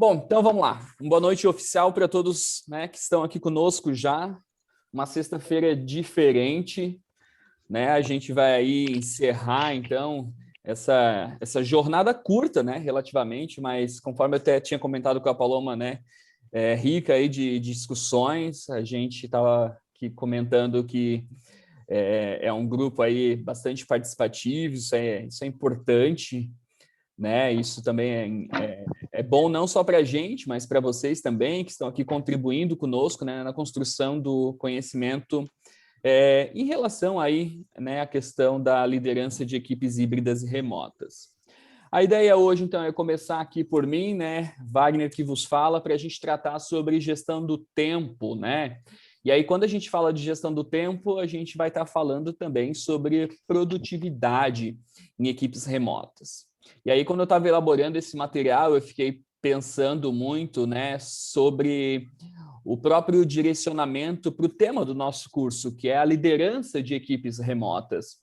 Bom, então vamos lá. Uma boa noite oficial para todos, né, que estão aqui conosco já. Uma sexta-feira diferente, né? A gente vai aí encerrar, então, essa jornada curta, né, relativamente, mas conforme eu até tinha comentado com a Paloma, né, rica aí de discussões. A gente estava aqui comentando que é um grupo aí bastante participativo, isso é importante, né? Isso também é bom não só para a gente, mas para vocês também, que estão aqui contribuindo conosco, né, na construção do conhecimento em relação aí, né, à questão da liderança de equipes híbridas e remotas. A ideia hoje, então, é começar aqui por mim, né, Wagner que vos fala, para a gente tratar sobre gestão do tempo, né? E aí, quando a gente fala de gestão do tempo, a gente vai estar falando também sobre produtividade em equipes remotas. E aí, quando eu estava elaborando esse material, eu fiquei pensando muito, né, sobre o próprio direcionamento para o tema do nosso curso, que é a liderança de equipes remotas.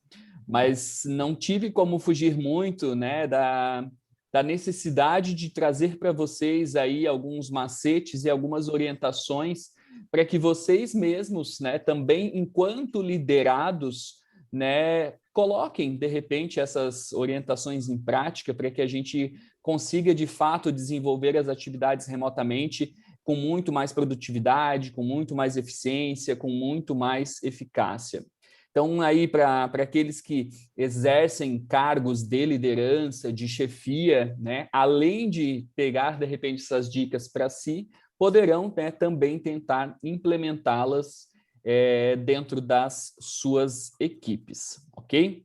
Mas não tive como fugir muito, né, da necessidade de trazer para vocês aí alguns macetes e algumas orientações para que vocês mesmos, né, também enquanto liderados, né, coloquem de repente essas orientações em prática para que a gente consiga de fato desenvolver as atividades remotamente com muito mais produtividade, com muito mais eficiência, com muito mais eficácia. Então, aí, para aqueles que exercem cargos de liderança, de chefia, né, além de pegar, de repente, essas dicas para si, poderão, né, também tentar implementá-las dentro das suas equipes, ok?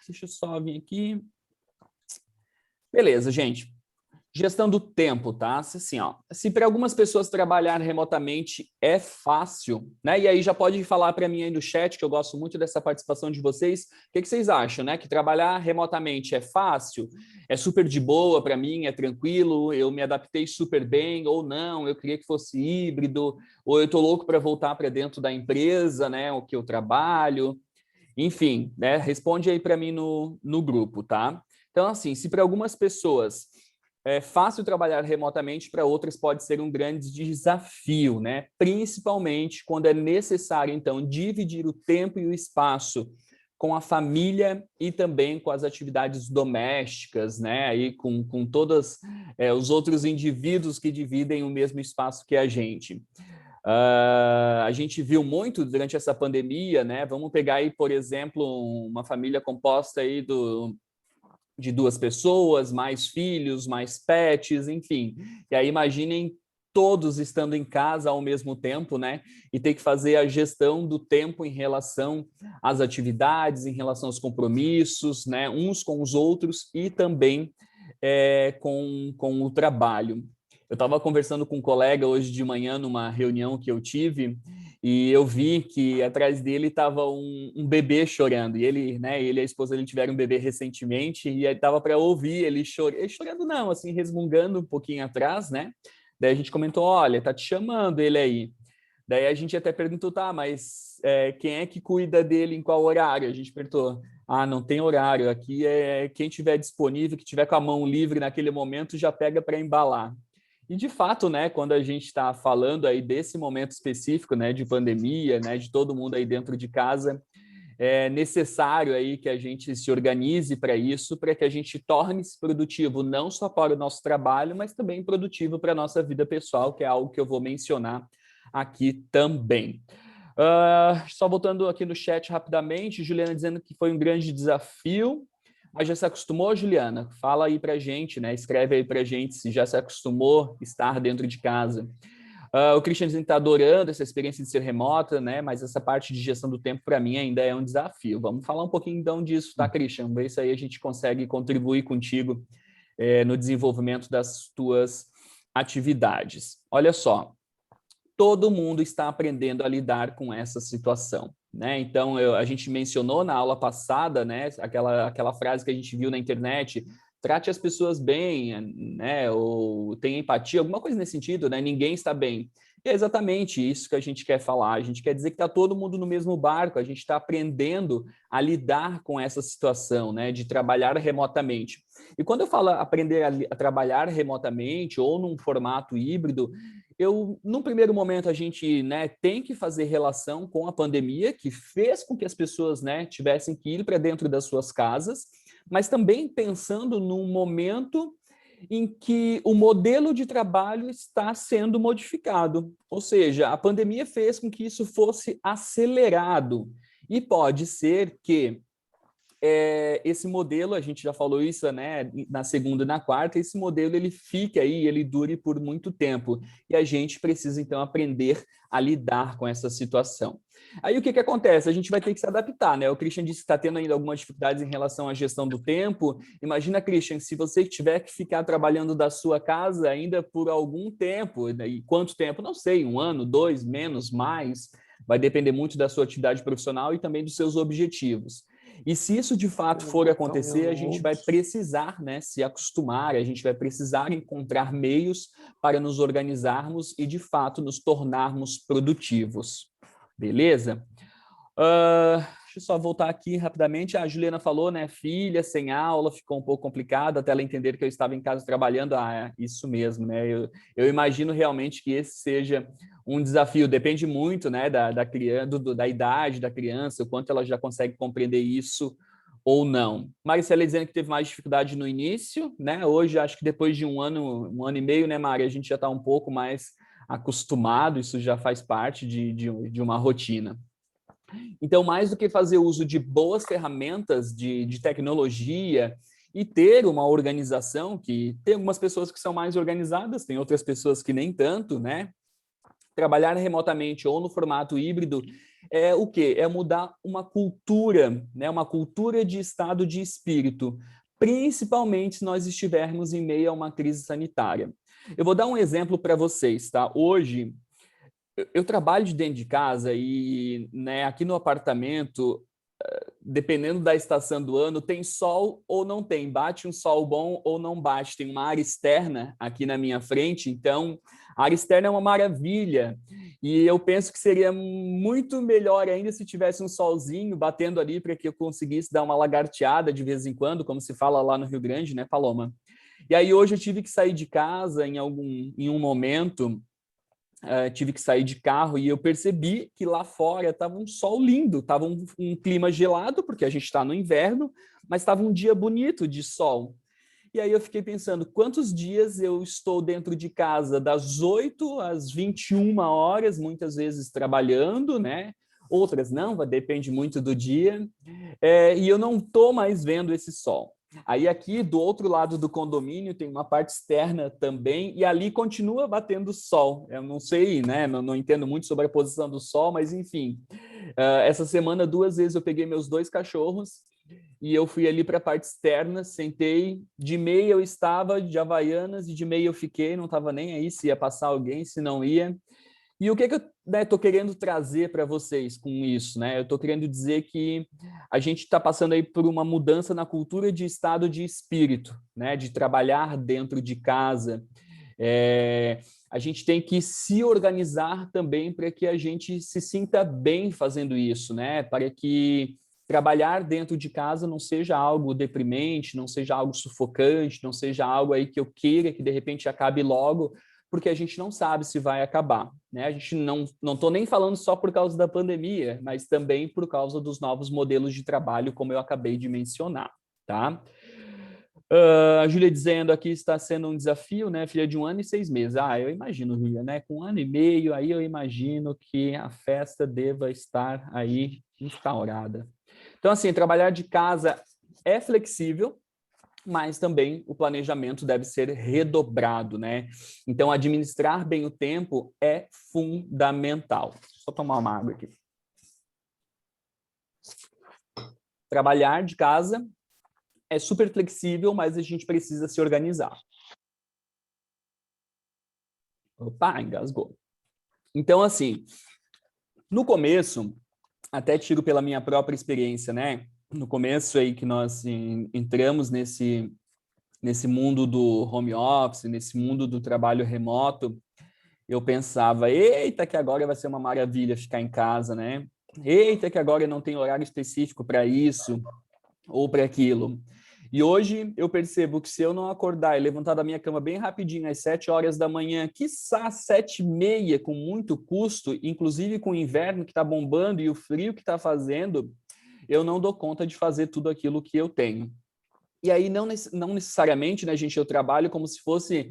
Deixa eu só vir aqui. Beleza, gente. Gestão do tempo, tá? Assim, ó, se para algumas pessoas trabalhar remotamente é fácil, né? E aí já pode falar para mim aí no chat, que eu gosto muito dessa participação de vocês. O que vocês acham, né? Que trabalhar remotamente é fácil? É super de boa para mim? É tranquilo? Eu me adaptei super bem? Ou não? Eu queria que fosse híbrido? Ou eu tô louco para voltar para dentro da empresa, né? O que eu trabalho? Enfim, né? Responde aí para mim no grupo, tá? Então, assim, se para algumas pessoas é fácil trabalhar remotamente, para outras pode ser um grande desafio, né? Principalmente quando é necessário, então, dividir o tempo e o espaço com a família e também com as atividades domésticas, né? Aí com todos os outros indivíduos que dividem o mesmo espaço que a gente. A gente viu muito durante essa pandemia, né? Vamos pegar aí, por exemplo, uma família composta aí de duas pessoas, mais filhos, mais pets, enfim. E aí imaginem todos estando em casa ao mesmo tempo, né? E ter que fazer a gestão do tempo em relação às atividades, em relação aos compromissos, né? Uns com os outros e também com o trabalho. Eu estava conversando com um colega hoje de manhã numa reunião que eu tive e eu vi que atrás dele estava um bebê chorando. E ele, né, ele e a esposa dele tiveram um bebê recentemente e aí estava para ouvir ele chorando não, assim, resmungando um pouquinho atrás, né? Daí a gente comentou, olha, tá te chamando ele aí. Daí a gente até perguntou, tá, mas quem é que cuida dele em qual horário? A gente perguntou, não tem horário, aqui é quem tiver disponível, que tiver com a mão livre naquele momento, já pega para embalar. E de fato, né, quando a gente está falando aí desse momento específico, né, de pandemia, né, de todo mundo aí dentro de casa, é necessário aí que a gente se organize para isso, para que a gente torne-se produtivo não só para o nosso trabalho, mas também produtivo para a nossa vida pessoal, que é algo que eu vou mencionar aqui também. Só voltando aqui no chat rapidamente, Juliana dizendo que foi um grande desafio. Mas já se acostumou, Juliana? Fala aí para a gente, né? Escreve aí para a gente se já se acostumou a estar dentro de casa. O Christian está adorando essa experiência de ser remota, né? Mas essa parte de gestão do tempo, para mim, ainda é um desafio. Vamos falar um pouquinho, então, disso, tá, Christian? Ver se aí a gente consegue contribuir contigo no desenvolvimento das tuas atividades. Olha só, todo mundo está aprendendo a lidar com essa situação, né? Então, a gente mencionou na aula passada, né, aquela frase que a gente viu na internet, trate as pessoas bem, né, ou tenha empatia, alguma coisa nesse sentido, né? Ninguém está bem. E é exatamente isso que a gente quer falar. A gente quer dizer que está todo mundo no mesmo barco, a gente está aprendendo a lidar com essa situação, né, de trabalhar remotamente. E quando eu falo aprender a trabalhar remotamente ou num formato híbrido, num primeiro momento, a gente, né, tem que fazer relação com a pandemia, que fez com que as pessoas, né, tivessem que ir para dentro das suas casas, mas também pensando num momento em que o modelo de trabalho está sendo modificado. Ou seja, a pandemia fez com que isso fosse acelerado. E pode ser que esse modelo, a gente já falou isso, né, na segunda e na quarta, esse modelo ele fique aí, ele dure por muito tempo. E a gente precisa, então, aprender a lidar com essa situação. Aí o que acontece? A gente vai ter que se adaptar, né? O Christian disse que está tendo ainda algumas dificuldades em relação à gestão do tempo. Imagina, Christian, se você tiver que ficar trabalhando da sua casa ainda por algum tempo, e quanto tempo? Não sei, 1 ano, 2, menos, mais. Vai depender muito da sua atividade profissional e também dos seus objetivos. E se isso de fato for acontecer, a gente vai precisar, né, se acostumar, a gente vai precisar encontrar meios para nos organizarmos e de fato nos tornarmos produtivos. Beleza? Deixa eu só voltar aqui rapidamente. A Juliana falou, né? Filha sem aula, ficou um pouco complicado até ela entender que eu estava em casa trabalhando. Isso mesmo, né? Eu imagino realmente que esse seja um desafio. Depende muito, né, da criança, da idade da criança, o quanto ela já consegue compreender isso ou não. Maricela dizendo que teve mais dificuldade no início, né? Hoje, acho que depois de 1 ano e meio, né, Mari? A gente já está um pouco mais acostumado, isso já faz parte de uma rotina. Então, mais do que fazer uso de boas ferramentas de tecnologia e ter uma organização, que tem algumas pessoas que são mais organizadas, tem outras pessoas que nem tanto, né? Trabalhar remotamente ou no formato híbrido é o quê? É mudar uma cultura, né? Uma cultura de estado de espírito, principalmente se nós estivermos em meio a uma crise sanitária. Eu vou dar um exemplo para vocês, tá? Hoje, eu trabalho de dentro de casa e, né, aqui no apartamento, dependendo da estação do ano, tem sol ou não tem, bate um sol bom ou não bate. Tem uma área externa aqui na minha frente, então a área externa é uma maravilha. E eu penso que seria muito melhor ainda se tivesse um solzinho batendo ali para que eu conseguisse dar uma lagarteada de vez em quando, como se fala lá no Rio Grande, né, Paloma? E aí hoje eu tive que sair de casa em um momento. Tive que sair de carro e eu percebi que lá fora estava um sol lindo, estava um clima gelado, porque a gente está no inverno, mas estava um dia bonito de sol. E aí eu fiquei pensando, quantos dias eu estou dentro de casa das 8 às 21 horas, muitas vezes trabalhando, né? Outras não, depende muito do dia, e eu não estou mais vendo esse sol. Aí aqui do outro lado do condomínio tem uma parte externa também e ali continua batendo sol. Eu não sei, né? Não entendo muito sobre a posição do sol, mas enfim. Essa semana 2 vezes eu peguei meus 2 cachorros e eu fui ali para a parte externa, sentei, de meia eu estava de Havaianas e de meia eu fiquei, não estava nem aí se ia passar alguém, se não ia. E o que eu estou querendo trazer para vocês com isso? Né? Eu estou querendo dizer que a gente está passando aí por uma mudança na cultura de estado de espírito, né? De trabalhar dentro de casa. A gente tem que se organizar também para que a gente se sinta bem fazendo isso, né? Para que trabalhar dentro de casa não seja algo deprimente, não seja algo sufocante, não seja algo aí que eu queira que de repente acabe logo, porque a gente não sabe se vai acabar, né? A gente não estou nem falando só por causa da pandemia, mas também por causa dos novos modelos de trabalho, como eu acabei de mencionar, tá? A Júlia dizendo aqui está sendo um desafio, né? Filha de 1 ano e 6 meses. Eu imagino, Júlia, né? Com 1 ano e meio, aí eu imagino que a festa deva estar aí instaurada. Então, assim, trabalhar de casa é flexível, mas também o planejamento deve ser redobrado, né? Então, administrar bem o tempo é fundamental. Só tomar uma água aqui. Trabalhar de casa é super flexível, mas a gente precisa se organizar. Opa, engasgou. Então, assim, no começo, até tiro pela minha própria experiência, né? No começo aí que nós entramos nesse mundo do home office, nesse mundo do trabalho remoto, eu pensava, eita, que agora vai ser uma maravilha ficar em casa, né? Eita, que agora eu não tenho horário específico para isso ou para aquilo. E hoje eu percebo que se eu não acordar e levantar da minha cama bem rapidinho, às 7 horas da manhã, quiçá 7h30, com muito custo, inclusive com o inverno que está bombando e o frio que está fazendo, eu não dou conta de fazer tudo aquilo que eu tenho. E aí, não necessariamente, né, gente, eu trabalho como se fosse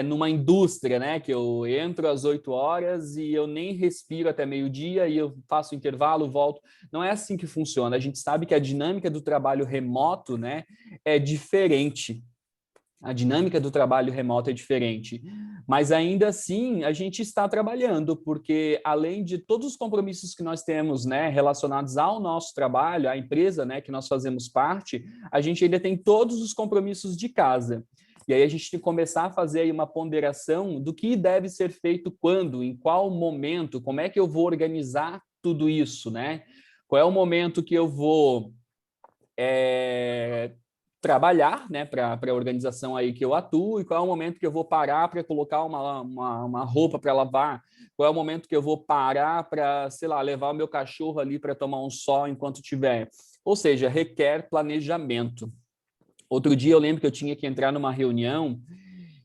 numa indústria, né, que eu entro às 8 horas e eu nem respiro até meio-dia e eu faço intervalo, volto. Não é assim que funciona. A gente sabe que a dinâmica do trabalho remoto, né, é diferente. A dinâmica do trabalho remoto é diferente, mas ainda assim a gente está trabalhando, porque além de todos os compromissos que nós temos, né, relacionados ao nosso trabalho, à empresa, né, que nós fazemos parte, a gente ainda tem todos os compromissos de casa. E aí a gente tem que começar a fazer aí uma ponderação do que deve ser feito quando, em qual momento, como é que eu vou organizar tudo isso, né? Qual é o momento que eu vou trabalhar, né, para a organização aí que eu atuo, e qual é o momento que eu vou parar para colocar uma roupa para lavar, qual é o momento que eu vou parar para, sei lá, levar o meu cachorro ali para tomar um sol enquanto tiver. Ou seja, requer planejamento. Outro dia eu lembro que eu tinha que entrar numa reunião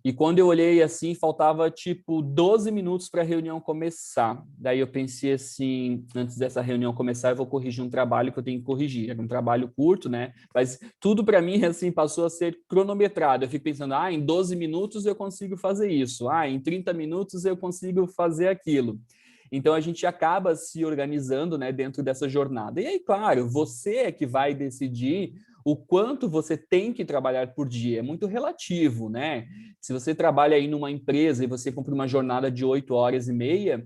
e quando eu olhei assim, faltava tipo 12 minutos para a reunião começar. Daí eu pensei assim, antes dessa reunião começar, eu vou corrigir um trabalho que eu tenho que corrigir. Era um trabalho curto, né? Mas tudo para mim assim passou a ser cronometrado. Eu fico pensando, em 12 minutos eu consigo fazer isso. Em 30 minutos eu consigo fazer aquilo. Então a gente acaba se organizando, né, dentro dessa jornada. E aí, claro, você é que vai decidir o quanto você tem que trabalhar por dia. É muito relativo, né? Se você trabalha aí numa empresa e você cumpre uma jornada de 8 horas e meia,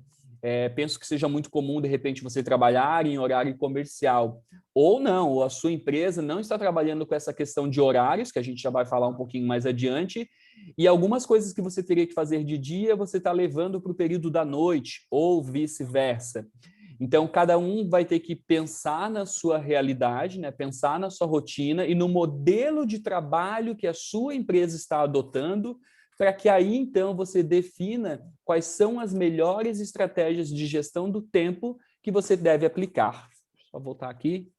penso que seja muito comum, de repente, você trabalhar em horário comercial. Ou não, ou a sua empresa não está trabalhando com essa questão de horários, que a gente já vai falar um pouquinho mais adiante, e algumas coisas que você teria que fazer de dia, você está levando para o período da noite, ou vice-versa. Então, cada um vai ter que pensar na sua realidade, né? Pensar na sua rotina e no modelo de trabalho que a sua empresa está adotando, para que aí, então, você defina quais são as melhores estratégias de gestão do tempo que você deve aplicar. Só voltar aqui.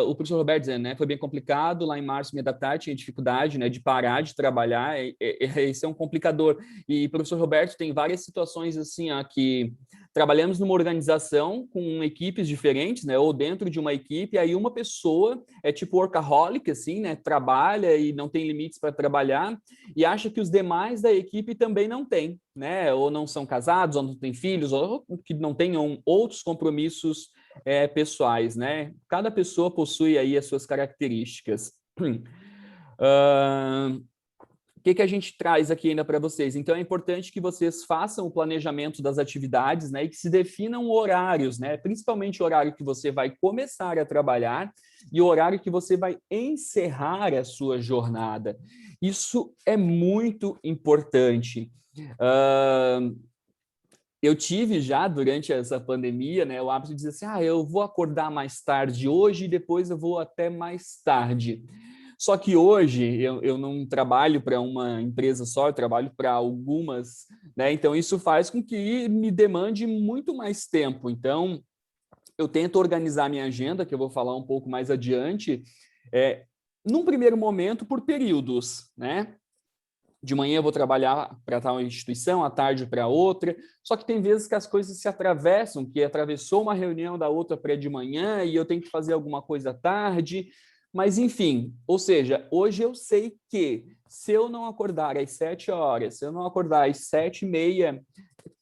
O professor Roberto dizendo, né, foi bem complicado, lá em março me adaptar, tinha dificuldade, né, de parar de trabalhar, esse é um complicador. E professor Roberto, tem várias situações assim, que trabalhamos numa organização com equipes diferentes, né, ou dentro de uma equipe, aí uma pessoa é tipo workaholic, assim, né, trabalha e não tem limites para trabalhar, e acha que os demais da equipe também não têm, né, ou não são casados, ou não têm filhos, ou que não tenham outros compromissos pessoais, né? Cada pessoa possui aí as suas características. O que a gente traz aqui ainda para vocês? Então, é importante que vocês façam o planejamento das atividades, né, e que se definam horários, né, principalmente o horário que você vai começar a trabalhar e o horário que você vai encerrar a sua jornada. Isso é muito importante. Eu tive já, durante essa pandemia, né, o hábito de dizer assim, eu vou acordar mais tarde hoje e depois eu vou até mais tarde. Só que hoje eu não trabalho para uma empresa só, eu trabalho para algumas, né? Então isso faz com que me demande muito mais tempo. Então eu tento organizar minha agenda, que eu vou falar um pouco mais adiante, num primeiro momento por períodos, né? De manhã eu vou trabalhar para tal instituição, à tarde para outra, só que tem vezes que as coisas se atravessam, que atravessou uma reunião da outra para de manhã e eu tenho que fazer alguma coisa à tarde, mas enfim, ou seja, hoje eu sei que se eu não acordar às 7 horas, se eu não acordar às 7h30,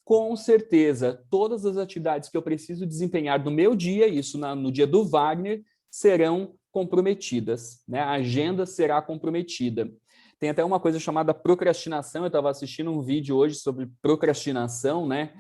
com certeza, todas as atividades que eu preciso desempenhar no meu dia, isso no dia do Wagner, serão comprometidas, né? A agenda será comprometida. Tem até uma coisa chamada procrastinação. Eu estava assistindo um vídeo hoje sobre procrastinação, né?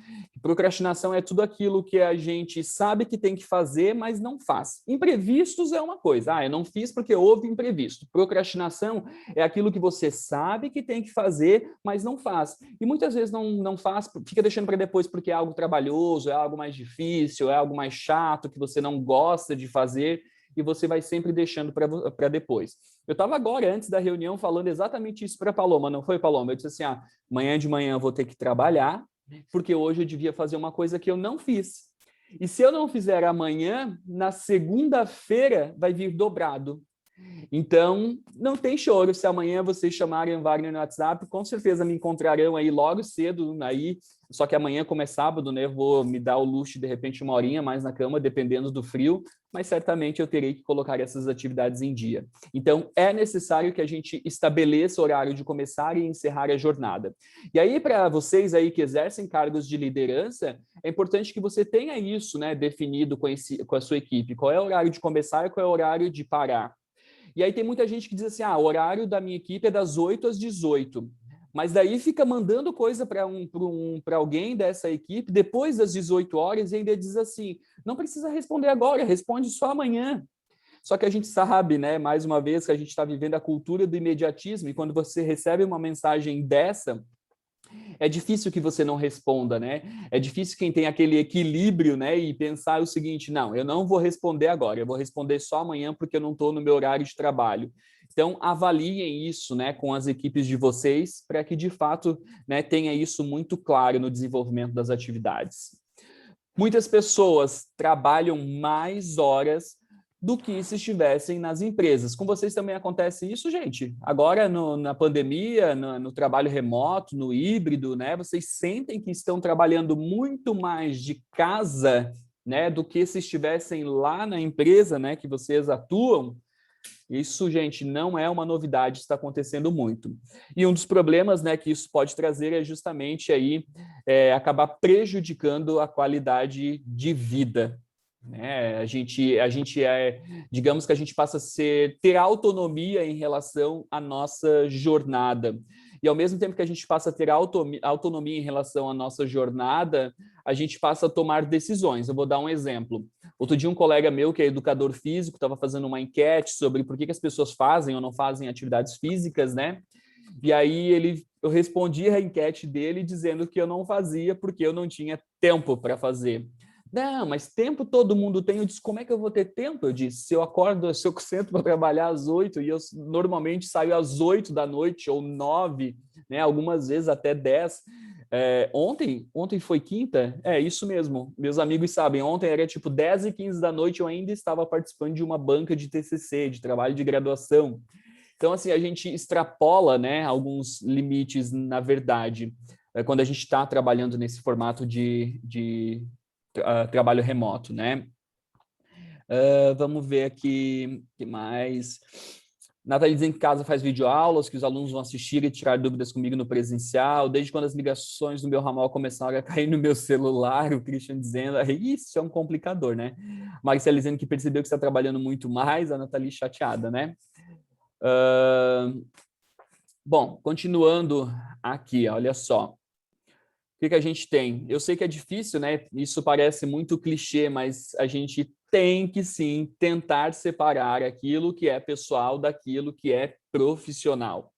Procrastinação é tudo aquilo que a gente sabe que tem que fazer, mas não faz. Imprevistos é uma coisa. Eu não fiz porque houve imprevisto. Procrastinação é aquilo que você sabe que tem que fazer, mas não faz. E muitas vezes não faz, fica deixando para depois porque é algo trabalhoso, é algo mais difícil, é algo mais chato, que você não gosta de fazer. e você vai sempre deixando para depois. Eu estava agora, antes da reunião, falando exatamente isso para a Paloma, não foi, Paloma? Eu disse assim, amanhã de manhã eu vou ter que trabalhar, porque hoje eu devia fazer uma coisa que eu não fiz. E se eu não fizer amanhã, na segunda-feira vai vir dobrado. Então, não tem choro. Se amanhã vocês chamarem o Wagner no WhatsApp, com certeza me encontrarão aí logo cedo, aí. Só que amanhã, como é sábado, né, eu vou me dar o luxo de repente uma horinha mais na cama, dependendo do frio, mas certamente eu terei que colocar essas atividades em dia. Então, é necessário que a gente estabeleça o horário de começar e encerrar a jornada. E aí, para vocês aí que exercem cargos de liderança, é importante que você tenha isso, né, definido com a sua equipe. Qual é o horário de começar e qual é o horário de parar. E aí tem muita gente que diz assim, o horário da minha equipe é das 8 às 18. Mas daí fica mandando coisa para alguém dessa equipe depois das 18 horas e ainda diz assim, não precisa responder agora, responde só amanhã. Só que a gente sabe, né, mais uma vez, que a gente está vivendo a cultura do imediatismo e quando você recebe uma mensagem dessa, é difícil que você não responda, né? É difícil quem tem aquele equilíbrio, né? E pensar o seguinte, não, eu não vou responder agora, eu vou responder só amanhã porque eu não estou no meu horário de trabalho. Então, avaliem isso, né, com as equipes de vocês, para que, de fato, né, tenha isso muito claro no desenvolvimento das atividades. Muitas pessoas trabalham mais horas do que se estivessem nas empresas. Com vocês também acontece isso, gente? Agora, na pandemia, no trabalho remoto, no híbrido, né? Vocês sentem que estão trabalhando muito mais de casa, né? Do que se estivessem lá na empresa, né? Que vocês atuam. Isso, gente, não é uma novidade, está acontecendo muito. E um dos problemas, né, que isso pode trazer é justamente aí acabar prejudicando a qualidade de vida. Né? Digamos que a gente passa a ter autonomia em relação à nossa jornada. E ao mesmo tempo que a gente passa a ter autonomia em relação à nossa jornada, a gente passa a tomar decisões. Eu vou dar um exemplo. Outro dia, um colega meu, que é educador físico, estava fazendo uma enquete sobre por que as pessoas fazem ou não fazem atividades físicas, né? E aí eu respondi a enquete dele dizendo que eu não fazia porque eu não tinha tempo para fazer. Não, mas tempo todo mundo tem. Eu disse, como é que eu vou ter tempo? Eu disse, se eu sento para trabalhar às 8 e eu normalmente saio às 8 da noite ou 9, né? Algumas vezes até 10. Ontem foi quinta? É isso mesmo, meus amigos sabem, ontem era tipo 10h15 da noite, eu ainda estava participando de uma banca de TCC, de trabalho de graduação. Então, assim, a gente extrapola, né, alguns limites, na verdade, quando a gente está trabalhando nesse formato de trabalho remoto, né? Vamos ver aqui, o que mais... Nathalie dizendo que casa faz videoaulas, que os alunos vão assistir e tirar dúvidas comigo no presencial. Desde quando as ligações do meu ramal começaram a cair no meu celular, o Christian dizendo, isso é um complicador, né? Marcela dizendo que percebeu que está trabalhando muito mais, a Nathalie chateada, né? Bom, continuando aqui, olha só. O que a gente tem? Eu sei que é difícil, né? Isso parece muito clichê, mas a gente tem que sim tentar separar aquilo que é pessoal daquilo que é profissional.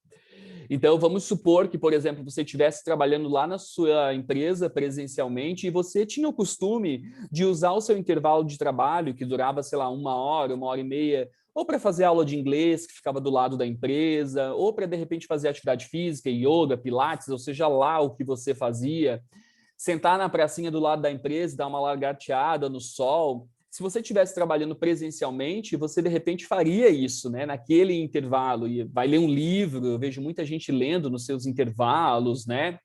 Então, vamos supor que, por exemplo, você estivesse trabalhando lá na sua empresa presencialmente e você tinha o costume de usar o seu intervalo de trabalho, que durava, sei lá, 1 hora, 1 hora e meia, ou para fazer aula de inglês, que ficava do lado da empresa, ou para, de repente, fazer atividade física, yoga, pilates, ou seja lá o que você fazia, sentar na pracinha do lado da empresa, dar uma lagarteada no sol. Se você estivesse trabalhando presencialmente, você de repente faria isso, né? Naquele intervalo, e vai ler um livro, eu vejo muita gente lendo nos seus intervalos, né?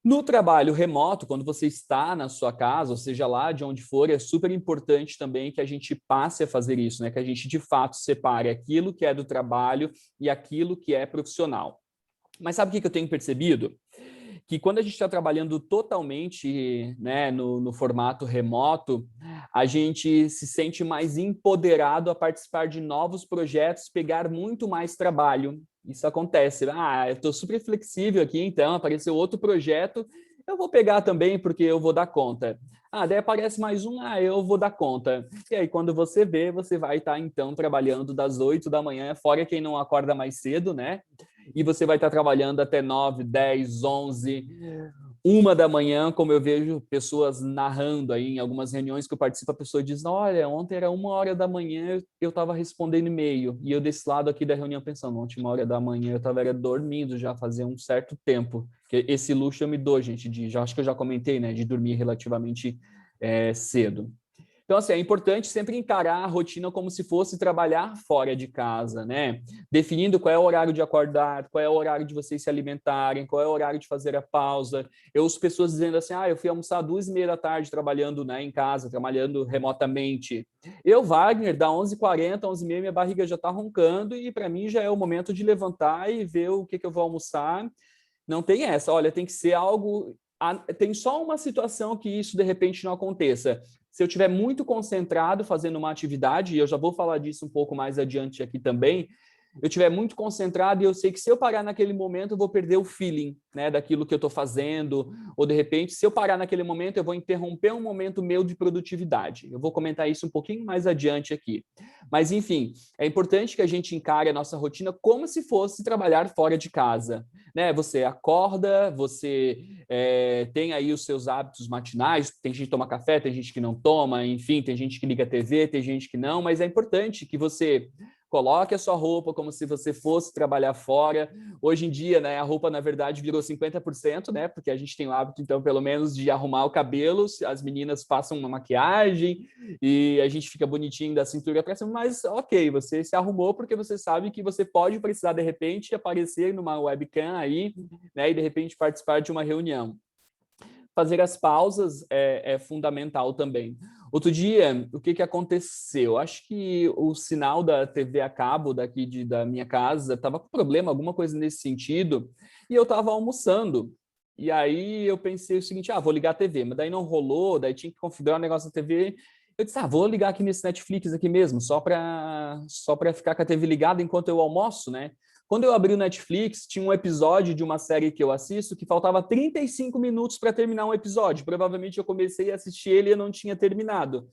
No trabalho remoto, quando você está na sua casa, ou seja lá de onde for, é super importante também que a gente passe a fazer isso, né? Que a gente de fato separe aquilo que é do trabalho e aquilo que é profissional. Mas sabe o que eu tenho percebido? Que quando a gente está trabalhando totalmente, né, no formato remoto, a gente se sente mais empoderado a participar de novos projetos, pegar muito mais trabalho. Isso acontece. Eu estou super flexível aqui, então apareceu outro projeto, eu vou pegar também porque eu vou dar conta. Daí aparece mais um, eu vou dar conta. E aí, quando você vê, você vai estar, então, trabalhando das 8 da manhã, fora quem não acorda mais cedo, né? E você vai estar trabalhando até 9, 10, 11. 1 da manhã, como eu vejo pessoas narrando aí em algumas reuniões que eu participo, a pessoa diz, olha, ontem era 1 hora da manhã, eu estava respondendo e-mail, e eu desse lado aqui da reunião pensando, ontem 1 hora da manhã eu estava dormindo já fazia um certo tempo, que esse luxo eu me dou, gente, já acho que eu já comentei, né, de dormir relativamente cedo. Então, assim, é importante sempre encarar a rotina como se fosse trabalhar fora de casa, né? Definindo qual é o horário de acordar, qual é o horário de vocês se alimentarem, qual é o horário de fazer a pausa. Eu ouço pessoas dizendo assim, eu fui almoçar 2h30 da tarde trabalhando, né, em casa, trabalhando remotamente. Eu, Wagner, dá 11h40, 11h30, minha barriga já está roncando e para mim já é o momento de levantar e ver o que eu vou almoçar. Não tem essa, olha, tem que ser algo... Tem só uma situação que isso de repente não aconteça. Se eu estiver muito concentrado fazendo uma atividade, e eu já vou falar disso um pouco mais adiante aqui também, eu estiver muito concentrado e eu sei que se eu parar naquele momento eu vou perder o feeling, né, daquilo que eu estou fazendo, ou de repente, se eu parar naquele momento eu vou interromper um momento meu de produtividade. Eu vou comentar isso um pouquinho mais adiante aqui. Mas, enfim, é importante que a gente encare a nossa rotina como se fosse trabalhar fora de casa. Né? Você acorda, você tem aí os seus hábitos matinais, tem gente que toma café, tem gente que não toma, enfim, tem gente que liga a TV, tem gente que não, mas é importante que você coloque a sua roupa como se você fosse trabalhar fora. Hoje em dia, né, a roupa, na verdade, virou 50%, né, porque a gente tem o hábito, então, pelo menos, de arrumar o cabelo, as meninas passam uma maquiagem e a gente fica bonitinho da cintura para cima, mas ok, você se arrumou porque você sabe que você pode precisar, de repente, aparecer numa webcam aí, né, e de repente participar de uma reunião. Fazer as pausas é fundamental também. Outro dia, o que aconteceu? Acho que o sinal da TV a cabo daqui da minha casa estava com problema, alguma coisa nesse sentido, e eu estava almoçando. E aí eu pensei o seguinte, vou ligar a TV, mas daí não rolou, daí tinha que configurar o negócio da TV. Eu disse, vou ligar aqui nesse Netflix aqui mesmo, só para ficar com a TV ligada enquanto eu almoço, né? Quando eu abri o Netflix, tinha um episódio de uma série que eu assisto que faltava 35 minutos para terminar um episódio. Provavelmente eu comecei a assistir ele e eu não tinha terminado.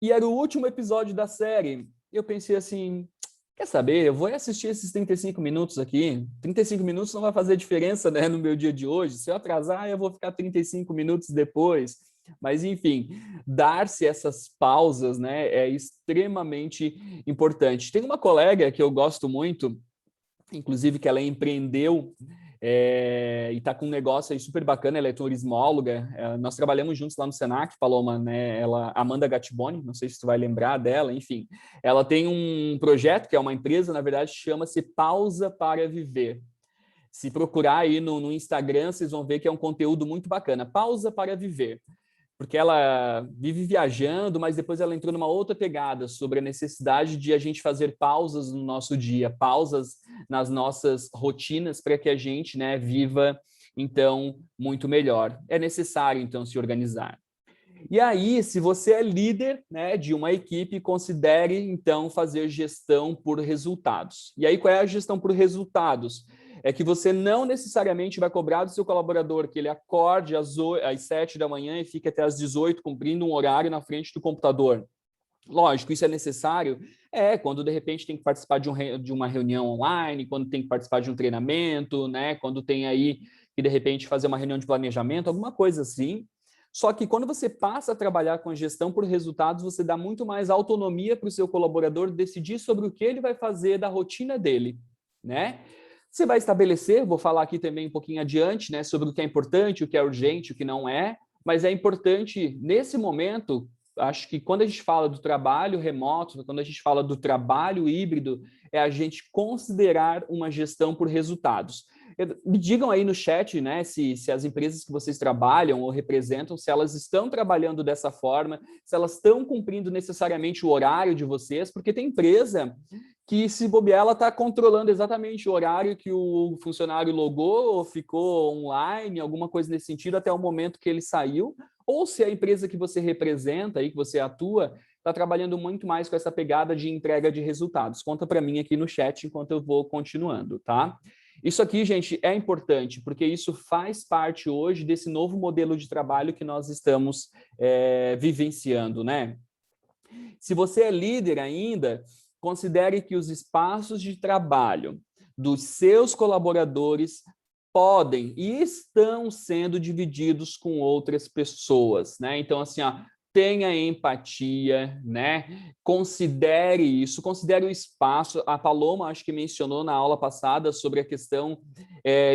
E era o último episódio da série. Eu pensei assim, quer saber, eu vou assistir esses 35 minutos aqui. 35 minutos não vai fazer diferença, né, no meu dia de hoje. Se eu atrasar, eu vou ficar 35 minutos depois. Mas, enfim, dar-se essas pausas, né, é extremamente importante. Tem uma colega que eu gosto muito, inclusive que ela empreendeu e está com um negócio aí super bacana, ela é turismóloga, nós trabalhamos juntos lá no Senac, Paloma, né? Ela, Amanda Gattiboni, não sei se tu vai lembrar dela, enfim. Ela tem um projeto, que é uma empresa, na verdade, chama-se Pausa para Viver. Se procurar aí no Instagram, vocês vão ver que é um conteúdo muito bacana. Pausa para Viver. Porque ela vive viajando, mas depois ela entrou numa outra pegada sobre a necessidade de a gente fazer pausas no nosso dia, pausas nas nossas rotinas para que a gente, né, viva, então, muito melhor. É necessário, então, se organizar. E aí, se você é líder, né, de uma equipe, considere, então, fazer gestão por resultados. E aí, qual é a gestão por resultados? É que você não necessariamente vai cobrar do seu colaborador que ele acorde às 7 da manhã e fique até às 18 cumprindo um horário na frente do computador. Lógico, isso é necessário quando de repente tem que participar de uma reunião online, quando tem que participar de um treinamento, né? Quando tem aí que de repente fazer uma reunião de planejamento, alguma coisa assim. Só que quando você passa a trabalhar com a gestão por resultados, você dá muito mais autonomia para o seu colaborador decidir sobre o que ele vai fazer da rotina dele, né? Você vai estabelecer, vou falar aqui também um pouquinho adiante, né, sobre o que é importante, o que é urgente, o que não é, mas é importante nesse momento. Acho que quando a gente fala do trabalho remoto, quando a gente fala do trabalho híbrido, é a gente considerar uma gestão por resultados. Me digam aí no chat, né, se as empresas que vocês trabalham ou representam, se elas estão trabalhando dessa forma, se elas estão cumprindo necessariamente o horário de vocês, porque tem empresa que, se bobear, ela está controlando exatamente o horário que o funcionário logou ou ficou online, alguma coisa nesse sentido, até o momento que ele saiu, ou se a empresa que você representa, aí, que você atua, está trabalhando muito mais com essa pegada de entrega de resultados. Conta para mim aqui no chat enquanto eu vou continuando, tá? Isso aqui, gente, é importante, porque isso faz parte hoje desse novo modelo de trabalho que nós estamos vivenciando, né? Se você é líder ainda, considere que os espaços de trabalho dos seus colaboradores podem e estão sendo divididos com outras pessoas, né? Então, assim, ó, tenha empatia, né? Considere isso, considere o espaço. A Paloma, acho que mencionou na aula passada sobre a questão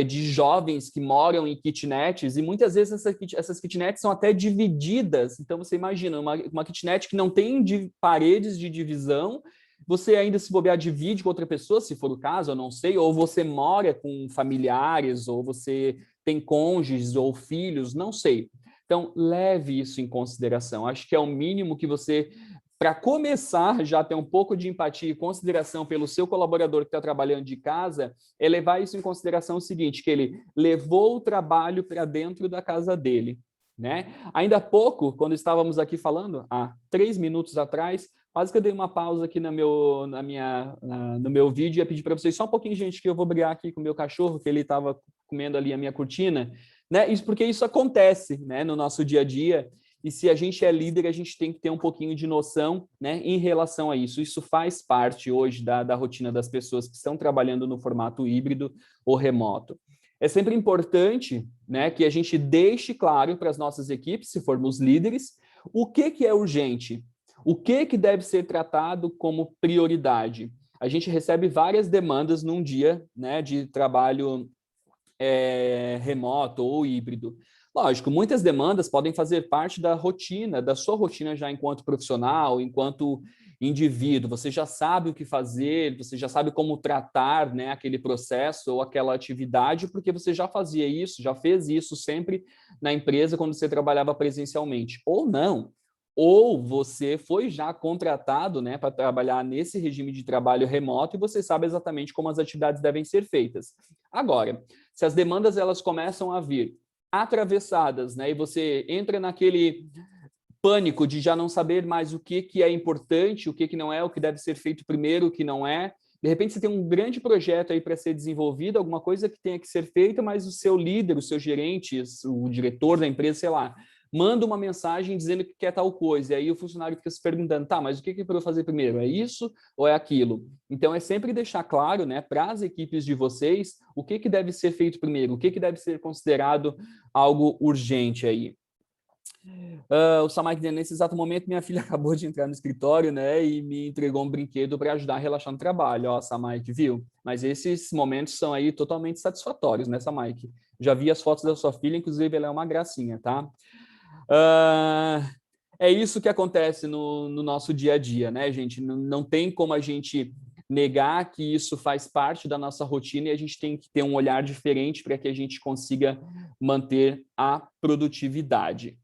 de jovens que moram em kitnets, e muitas vezes essas kitnets são até divididas. Então, você imagina, uma kitnet que não tem paredes de divisão, você ainda se bobear divide com outra pessoa, se for o caso, eu não sei, ou você mora com familiares, ou você tem cônjuges ou filhos, não sei. Então, leve isso em consideração. Acho que é o mínimo que você, para começar, já ter um pouco de empatia e consideração pelo seu colaborador que está trabalhando de casa, é levar isso em consideração o seguinte, que ele levou o trabalho para dentro da casa dele, né? Ainda há pouco, quando estávamos aqui falando, há 3 minutos atrás, quase que eu dei uma pausa aqui no meu vídeo e ia pedir para vocês só um pouquinho, gente, que eu vou brigar aqui com o meu cachorro, que ele estava comendo ali a minha cortina, né? Isso porque isso acontece, né, no nosso dia a dia, e se a gente é líder, a gente tem que ter um pouquinho de noção, né, em relação a isso. Isso faz parte hoje da rotina das pessoas que estão trabalhando no formato híbrido ou remoto. É sempre importante, né, que a gente deixe claro para as nossas equipes, se formos líderes, o que é urgente, o que deve ser tratado como prioridade. A gente recebe várias demandas num dia, né, de trabalho remoto ou híbrido. Lógico, muitas demandas podem fazer parte da rotina, da sua rotina já enquanto profissional, enquanto indivíduo. Você já sabe o que fazer, você já sabe como tratar, né, aquele processo ou aquela atividade, porque você já fazia isso, já fez isso sempre na empresa quando você trabalhava presencialmente. Ou não. Ou você foi já contratado, né, para trabalhar nesse regime de trabalho remoto e você sabe exatamente como as atividades devem ser feitas. Agora, se as demandas elas começam a vir atravessadas, né, e você entra naquele pânico de já não saber mais o que é importante, o que não é, o que deve ser feito primeiro, o que não é. De repente você tem um grande projeto aí para ser desenvolvido, alguma coisa que tenha que ser feita, mas o seu líder, o seu gerente, o diretor da empresa, sei lá, manda uma mensagem dizendo que quer tal coisa, e aí o funcionário fica se perguntando, tá, mas o que é para eu fazer primeiro? É isso ou é aquilo? Então, é sempre deixar claro, né, para as equipes de vocês o que deve ser feito primeiro, o que deve ser considerado algo urgente aí. O Samai, nesse exato momento, minha filha acabou de entrar no escritório, né, e me entregou um brinquedo para ajudar a relaxar no trabalho. Ó, Samai, viu? Mas esses momentos são aí totalmente satisfatórios, né, Samai? Já vi as fotos da sua filha, inclusive ela é uma gracinha, tá? É isso que acontece no nosso dia a dia, né, gente? Não tem como a gente negar que isso faz parte da nossa rotina e a gente tem que ter um olhar diferente para que a gente consiga manter a produtividade.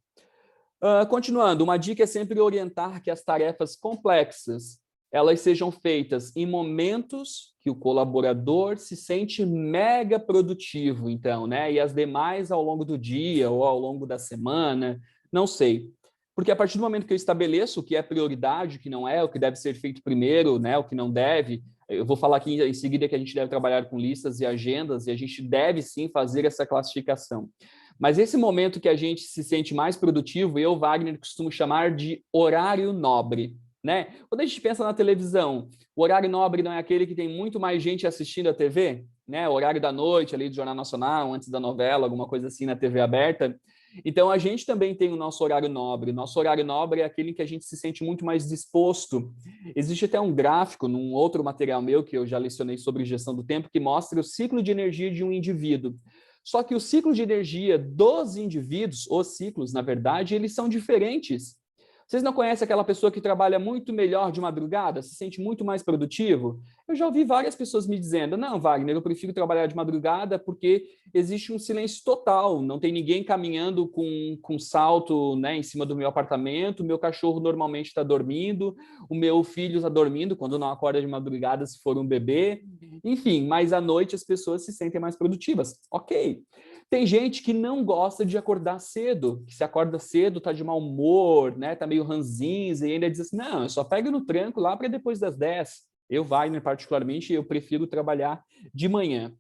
Continuando, uma dica é sempre orientar que as tarefas complexas elas sejam feitas em momentos que o colaborador se sente mega produtivo, então, né? E as demais ao longo do dia ou ao longo da semana, não sei. Porque a partir do momento que eu estabeleço o que é prioridade, o que não é, o que deve ser feito primeiro, né? O que não deve, eu vou falar aqui em seguida que a gente deve trabalhar com listas e agendas e a gente deve sim fazer essa classificação. Mas esse momento que a gente se sente mais produtivo, eu, Wagner, costumo chamar de horário nobre, né? Quando a gente pensa na televisão, o horário nobre não é aquele que tem muito mais gente assistindo a TV, né? O horário da noite ali do Jornal Nacional, antes da novela, alguma coisa assim na TV aberta. Então, a gente também tem o nosso horário nobre. Nosso horário nobre é aquele que a gente se sente muito mais disposto. Existe até um gráfico num outro material meu, que eu já lecionei sobre gestão do tempo, que mostra o ciclo de energia de um indivíduo. Só que o ciclo de energia dos indivíduos, os ciclos, na verdade, eles são diferentes. Vocês não conhecem aquela pessoa que trabalha muito melhor de madrugada, se sente muito mais produtivo? Eu já ouvi várias pessoas me dizendo, não, Wagner, eu prefiro trabalhar de madrugada porque existe um silêncio total, não tem ninguém caminhando com salto, né, em cima do meu apartamento, o meu cachorro normalmente está dormindo, o meu filho está dormindo quando não acorda de madrugada se for um bebê, enfim, mas à noite as pessoas se sentem mais produtivas. Ok. Tem gente que não gosta de acordar cedo, que se acorda cedo, tá de mau humor, né? Tá meio ranzinza e ainda diz assim, não, eu só pego no tranco lá para depois das 10. Eu, Wagner, particularmente, eu prefiro trabalhar de manhã.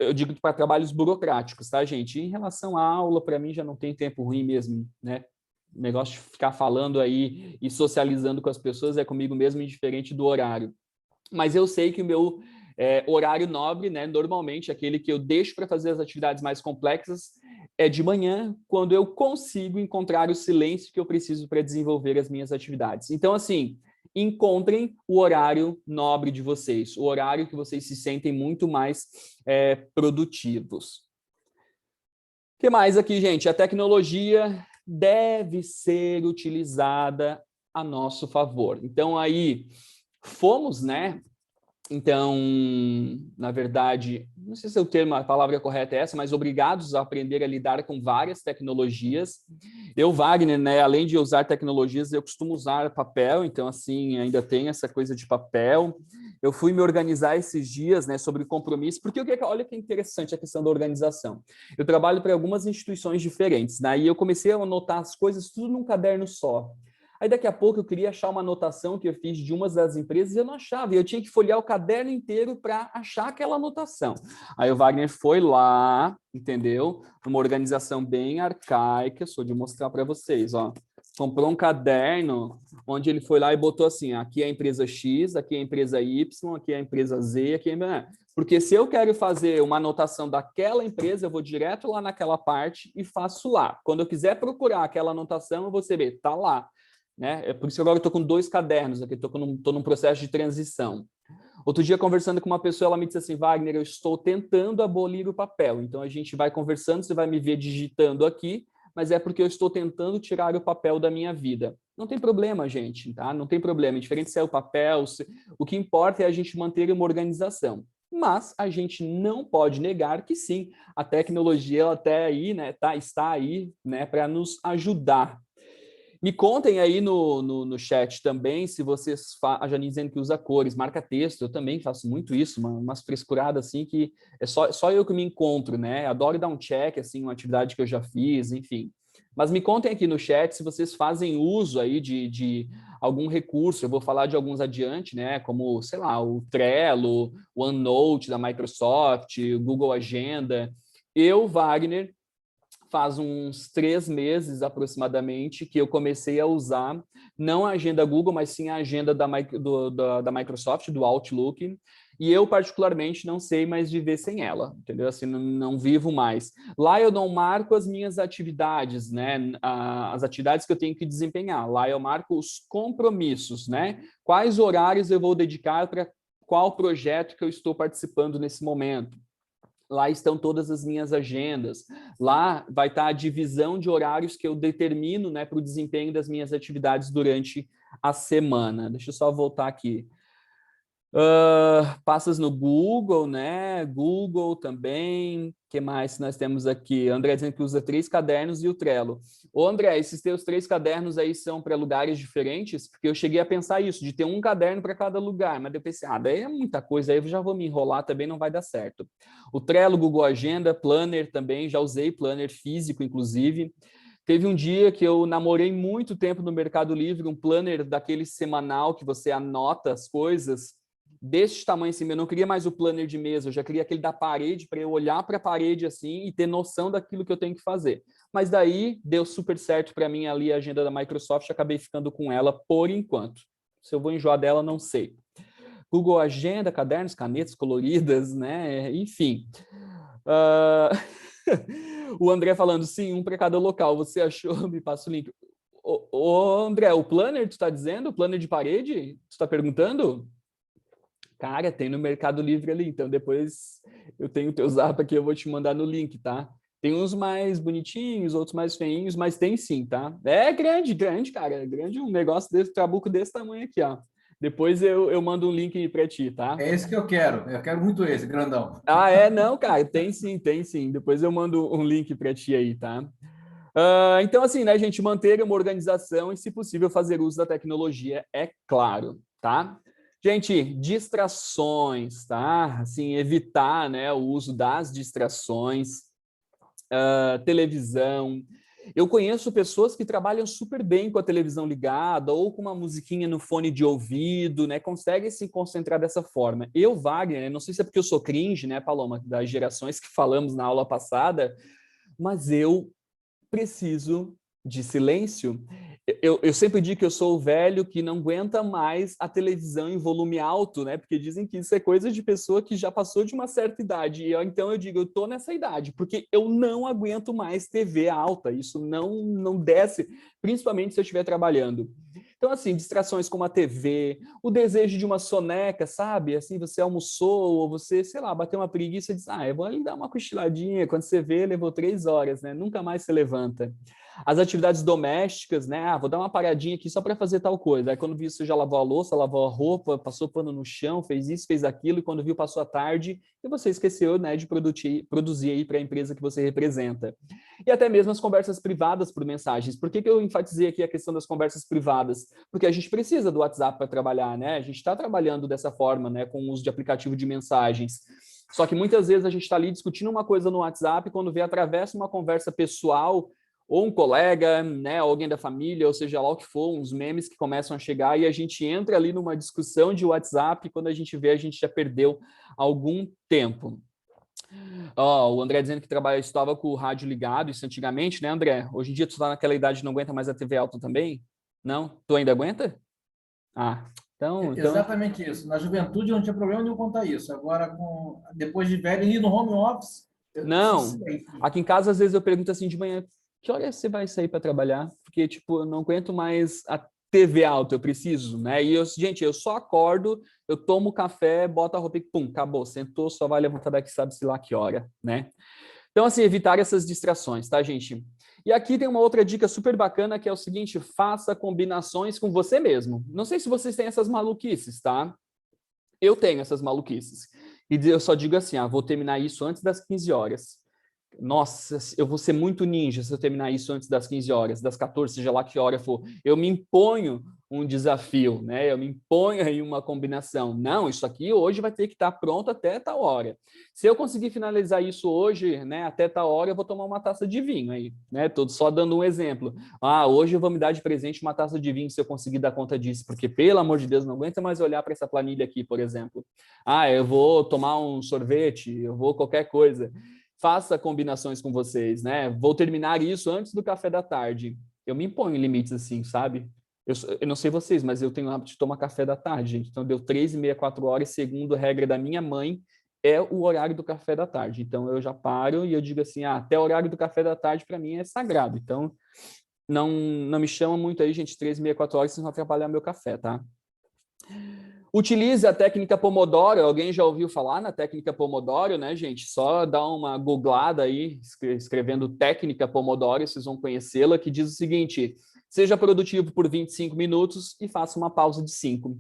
Eu digo para trabalhos burocráticos, tá, gente? Em relação à aula, para mim já não tem tempo ruim mesmo, né? O negócio de ficar falando aí e socializando com as pessoas é comigo mesmo indiferente do horário. Mas eu sei que o meu Horário nobre, né? Normalmente, aquele que eu deixo para fazer as atividades mais complexas é de manhã, quando eu consigo encontrar o silêncio que eu preciso para desenvolver as minhas atividades. Então, assim, encontrem o horário nobre de vocês, o horário que vocês se sentem muito mais produtivos. O que mais aqui, gente? A tecnologia deve ser utilizada a nosso favor. Então, aí, fomos, né? Então, na verdade, não sei se o termo, a palavra correta é essa, mas obrigados a aprender a lidar com várias tecnologias. Eu, Wagner, né, além de usar tecnologias, eu costumo usar papel, então, assim, ainda tem essa coisa de papel. Eu fui me organizar esses dias, né, sobre compromisso, porque olha que interessante a questão da organização. Eu trabalho para algumas instituições diferentes, né, e eu comecei a anotar as coisas tudo num caderno só. Aí daqui a pouco eu queria achar uma anotação que eu fiz de uma das empresas e eu não achava. E eu tinha que folhear o caderno inteiro para achar aquela anotação. Aí o Wagner foi lá, entendeu? Uma organização bem arcaica, só de mostrar para vocês, ó. Comprou um caderno onde ele foi lá e botou assim, aqui é a empresa X, aqui é a empresa Y, aqui é a empresa Z, aqui é... Porque se eu quero fazer uma anotação daquela empresa, eu vou direto lá naquela parte e faço lá. Quando eu quiser procurar aquela anotação, eu vou saber, tá lá. Né? É por isso que agora eu estou com 2 cadernos aqui, estou num processo de transição. Outro dia, conversando com uma pessoa, ela me disse assim, Wagner, eu estou tentando abolir o papel. Então, a gente vai conversando, você vai me ver digitando aqui, mas é porque eu estou tentando tirar o papel da minha vida. Não tem problema, gente, tá? Não tem problema. Indiferente se é o papel, o que importa é a gente manter uma organização. Mas a gente não pode negar que sim, a tecnologia ela até aí, né, está aí, né, para nos ajudar. Me contem aí no chat também se vocês... A Janine dizendo que usa cores, marca texto, eu também faço muito isso, umas frescuradas assim que é só eu que me encontro, né? Adoro dar um check, assim, uma atividade que eu já fiz, enfim. Mas me contem aqui no chat se vocês fazem uso aí de algum recurso, eu vou falar de alguns adiante, né? Como, sei lá, o Trello, o OneNote da Microsoft, o Google Agenda. Eu, Wagner, faz uns 3 meses aproximadamente que eu comecei a usar não a agenda Google, mas sim a agenda da Microsoft, do Outlook, e eu particularmente não sei mais viver sem ela, entendeu? Assim, não vivo mais. Lá eu não marco as minhas atividades, né? As atividades que eu tenho que desempenhar. Lá eu marco os compromissos, né? Quais horários eu vou dedicar para qual projeto que eu estou participando nesse momento. Lá estão todas as minhas agendas. Lá vai estar a divisão de horários que eu determino, né, para o desempenho das minhas atividades durante a semana. Deixa eu só voltar aqui. Passas no Google, né? Google também. O que mais nós temos aqui? André dizendo que usa 3 cadernos e o Trello. Ô, André, esses teus 3 cadernos aí são para lugares diferentes? Porque eu cheguei a pensar isso, de ter um caderno para cada lugar, mas eu pensei, daí é muita coisa, aí eu já vou me enrolar, também não vai dar certo. O Trello, Google Agenda, Planner também, já usei Planner físico, inclusive. Teve um dia que eu namorei muito tempo no Mercado Livre, um planner daquele semanal que você anota as coisas, desse tamanho assim, eu não queria mais o planner de mesa, eu já queria aquele da parede para eu olhar para a parede assim e ter noção daquilo que eu tenho que fazer. Mas daí deu super certo para mim ali a agenda da Microsoft, acabei ficando com ela por enquanto. Se eu vou enjoar dela, não sei. Google Agenda, cadernos, canetas coloridas, né? Enfim. O André falando, sim, um para cada local. Você achou? Me passa o link. André, o planner, tu está dizendo? O planner de parede? Tu está perguntando? Cara, tem no Mercado Livre ali, então depois eu tenho o teu zap aqui, eu vou te mandar no link, tá? Tem uns mais bonitinhos, outros mais feinhos, mas tem sim, tá? É grande, cara, é grande, um negócio desse, trabuco desse tamanho aqui, ó. Depois eu mando um link para ti, tá? É esse que eu quero muito esse, grandão. Não, cara, tem sim, tem sim. Depois eu mando um link para ti aí, tá? Então, assim, né, gente, manter uma organização e, se possível, fazer uso da tecnologia, é claro, tá? Gente, distrações, tá? Assim, evitar, né, o uso das distrações, televisão. Eu conheço pessoas que trabalham super bem com a televisão ligada ou com uma musiquinha no fone de ouvido, né? Conseguem se concentrar dessa forma. Eu, Wagner, né, não sei se é porque eu sou cringe, né, Paloma, das gerações que falamos na aula passada, mas eu preciso de silêncio. eu sempre digo que eu sou o velho que não aguenta mais a televisão em volume alto, né? Porque dizem que isso é coisa de pessoa que já passou de uma certa idade. Então eu digo, eu tô nessa idade, porque eu não aguento mais TV alta. Isso não desce, principalmente se eu estiver trabalhando. Então, assim, distrações como a TV, o desejo de uma soneca, sabe? Assim, você almoçou, ou você, sei lá, bateu uma preguiça e diz, eu vou ali dar uma cochiladinha. Quando você vê, levou 3 horas, né? Nunca mais se levanta. As atividades domésticas, né? Vou dar uma paradinha aqui só para fazer tal coisa. Aí quando viu, você já lavou a louça, lavou a roupa, passou pano no chão, fez isso, fez aquilo, e quando viu, passou a tarde, e você esqueceu, né, de produzir aí para a empresa que você representa. E até mesmo as conversas privadas por mensagens. Por que eu enfatizei aqui a questão das conversas privadas? Porque a gente precisa do WhatsApp para trabalhar, né? A gente está trabalhando dessa forma, né, com o uso de aplicativo de mensagens. Só que muitas vezes a gente está ali discutindo uma coisa no WhatsApp, quando vê, atravessa uma conversa pessoal, ou um colega, né, alguém da família, ou seja lá o que for, uns memes que começam a chegar e a gente entra ali numa discussão de WhatsApp e quando a gente vê, a gente já perdeu algum tempo. O André dizendo que estava com o rádio ligado, isso antigamente, né, André? Hoje em dia tu está naquela idade e não aguenta mais a TV alta também? Não? Tu ainda aguenta? Ah, então... Exatamente isso. Na juventude eu não tinha problema nenhum quanto a isso. Agora, depois de velho, ir no home office, eu preciso Não, silêncio. aqui em casa às vezes eu pergunto assim de manhã, que hora você vai sair para trabalhar? Porque, tipo, eu não aguento mais a TV alta, eu preciso, né? E, gente, eu só acordo, eu tomo café, boto a roupa e pum, acabou. Sentou, só vai levantar daqui, sabe-se lá que hora, né? Então, assim, evitar essas distrações, tá, gente? E aqui tem uma outra dica super bacana, que é o seguinte, faça combinações com você mesmo. Não sei se vocês têm essas maluquices, tá? Eu tenho essas maluquices. E eu só digo assim, vou terminar isso antes das 15 horas. Nossa, eu vou ser muito ninja se eu terminar isso antes das 15 horas, das 14, seja lá que hora for. Eu me imponho um desafio, né? Eu me imponho aí uma combinação. Não, isso aqui hoje vai ter que estar pronto até tal hora. Se eu conseguir finalizar isso hoje, né, até tal hora, eu vou tomar uma taça de vinho aí, né? Tô só dando um exemplo. Hoje eu vou me dar de presente uma taça de vinho se eu conseguir dar conta disso, porque pelo amor de Deus, não aguenta mais olhar para essa planilha aqui, por exemplo. Eu vou tomar um sorvete, eu vou qualquer coisa. Faça combinações com vocês, né? Vou terminar isso antes do café da tarde. Eu me imponho limites assim, sabe? Eu não sei vocês, mas eu tenho o hábito de tomar café da tarde, gente. Então, deu 3h30, 4 horas, segundo a regra da minha mãe, é o horário do café da tarde. Então, eu já paro e eu digo assim, até o horário do café da tarde, para mim, é sagrado. Então, não me chama muito aí, gente, 3h30, 4 horas, vocês vão atrapalhar meu café, tá? Utilize a técnica Pomodoro. Alguém já ouviu falar na técnica Pomodoro, né, gente? Só dá uma googlada aí, escrevendo técnica Pomodoro, vocês vão conhecê-la, que diz o seguinte: seja produtivo por 25 minutos e faça uma pausa de 5.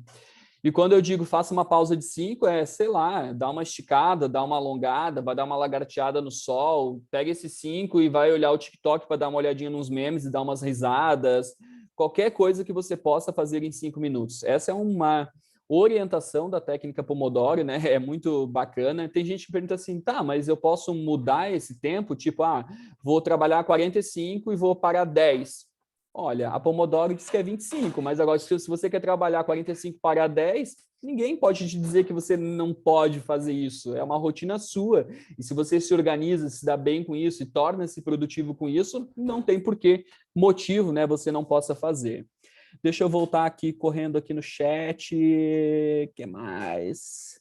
E quando eu digo faça uma pausa de 5, sei lá, dá uma esticada, dá uma alongada, vai dar uma lagarteada no sol, pega esses 5 e vai olhar o TikTok para dar uma olhadinha nos memes e dar umas risadas. Qualquer coisa que você possa fazer em 5 minutos. Essa é uma orientação da técnica Pomodoro, né? É muito bacana. Tem gente que pergunta assim, tá, mas eu posso mudar esse tempo? Tipo, vou trabalhar 45 e vou parar 10. Olha, a Pomodoro diz que é 25, mas agora se você quer trabalhar 45 para 10, ninguém pode te dizer que você não pode fazer isso. É uma rotina sua. E se você se organiza, se dá bem com isso e torna-se produtivo com isso, não tem motivo, né, você não possa fazer. Deixa eu voltar aqui, correndo aqui no chat. O que mais?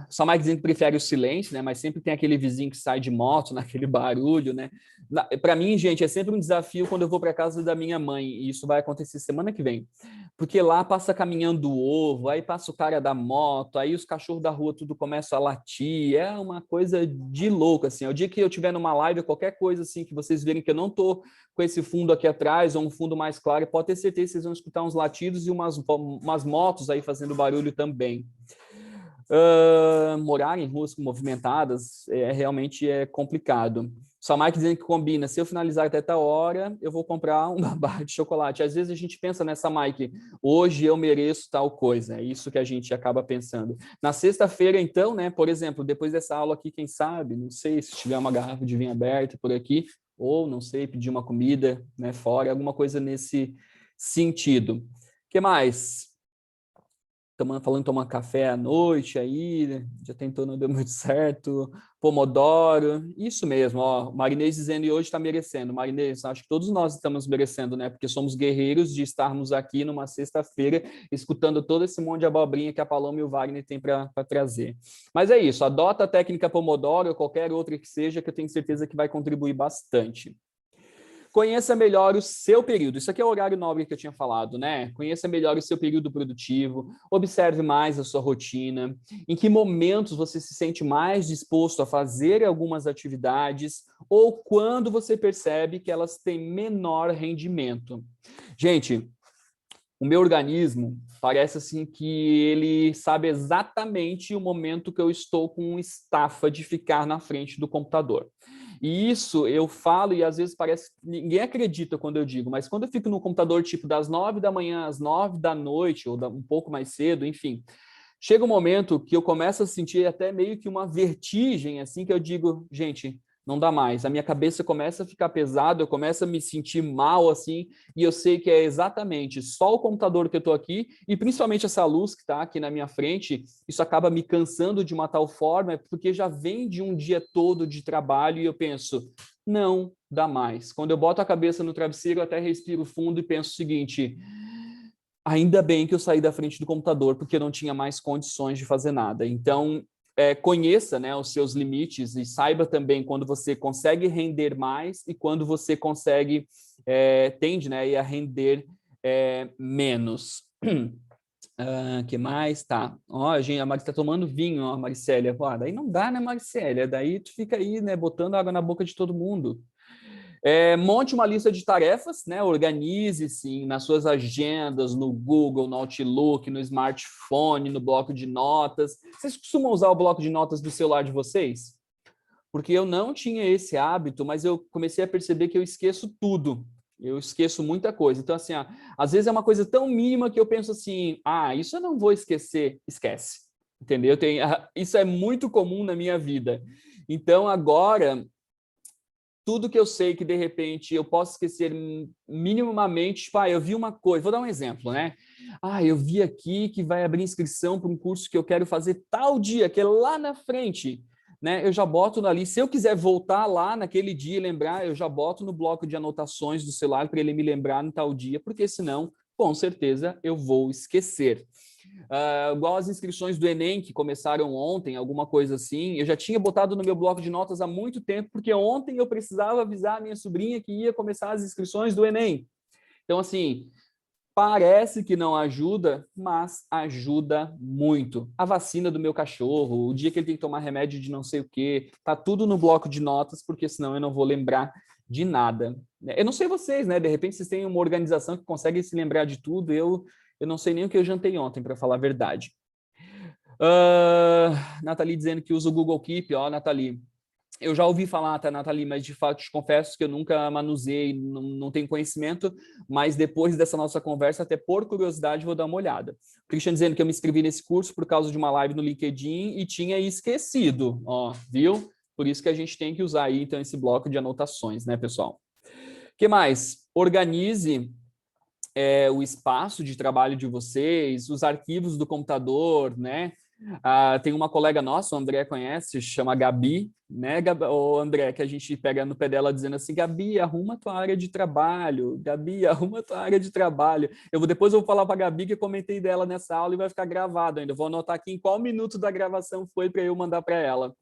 Só mais dizendo que prefere o silêncio, né? Mas sempre tem aquele vizinho que sai de moto, naquele barulho, né? Para mim, gente, é sempre um desafio quando eu vou para casa da minha mãe, e isso vai acontecer semana que vem. Porque lá passa caminhando o ovo, aí passa o cara da moto, aí os cachorros da rua tudo começam a latir, é uma coisa de louco, assim. O dia que eu tiver numa live, qualquer coisa assim, que vocês verem que eu não tô com esse fundo aqui atrás, ou um fundo mais claro, pode ter certeza que vocês vão escutar uns latidos e umas motos aí fazendo barulho também. Morar em ruas movimentadas realmente é complicado. Só mais dizendo que combina, se eu finalizar até tal hora, eu vou comprar uma barra de chocolate. Às vezes a gente pensa nessa, Mike, hoje eu mereço tal coisa, é isso que a gente acaba pensando. Na sexta-feira, então, né, por exemplo, depois dessa aula aqui, quem sabe, não sei, se tiver uma garrafa de vinho aberta por aqui, ou, não sei, pedir uma comida, né, fora, alguma coisa nesse sentido. O que mais? falando em tomar café à noite aí, né? Já tentou, não deu muito certo. Pomodoro, isso mesmo, ó. Marinês dizendo e hoje está merecendo. Marinês, acho que todos nós estamos merecendo, né? Porque somos guerreiros de estarmos aqui numa sexta-feira escutando todo esse monte de abobrinha que a Paloma e o Wagner têm para trazer. Mas é isso, adota a técnica Pomodoro ou qualquer outra que seja, que eu tenho certeza que vai contribuir bastante. Conheça melhor o seu período. Isso aqui é o horário nobre que eu tinha falado, né? Conheça melhor o seu período produtivo, observe mais a sua rotina, em que momentos você se sente mais disposto a fazer algumas atividades ou quando você percebe que elas têm menor rendimento. Gente, o meu organismo parece assim que ele sabe exatamente o momento que eu estou com estafa de ficar na frente do computador. E isso eu falo e às vezes parece que ninguém acredita quando eu digo, mas quando eu fico no computador tipo das 9 da manhã às 9 da noite ou um pouco mais cedo, enfim, chega um momento que eu começo a sentir até meio que uma vertigem, assim, que eu digo, gente, não dá mais. A minha cabeça começa a ficar pesada, eu começo a me sentir mal, assim, e eu sei que é exatamente só o computador que eu estou aqui, e principalmente essa luz que está aqui na minha frente, isso acaba me cansando de uma tal forma, porque já vem de um dia todo de trabalho, e eu penso, não dá mais. Quando eu boto a cabeça no travesseiro, eu até respiro fundo e penso o seguinte... Ainda bem que eu saí da frente do computador, porque eu não tinha mais condições de fazer nada. Então, conheça, né, os seus limites e saiba também quando você consegue render mais e quando você consegue, tende, né, a render menos. Que mais? Tá. Ó, gente, a Mari está tomando vinho, ó, Maricélia. Pô, daí não dá, né, Maricélia? Daí tu fica aí, né, botando água na boca de todo mundo. Monte uma lista de tarefas, né? Organize sim nas suas agendas, no Google, no Outlook, no smartphone, no bloco de notas. Vocês costumam usar o bloco de notas do celular de vocês? Porque eu não tinha esse hábito, mas eu comecei a perceber que eu esqueço tudo. Eu esqueço muita coisa. Então, assim, às vezes é uma coisa tão mínima que eu penso assim, isso eu não vou esquecer. Esquece. Entendeu? Isso é muito comum na minha vida. Então, agora... tudo que eu sei que, de repente, eu posso esquecer minimamente, tipo, eu vi uma coisa, vou dar um exemplo, né? Eu vi aqui que vai abrir inscrição para um curso que eu quero fazer tal dia, que é lá na frente, né? Eu já boto ali, se eu quiser voltar lá naquele dia e lembrar, eu já boto no bloco de anotações do celular para ele me lembrar no tal dia, porque senão, com certeza, eu vou esquecer. Igual as inscrições do Enem, que começaram ontem, alguma coisa assim, eu já tinha botado no meu bloco de notas há muito tempo, porque ontem eu precisava avisar a minha sobrinha que ia começar as inscrições do Enem. Então, assim, parece que não ajuda, mas ajuda muito. A vacina do meu cachorro, o dia que ele tem que tomar remédio de não sei o quê, tá tudo no bloco de notas, porque senão eu não vou lembrar de nada. Eu não sei vocês, né? De repente vocês têm uma organização que consegue se lembrar de tudo, eu não sei nem o que eu jantei ontem, para falar a verdade. Nathalie dizendo que usa o Google Keep. Ó, Nathalie, eu já ouvi falar, tá, Nathalie, mas de fato te confesso que eu nunca manuseei, não tenho conhecimento, mas depois dessa nossa conversa, até por curiosidade, vou dar uma olhada. Christian dizendo que eu me inscrevi nesse curso por causa de uma live no LinkedIn e tinha esquecido, ó, viu? Por isso que a gente tem que usar aí, então, esse bloco de anotações, né, pessoal? O que mais? Organize o espaço de trabalho de vocês, os arquivos do computador, né? Tem uma colega nossa, o André conhece, chama Gabi, né, o André, que a gente pega no pé dela dizendo assim, Gabi, arruma tua área de trabalho, Gabi, arruma tua área de trabalho. Depois eu vou falar para a Gabi que eu comentei dela nessa aula e vai ficar gravado ainda. Vou anotar aqui em qual minuto da gravação foi para eu mandar para ela.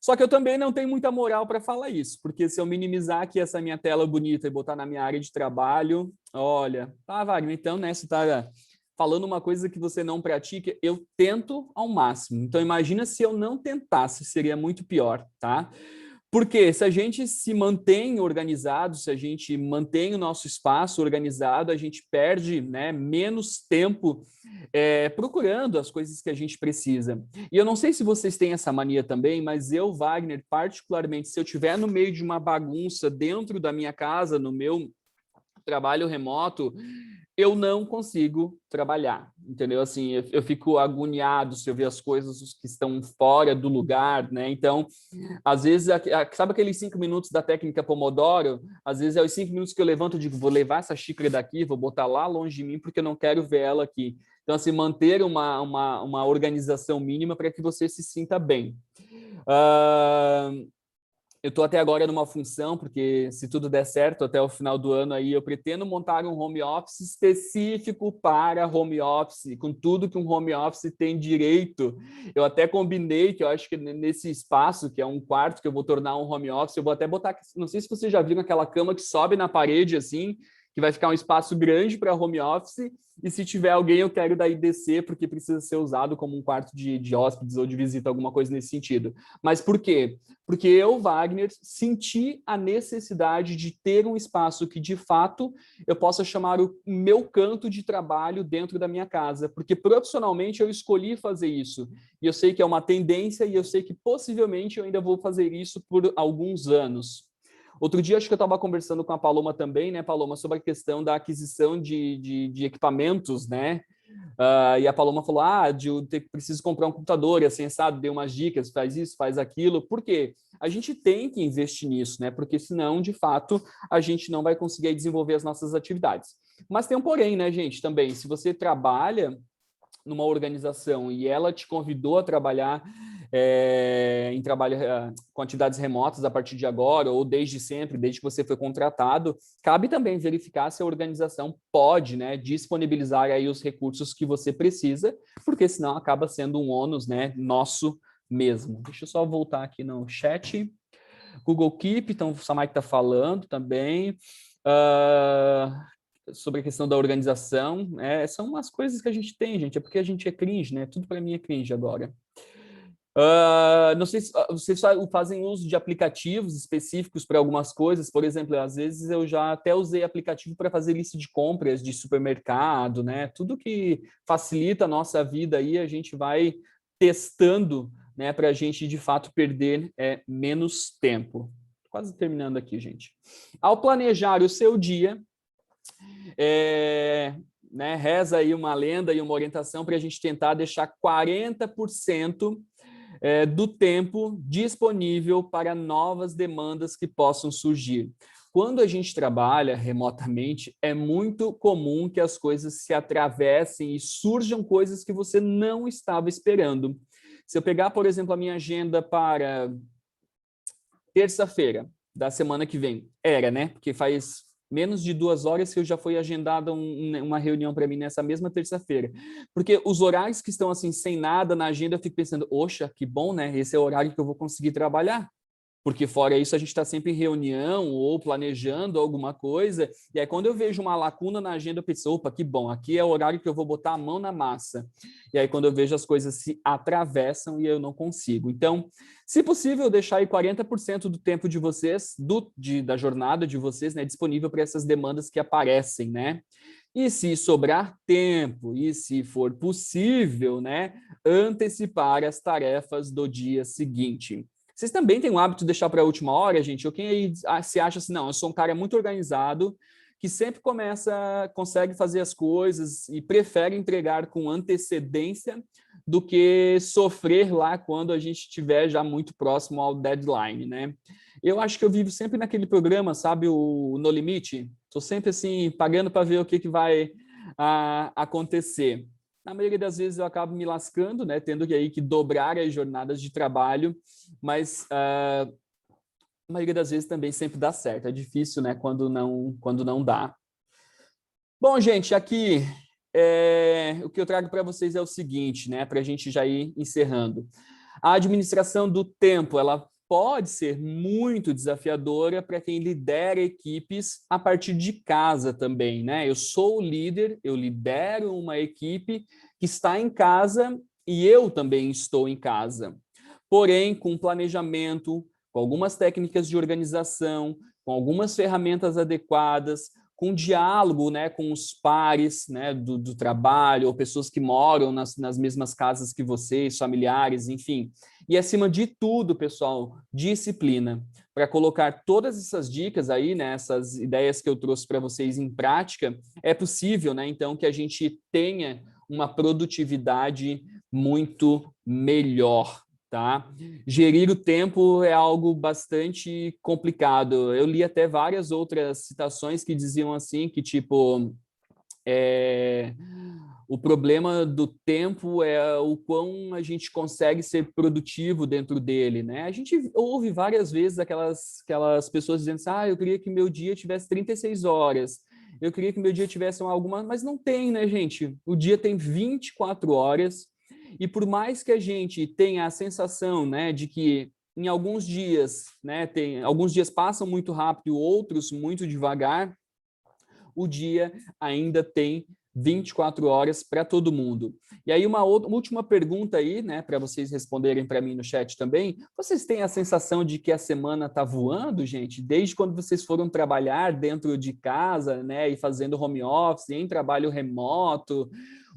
Só que eu também não tenho muita moral para falar isso, porque se eu minimizar aqui essa minha tela bonita e botar na minha área de trabalho, olha, Wagner, então, né, você está falando uma coisa que você não pratica, eu tento ao máximo. Então, imagina se eu não tentasse, seria muito pior, tá? Porque se a gente se mantém organizado, se a gente mantém o nosso espaço organizado, a gente perde, né, menos tempo procurando as coisas que a gente precisa. E eu não sei se vocês têm essa mania também, mas eu, Wagner, particularmente, se eu estiver no meio de uma bagunça dentro da minha casa, no meu trabalho remoto, eu não consigo trabalhar, entendeu? Assim, eu fico agoniado se eu ver as coisas que estão fora do lugar, né? Então, às vezes, sabe aqueles 5 minutos da técnica Pomodoro? Às vezes é os 5 minutos que eu levanto e digo, vou levar essa xícara daqui, vou botar lá longe de mim, porque eu não quero ver ela aqui. Então, assim, manter uma organização mínima para que você se sinta bem. Eu estou até agora numa função, porque se tudo der certo até o final do ano aí, eu pretendo montar um home office específico para home office, com tudo que um home office tem direito. Eu até combinei que eu acho que nesse espaço, que é um quarto que eu vou tornar um home office, eu vou até botar, não sei se vocês já viram aquela cama que sobe na parede assim, que vai ficar um espaço grande para home office, e se tiver alguém, eu quero daí descer, porque precisa ser usado como um quarto de hóspedes ou de visita, alguma coisa nesse sentido. Mas por quê? Porque eu, Wagner, senti a necessidade de ter um espaço que, de fato, eu possa chamar o meu canto de trabalho dentro da minha casa, porque profissionalmente eu escolhi fazer isso. E eu sei que é uma tendência e eu sei que possivelmente eu ainda vou fazer isso por alguns anos. Outro dia, acho que eu estava conversando com a Paloma também, né, Paloma, sobre a questão da aquisição de equipamentos, né? E a Paloma falou, preciso comprar um computador, e assim, sabe, deu umas dicas, faz isso, faz aquilo. Por quê? A gente tem que investir nisso, né? Porque senão, de fato, a gente não vai conseguir desenvolver as nossas atividades. Mas tem um porém, né, gente, também. Se você trabalha numa organização e ela te convidou a trabalhar em trabalho com atividades remotas a partir de agora ou desde sempre, desde que você foi contratado, cabe também verificar se a organização pode, né, disponibilizar aí os recursos que você precisa, porque senão acaba sendo um ônus, né, nosso mesmo. Deixa eu só voltar aqui no chat. Google Keep, então o Samai está falando também. Sobre a questão da organização, são umas coisas que a gente tem, gente, é porque a gente é cringe, né? Tudo para mim é cringe agora. Não sei se vocês fazem uso de aplicativos específicos para algumas coisas, por exemplo, às vezes eu já até usei aplicativo para fazer lista de compras de supermercado, né? Tudo que facilita a nossa vida aí, a gente vai testando, né, para a gente de fato perder menos tempo. Quase terminando aqui, gente. Ao planejar o seu dia, né, reza aí uma lenda e uma orientação para a gente tentar deixar 40% do tempo disponível para novas demandas que possam surgir. Quando a gente trabalha remotamente, é muito comum que as coisas se atravessem e surjam coisas que você não estava esperando. Se eu pegar, por exemplo, a minha agenda para terça-feira da semana que vem, né? Porque faz menos de 2 horas que eu já foi agendada uma reunião para mim nessa mesma terça-feira. Porque os horários que estão assim, sem nada na agenda, eu fico pensando, oxa, que bom, né? Esse é o horário que eu vou conseguir trabalhar. Porque fora isso, a gente está sempre em reunião ou planejando alguma coisa. E aí, quando eu vejo uma lacuna na agenda, eu penso, opa, que bom, aqui é o horário que eu vou botar a mão na massa. E aí, quando eu vejo as coisas se atravessam e eu não consigo. Então, se possível, deixar aí 40% do tempo de vocês, da jornada de vocês, né, disponível para essas demandas que aparecem, né? E se sobrar tempo, e se for possível, né, antecipar as tarefas do dia seguinte. Vocês também têm o hábito de deixar para a última hora, gente? Ou quem aí se acha assim, não, eu sou um cara muito organizado, que sempre consegue fazer as coisas e prefere entregar com antecedência do que sofrer lá quando a gente estiver já muito próximo ao deadline, né? Eu acho que eu vivo sempre naquele programa, sabe, o No Limite? Estou sempre assim, pagando para ver o que vai acontecer. Na maioria das vezes eu acabo me lascando, né, tendo que dobrar as jornadas de trabalho, mas a maioria das vezes também sempre dá certo. É difícil, né, quando não dá. Bom, gente, aqui o que eu trago para vocês é o seguinte, né, para a gente já ir encerrando. A administração do tempo, ela pode ser muito desafiadora para quem lidera equipes a partir de casa também, né? Eu sou o líder, eu lidero uma equipe que está em casa e eu também estou em casa. Porém, com planejamento, com algumas técnicas de organização, com algumas ferramentas adequadas, com diálogo, né, com os pares, né, do trabalho, ou pessoas que moram nas mesmas casas que vocês, familiares, enfim. E, acima de tudo, pessoal, disciplina. Para colocar todas essas dicas aí, né, essas ideias que eu trouxe para vocês em prática, é possível, né, então, que a gente tenha uma produtividade muito melhor, tá? Gerir o tempo é algo bastante complicado. Eu li até várias outras citações que diziam assim, que tipo... O problema do tempo é o quão a gente consegue ser produtivo dentro dele, né? A gente ouve várias vezes aquelas pessoas dizendo assim, eu queria que meu dia tivesse 36 horas, eu queria que meu dia tivesse alguma... Mas não tem, né, gente? O dia tem 24 horas e por mais que a gente tenha a sensação, né, de que em alguns dias, né, alguns dias passam muito rápido, outros muito devagar, o dia ainda tem 24 horas para todo mundo. E aí uma última pergunta aí, né, para vocês responderem para mim no chat também. Vocês têm a sensação de que a semana está voando, gente? Desde quando vocês foram trabalhar dentro de casa, né, e fazendo home office, em trabalho remoto,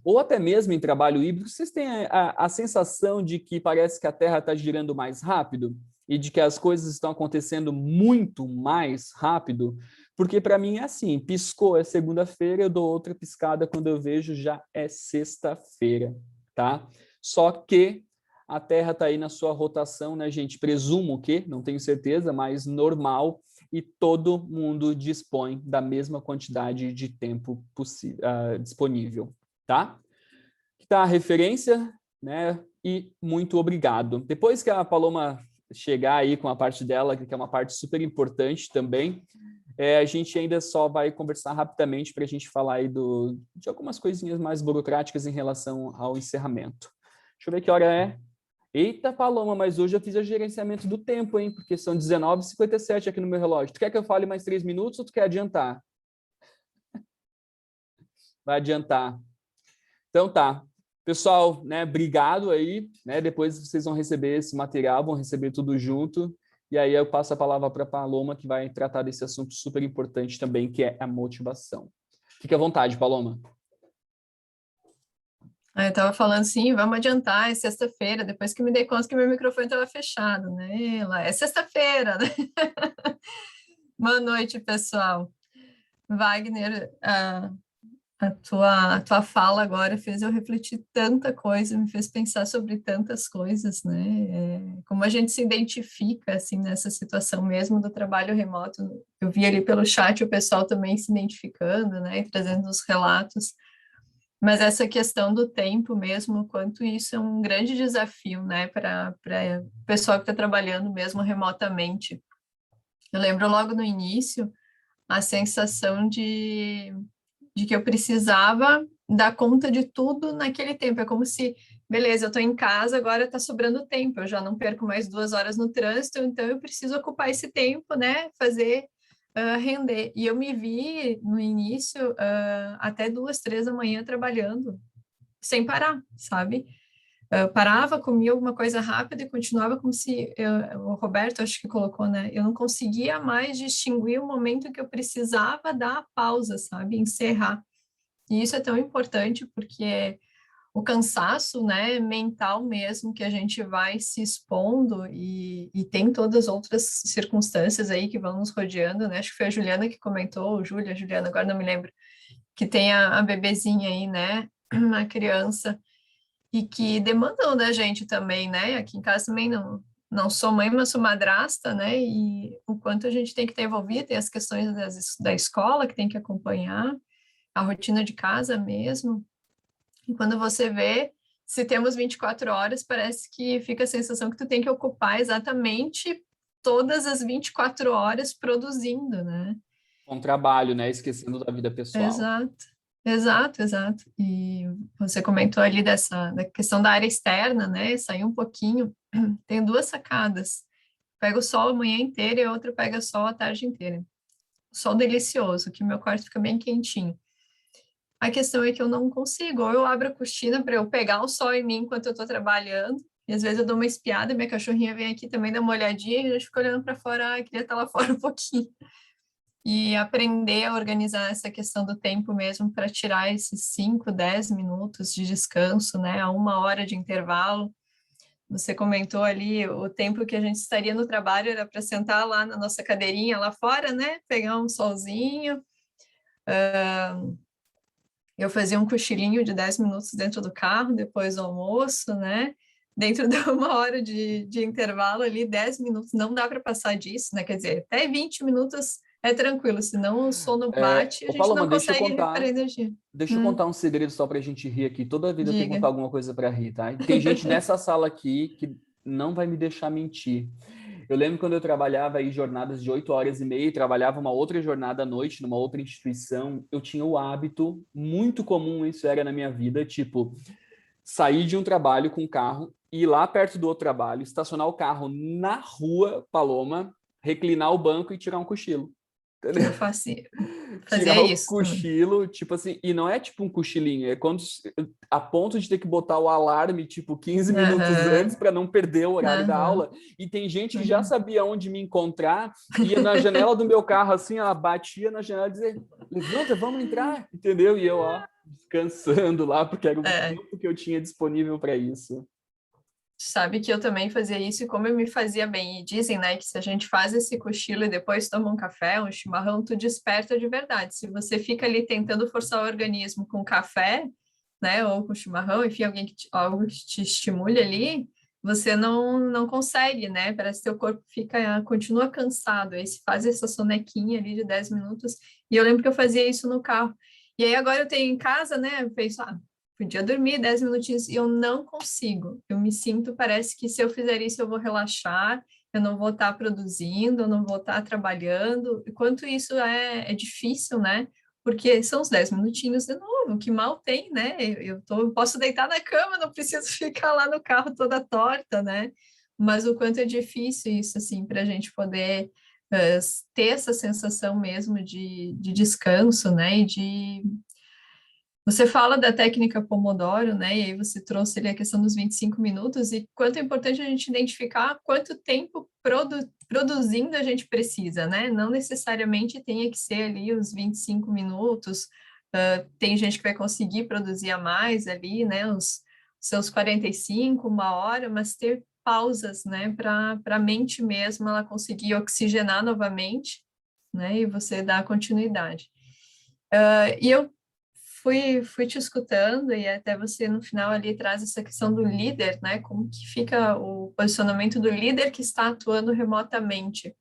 ou até mesmo em trabalho híbrido, vocês têm a sensação de que parece que a Terra está girando mais rápido e de que as coisas estão acontecendo muito mais rápido? Porque para mim é assim, piscou é segunda-feira, eu dou outra piscada quando eu vejo já é sexta-feira, tá? Só que a Terra está aí na sua rotação, né, gente? Presumo que, não tenho certeza, mas normal, e todo mundo dispõe da mesma quantidade de tempo disponível, tá? Tá a referência, né? E muito obrigado. Depois que a Paloma chegar aí com a parte dela, que é uma parte super importante também, a gente ainda só vai conversar rapidamente para a gente falar aí de algumas coisinhas mais burocráticas em relação ao encerramento. Deixa eu ver que hora é. Eita, Paloma, mas hoje eu fiz o gerenciamento do tempo, hein? Porque são 19h57 aqui no meu relógio. Tu quer que eu fale mais 3 minutos ou tu quer adiantar? Vai adiantar. Então tá. Pessoal, né, obrigado aí, né? Depois vocês vão receber esse material, vão receber tudo junto. E aí eu passo a palavra para a Paloma, que vai tratar desse assunto super importante também, que é a motivação. Fique à vontade, Paloma. Eu estava falando assim, vamos adiantar, é sexta-feira, depois que me dei conta que meu microfone estava fechado, né? É sexta-feira, né? Boa noite, pessoal. Wagner, a tua fala agora fez eu refletir tanta coisa, me fez pensar sobre tantas coisas, né? Como a gente se identifica, assim, nessa situação mesmo do trabalho remoto. Eu vi ali pelo chat o pessoal também se identificando, né? E trazendo os relatos. Mas essa questão do tempo mesmo, quanto isso é um grande desafio, né? Para o pessoal que está trabalhando mesmo remotamente. Eu lembro logo no início a sensação de que eu precisava dar conta de tudo naquele tempo. É como se, beleza, eu estou em casa, agora está sobrando tempo, eu já não perco mais 2 horas no trânsito, então eu preciso ocupar esse tempo, né? Fazer render. E eu me vi no início até 2, 3 da manhã trabalhando, sem parar, sabe? Eu parava, comia alguma coisa rápida e continuava como se o Roberto acho que colocou, né? Eu não conseguia mais distinguir o momento que eu precisava dar a pausa, sabe? Encerrar. E isso é tão importante porque o cansaço, né, mental mesmo, que a gente vai se expondo e tem todas as outras circunstâncias aí que vão nos rodeando, né? Acho que foi a Juliana que comentou, Juliana, agora não me lembro, que tem a bebezinha aí, né? A criança e que demandam da gente também, né? Aqui em casa também não sou mãe, mas sou madrasta, né? E o quanto a gente tem que estar envolvido, tem as questões da escola que tem que acompanhar, a rotina de casa mesmo. E quando você vê, se temos 24 horas, parece que fica a sensação que tu tem que ocupar exatamente todas as 24 horas produzindo, né? Com trabalho, né? Esquecendo da vida pessoal. Exato. E você comentou ali da questão da área externa, né? Sair um pouquinho. Tem 2 sacadas. Pega o sol a manhã inteira e a outra pega sol a tarde inteira. Sol delicioso, que meu quarto fica bem quentinho. A questão é que eu não consigo. Ou eu abro a cortina para eu pegar o sol em mim enquanto eu estou trabalhando. E às vezes eu dou uma espiada, minha cachorrinha vem aqui também dar uma olhadinha e a gente fica olhando para fora, queria estar lá fora um pouquinho. E aprender a organizar essa questão do tempo mesmo para tirar esses 5, 10 minutos de descanso, né? A 1 hora de intervalo. Você comentou ali o tempo que a gente estaria no trabalho era para sentar lá na nossa cadeirinha lá fora, né? Pegar um solzinho. Eu fazia um cochilinho de 10 minutos dentro do carro, depois do almoço, né? Dentro de uma hora de intervalo ali, 10 minutos, não dá para passar disso, né? Quer dizer, até 20 minutos é tranquilo, senão o sono bate e a Ô, gente Paloma, não consegue recuperar energia. deixa eu contar um segredo só para a gente rir aqui. Toda vida eu tenho que Diga. contar alguma coisa para rir, tá? E tem gente nessa sala aqui que não vai me deixar mentir. Eu lembro quando eu trabalhava aí jornadas de 8 horas e meia, e trabalhava uma outra jornada à noite numa outra instituição, eu tinha o hábito, muito comum isso era na minha vida, tipo, sair de um trabalho com o carro, ir lá perto do outro trabalho, estacionar o carro na rua, Paloma, reclinar o banco e tirar um cochilo. Eu Entendeu? fazia Tirar o isso também. cochilo, tipo assim, e não é tipo um cochilinho, é quando a ponto de ter que botar o alarme tipo 15 minutos antes Aham, para não perder o horário da aham, aula. E tem gente que já aham. sabia onde me encontrar, ia na janela do meu carro assim, ela batia na janela e dizia: "Levanta, vamos entrar", entendeu? E eu, ó, descansando lá, porque era o É, tempo que eu tinha disponível para isso. sabe que eu também fazia isso e como eu me fazia bem. E dizem, né, que se a gente faz esse cochilo e depois toma um café, um chimarrão, tu desperta de verdade. Se você fica ali tentando forçar o organismo com café, né, ou com chimarrão, enfim, algo que te estimule ali, você não consegue, né? Parece que teu corpo continua cansado. Aí se faz essa sonequinha ali de 10 minutos. E eu lembro que eu fazia isso no carro. E aí agora eu tenho em casa, né? Eu penso, podia dormir 10 minutinhos e eu não consigo. Eu me sinto, parece que se eu fizer isso eu vou relaxar, eu não vou estar produzindo, eu não vou estar trabalhando. E quanto isso é difícil, né? Porque são os 10 minutinhos de novo, que mal tem, né? Eu posso deitar na cama, não preciso ficar lá no carro toda torta, né? Mas o quanto é difícil isso, assim, para a gente poder ter essa sensação mesmo de descanso, né? E de você fala da técnica Pomodoro, né? E aí você trouxe ali a questão dos 25 minutos e quanto é importante a gente identificar quanto tempo produzindo a gente precisa, né? Não necessariamente tenha que ser ali os 25 minutos. Tem gente que vai conseguir produzir a mais ali, né? Os seus 45, uma hora, mas ter pausas, né? Para a mente mesmo ela conseguir oxigenar novamente, né? E você dar continuidade. E eu fui te escutando e até você no final ali traz essa questão do líder, né? Como que fica o posicionamento do líder que está atuando remotamente.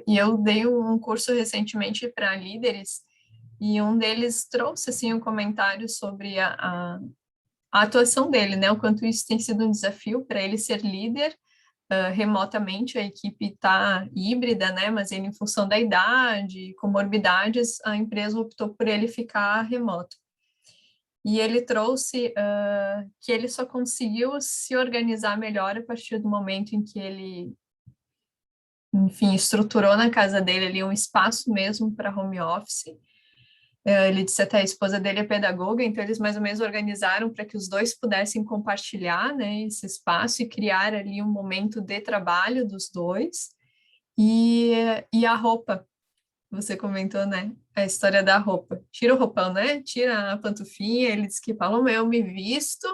E eu dei um curso recentemente para líderes e um deles trouxe assim um comentário sobre a atuação dele, né? O quanto isso tem sido um desafio para ele ser líder remotamente, a equipe está híbrida, né? Mas ele, em função da idade, comorbidades, a empresa optou por ele ficar remoto. E ele trouxe que ele só conseguiu se organizar melhor a partir do momento em que ele, enfim, estruturou na casa dele ali um espaço mesmo para home office. Ele disse até a esposa dele é pedagoga, então eles mais ou menos organizaram para que os dois pudessem compartilhar, né, esse espaço e criar ali um momento de trabalho dos dois. E a roupa, você comentou, né? A história da roupa. Tira o roupão, né? Tira a pantufinha. Ele disse que, Paloma, eu me visto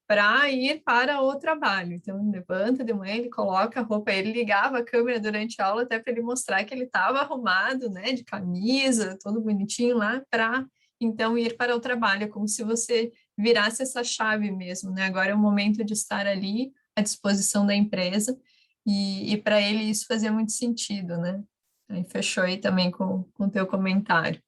para ir para o trabalho. Então, levanta de manhã, ele coloca a roupa. Ele ligava a câmera durante a aula até para ele mostrar que ele estava arrumado, né? De camisa, todo bonitinho lá, para então ir para o trabalho. É como se você virasse essa chave mesmo, né? Agora é o momento de estar ali à disposição da empresa. E para ele isso fazia muito sentido, né? Aí fechou aí também com o teu comentário.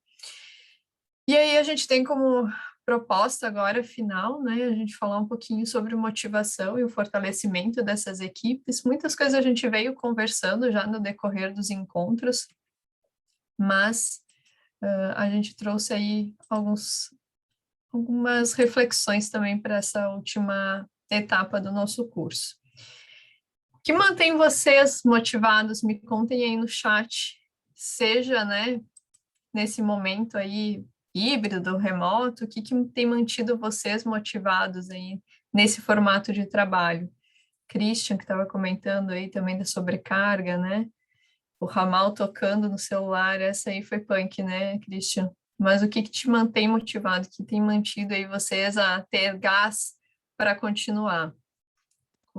E aí a gente tem como proposta agora final, né, a gente falar um pouquinho sobre motivação e o fortalecimento dessas equipes. Muitas coisas a gente veio conversando já no decorrer dos encontros, mas a gente trouxe aí algumas reflexões também para essa última etapa do nosso curso. O que mantém vocês motivados? Me contem aí no chat, seja, né, nesse momento aí híbrido, remoto, o que tem mantido vocês motivados aí nesse formato de trabalho? Christian, que estava comentando aí também da sobrecarga, né? O ramal tocando no celular, essa aí foi punk, né, Christian? Mas o que te mantém motivado, que tem mantido aí vocês a ter gás para continuar?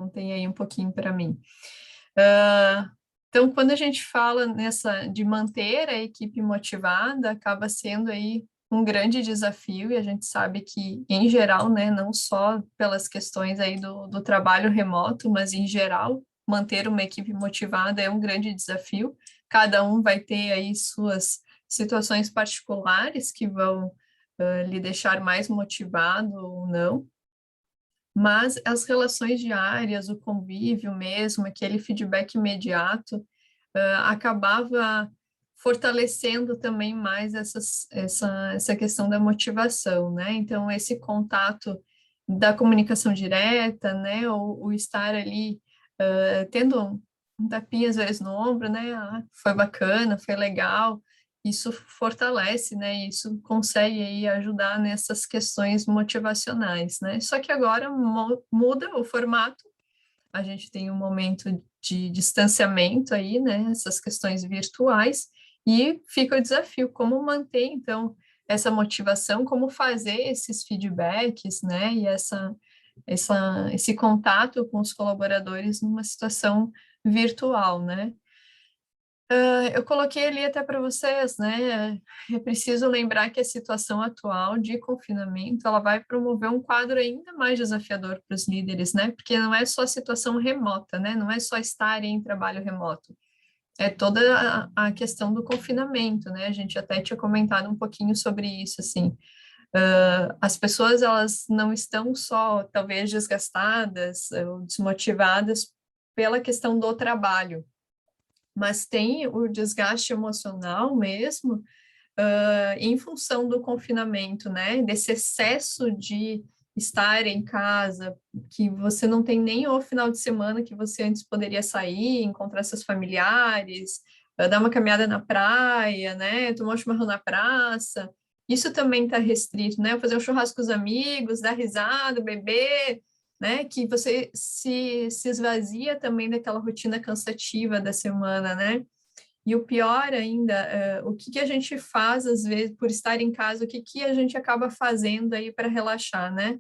contei aí um pouquinho para mim. Então, quando a gente fala de manter a equipe motivada, acaba sendo aí um grande desafio, e a gente sabe que, em geral, né, não só pelas questões aí do trabalho remoto, mas em geral, manter uma equipe motivada é um grande desafio. Cada um vai ter aí suas situações particulares que vão lhe deixar mais motivado ou não, mas as relações diárias, o convívio mesmo, aquele feedback imediato, acabava fortalecendo também mais essa questão da motivação, né? Então, esse contato da comunicação direta, né? O estar ali tendo um tapinha às vezes no ombro, né? Ah, foi bacana, foi legal. Isso fortalece, né? Isso consegue aí ajudar nessas questões motivacionais, né? Só que agora muda o formato. A gente tem um momento de distanciamento aí, né? Essas questões virtuais, e fica o desafio, como manter, então, essa motivação, como fazer esses feedbacks, né? E esse contato com os colaboradores numa situação virtual, né? Eu coloquei ali até para vocês, né? É preciso lembrar que a situação atual de confinamento, ela vai promover um quadro ainda mais desafiador para os líderes, né? Porque não é só a situação remota, né? Não é só estar em trabalho remoto. É toda a questão do confinamento, né? A gente até tinha comentado um pouquinho sobre isso, assim. As pessoas, elas não estão só, talvez, desgastadas ou desmotivadas pela questão do trabalho, mas tem o desgaste emocional mesmo, em função do confinamento, né? Desse excesso de estar em casa, que você não tem nem o final de semana que você antes poderia sair, encontrar seus familiares, dar uma caminhada na praia, né? Tomar um chimarrão na praça. Isso também está restrito, né? Fazer um churrasco com os amigos, dar risada, beber, né? Que você se esvazia também daquela rotina cansativa da semana, né? E o pior ainda, o que a gente faz, às vezes, por estar em casa, o que a gente acaba fazendo aí para relaxar, né?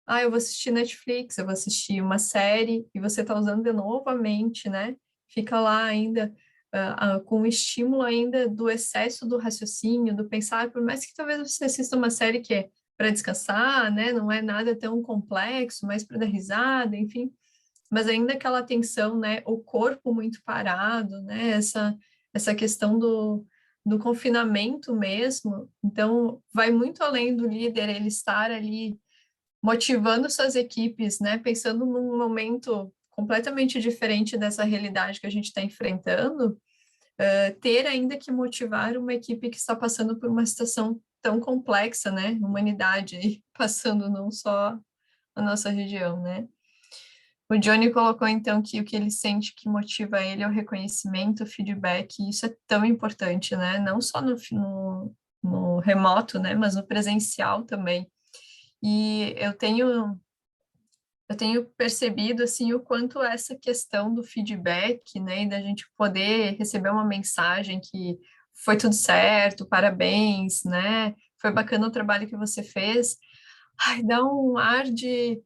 Ah, eu vou assistir Netflix, eu vou assistir uma série, e você está usando de novo a mente, né? Fica lá ainda com o estímulo ainda do excesso do raciocínio, do pensar, por mais que talvez você assista uma série que é para descansar, né? Não é nada tão complexo, mas para dar risada, enfim. Mas ainda aquela tensão, né? O corpo muito parado, né? Essa questão do confinamento mesmo. Então, vai muito além do líder ele estar ali motivando suas equipes, né? Pensando num momento completamente diferente dessa realidade que a gente está enfrentando, ter ainda que motivar uma equipe que está passando por uma situação tão complexa, né? Humanidade passando não só a nossa região, né? O Johnny colocou, então, que o que ele sente que motiva ele é o reconhecimento, o feedback, e isso é tão importante, né? Não só no remoto, né? Mas no presencial também. E eu tenho percebido, assim, o quanto essa questão do feedback, né? E da gente poder receber uma mensagem que foi tudo certo, parabéns, né? Foi bacana o trabalho que você fez. Ai, dá um ar de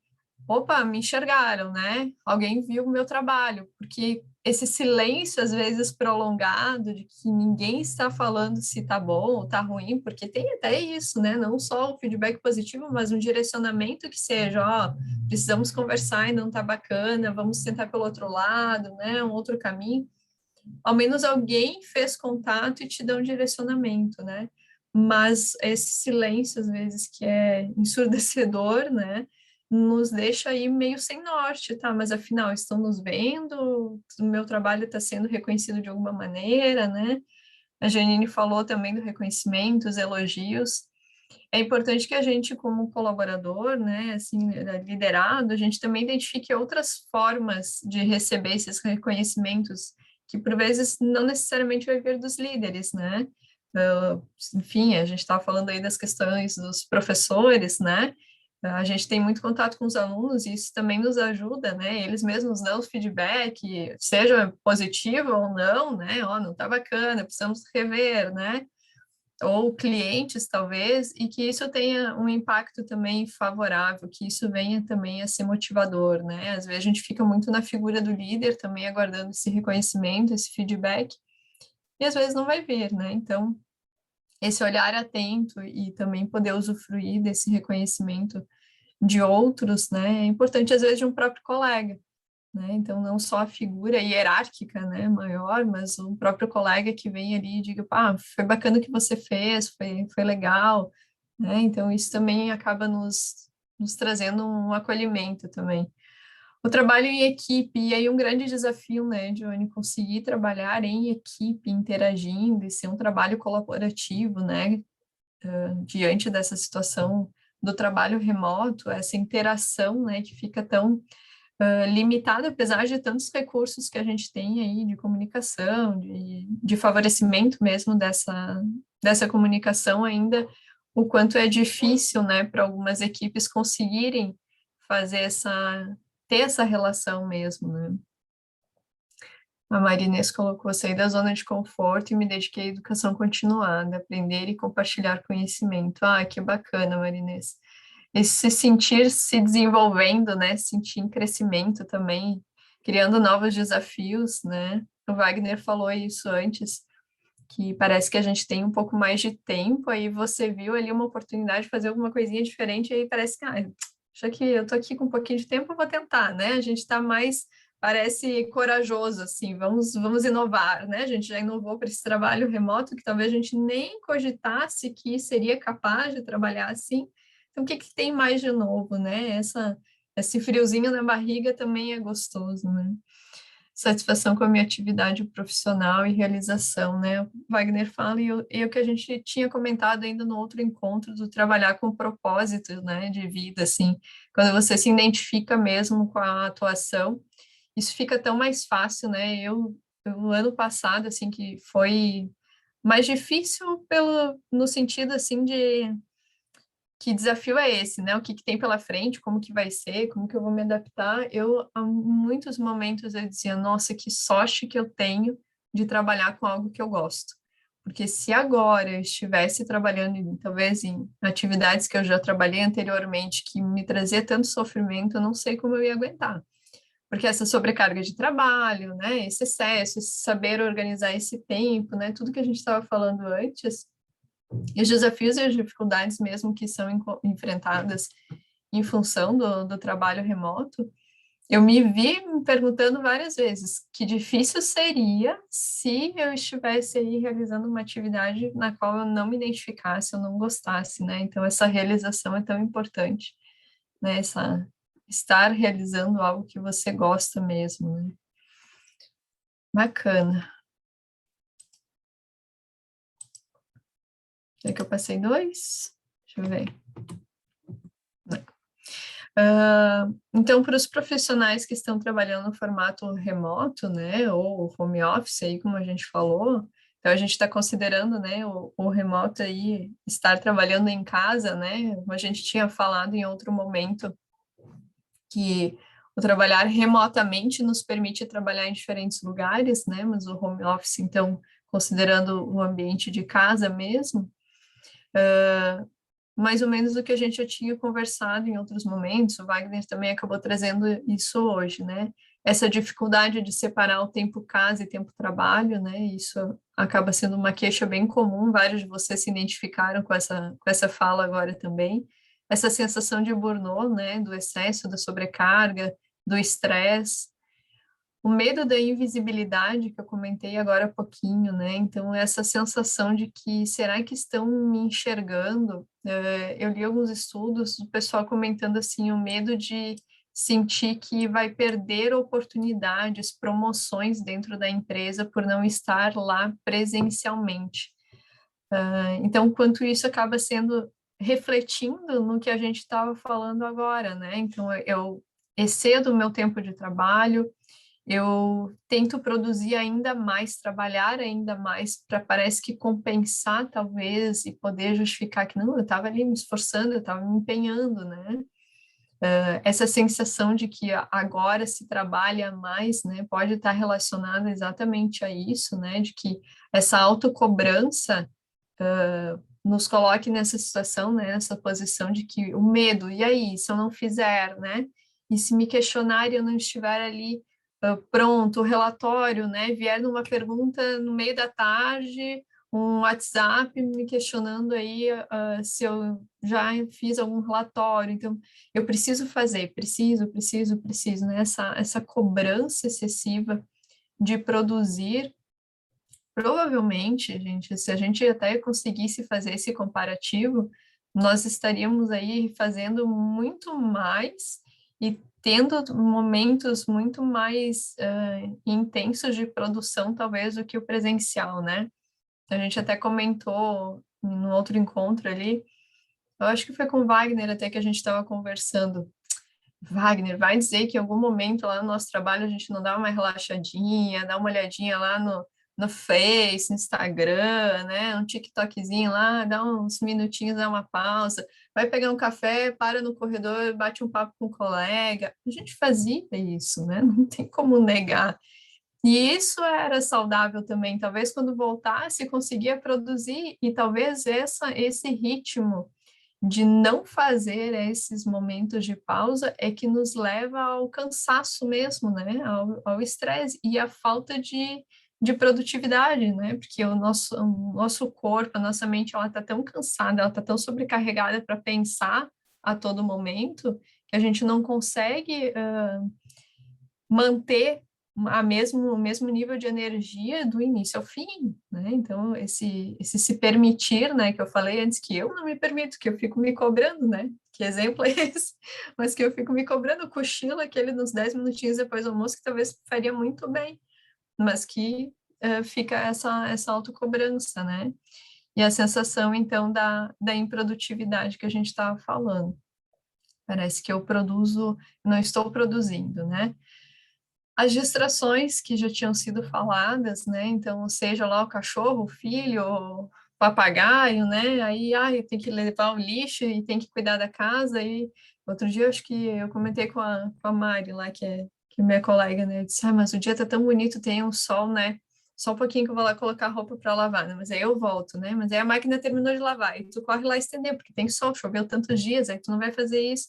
opa, me enxergaram, né? Alguém viu o meu trabalho, porque esse silêncio, às vezes prolongado, de que ninguém está falando se tá bom ou tá ruim, porque tem até isso, né? Não só o feedback positivo, mas um direcionamento que seja, ó, precisamos conversar e não tá bacana, vamos tentar pelo outro lado, né? Um outro caminho. Ao menos alguém fez contato e te dá um direcionamento, né? Mas esse silêncio, às vezes, que é ensurdecedor, né? Nos deixa aí meio sem norte, tá? Mas afinal, estão nos vendo, o meu trabalho está sendo reconhecido de alguma maneira, né? A Janine falou também do reconhecimento, os elogios. É importante que a gente, como colaborador, né, assim, liderado, a gente também identifique outras formas de receber esses reconhecimentos, que por vezes não necessariamente vai vir dos líderes, né? Enfim, a gente estava falando aí das questões dos professores, né? A gente tem muito contato com os alunos e isso também nos ajuda, né? Eles mesmos dão feedback, seja positivo ou não, né? Ó, não tá bacana, precisamos rever, né? ou clientes, talvez, e que isso tenha um impacto também favorável, que isso venha também a ser motivador, né? Às vezes a gente fica muito na figura do líder, também aguardando esse reconhecimento, esse feedback, e às vezes não vai vir, né? Então, esse olhar atento e também poder usufruir desse reconhecimento de outros, né? É importante, às vezes, de um próprio colega, né? Então, não só a figura hierárquica, né, maior, mas o próprio colega que vem ali e diga, pá, foi bacana o que você fez, foi legal, né? Então, isso também acaba nos trazendo um acolhimento também. O trabalho em equipe, e aí um grande desafio, né, Johnny, conseguir trabalhar em equipe, interagindo e ser um trabalho colaborativo, né, diante dessa situação do trabalho remoto, essa interação, né, que fica tão limitada, apesar de tantos recursos que a gente tem aí de comunicação, de favorecimento mesmo dessa comunicação, ainda o quanto é difícil, né, para algumas equipes conseguirem fazer ter essa relação mesmo, né. A Marinês colocou, sair da zona de conforto e me dediquei à educação continuada, aprender e compartilhar conhecimento. Ah, que bacana, Marinês. Esse se sentir se desenvolvendo, né, sentir em crescimento também, criando novos desafios, né? O Wagner falou isso antes, que parece que a gente tem um pouco mais de tempo, aí você viu ali uma oportunidade de fazer alguma coisinha diferente, aí parece que, já que eu tô aqui com um pouquinho de tempo, eu vou tentar, né? A gente está mais, parece corajoso, assim, vamos inovar, né? A gente já inovou para esse trabalho remoto, que talvez a gente nem cogitasse que seria capaz de trabalhar assim. Então, o que que tem mais de novo, né? Esse friozinho na barriga também é gostoso, né? Satisfação com a minha atividade profissional e realização, né? O Wagner fala, e o que a gente tinha comentado ainda no outro encontro, do trabalhar com propósito, né, de vida, assim, quando você se identifica mesmo com a atuação, isso fica tão mais fácil, né? Eu ano passado, assim, que foi mais difícil no sentido, assim, de que desafio é esse, né? O que que tem pela frente, como que vai ser, como que eu vou me adaptar. Eu, há muitos momentos, eu dizia, nossa, que sorte que eu tenho de trabalhar com algo que eu gosto. Porque se agora eu estivesse trabalhando, talvez em atividades que eu já trabalhei anteriormente, que me trazia tanto sofrimento, eu não sei como eu ia aguentar. Porque essa sobrecarga de trabalho, né, esse excesso, esse saber organizar esse tempo, né, tudo que a gente estava falando antes, e os desafios e as dificuldades mesmo que são enfrentadas em função do trabalho remoto, eu me vi me perguntando várias vezes que difícil seria se eu estivesse aí realizando uma atividade na qual eu não me identificasse, eu não gostasse, né? Então, essa realização é tão importante, né? Estar realizando algo que você gosta mesmo, né? Bacana. É que eu passei 2? Deixa eu ver. Então, para os profissionais que estão trabalhando no formato remoto, né, ou home office, aí, como a gente falou, então a gente está considerando, né, o remoto aí, estar trabalhando em casa, né, como a gente tinha falado em outro momento, que o trabalhar remotamente nos permite trabalhar em diferentes lugares, né, mas o home office, então, considerando o ambiente de casa mesmo, mais ou menos o que a gente já tinha conversado em outros momentos, o Wagner também acabou trazendo isso hoje, né? Essa dificuldade de separar o tempo casa e tempo trabalho, né? Isso acaba sendo uma queixa bem comum, vários de vocês se identificaram com essa fala agora também. Essa sensação de burnout, né? Do excesso, da sobrecarga, do estresse, o medo da invisibilidade, que eu comentei agora há pouquinho, né? Então, essa sensação de que, será que estão me enxergando? Eu li alguns estudos do pessoal comentando, assim, o medo de sentir que vai perder oportunidades, promoções dentro da empresa por não estar lá presencialmente. Então, quanto isso acaba sendo refletindo no que a gente estava falando agora, né? Então, eu excedo o meu tempo de trabalho, eu tento produzir ainda mais, trabalhar ainda mais, para parece que compensar, talvez, e poder justificar que não, eu estava ali me esforçando, eu estava me empenhando, né? Essa sensação de que agora se trabalha mais, né, pode estar relacionada exatamente a isso, né, de que essa autocobrança nos coloque nessa situação, né, nessa posição de que o medo, e aí, se eu não fizer, né, e se me questionar e eu não estiver ali pronto, o relatório, né, vier numa pergunta no meio da tarde, um WhatsApp me questionando aí se eu já fiz algum relatório, então eu preciso fazer, preciso, né, essa cobrança excessiva de produzir. Provavelmente, gente, se a gente até conseguisse fazer esse comparativo, nós estaríamos aí fazendo muito mais e tendo momentos muito mais intensos de produção, talvez, do que o presencial, né? A gente até comentou no outro encontro ali, eu acho que foi com o Wagner até que a gente estava conversando. Wagner, vai dizer que em algum momento lá no nosso trabalho a gente não dá uma relaxadinha, dá uma olhadinha lá no Face, no Instagram, né? Um TikTokzinho lá, dá uns minutinhos, dá uma pausa, vai pegar um café, para no corredor, bate um papo com um colega. A gente fazia isso, né? Não tem como negar. E isso era saudável também. Talvez quando voltasse, conseguia produzir, e talvez esse ritmo de não fazer esses momentos de pausa é que nos leva ao cansaço mesmo, né? Ao estresse e à falta de produtividade, né? Porque o nosso corpo, a nossa mente, ela está tão cansada, ela está tão sobrecarregada para pensar a todo momento que a gente não consegue manter o mesmo nível de energia do início ao fim, né? Então, esse se permitir, né, que eu falei antes, que eu não me permito, que eu fico me cobrando, né? Que exemplo é esse? Mas que eu fico me cobrando, cochilo aquele nos 10 minutinhos depois do almoço, que talvez faria muito bem, mas que fica essa autocobrança, né? E a sensação, então, da improdutividade que a gente estava falando. Parece que eu produzo, não estou produzindo, né? As distrações que já tinham sido faladas, né? Então, seja lá o cachorro, o filho, o papagaio, né? Aí, tem que levar o lixo e tem que cuidar da casa. E outro dia, acho que eu comentei com a Mari lá, que é minha colega, né? Eu disse, mas o dia tá tão bonito, tem um sol, né? Só um pouquinho que eu vou lá colocar a roupa para lavar, né? Mas aí eu volto, né? Mas aí a máquina terminou de lavar, e tu corre lá estender, porque tem sol, choveu tantos dias, aí tu não vai fazer isso.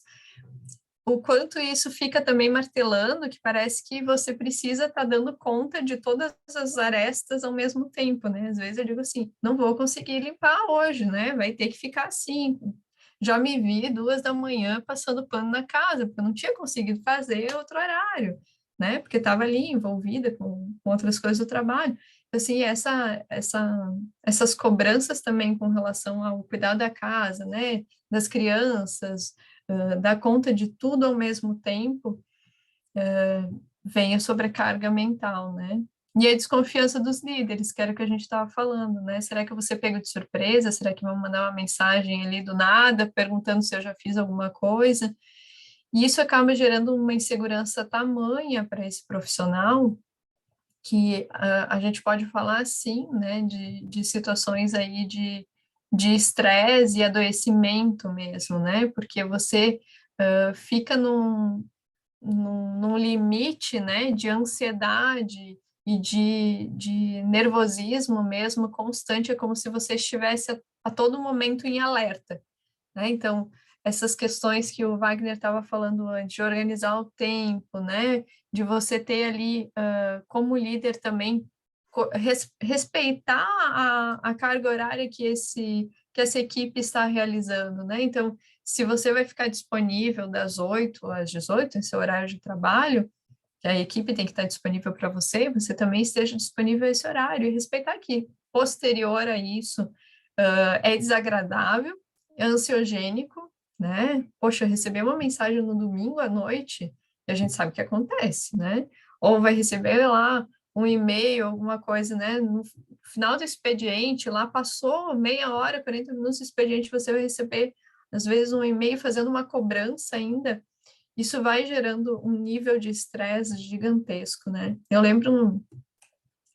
O quanto isso fica também martelando, que parece que você precisa estar dando conta de todas as arestas ao mesmo tempo, né? Às vezes eu digo assim, não vou conseguir limpar hoje, né? Vai ter que ficar assim. Já me vi 2 da manhã passando pano na casa, porque eu não tinha conseguido fazer outro horário, né? Porque estava ali envolvida com outras coisas do trabalho. Assim, essas cobranças também com relação ao cuidado da casa, né? Das crianças, dar conta de tudo ao mesmo tempo, vem a sobrecarga mental, né? E a desconfiança dos líderes, que era o que a gente estava falando, né? Será que eu vou ser pego de surpresa? Será que vão mandar uma mensagem ali do nada, perguntando se eu já fiz alguma coisa? E isso acaba gerando uma insegurança tamanha para esse profissional, que a gente pode falar, sim, né, de situações aí de estresse e adoecimento mesmo, né? Porque você fica num limite, né, de ansiedade e de nervosismo mesmo constante, é como se você estivesse a todo momento em alerta, né? Então, essas questões que o Wagner estava falando antes, de organizar o tempo, né? De você ter ali, como líder também, respeitar a carga horária que essa equipe está realizando, né? Então, se você vai ficar disponível das 8 às 18, esse horário de trabalho, que a equipe tem que estar disponível para você, você também esteja disponível a esse horário, e respeitar que, posterior a isso, é desagradável, é ansiogênico, né? Poxa, receber uma mensagem no domingo à noite, e a gente sabe o que acontece, né? Ou vai receber lá um e-mail, alguma coisa, né? No final do expediente, lá passou meia hora, 40 minutos do expediente, você vai receber, às vezes, um e-mail fazendo uma cobrança ainda. Isso vai gerando um nível de estresse gigantesco, né? Eu lembro,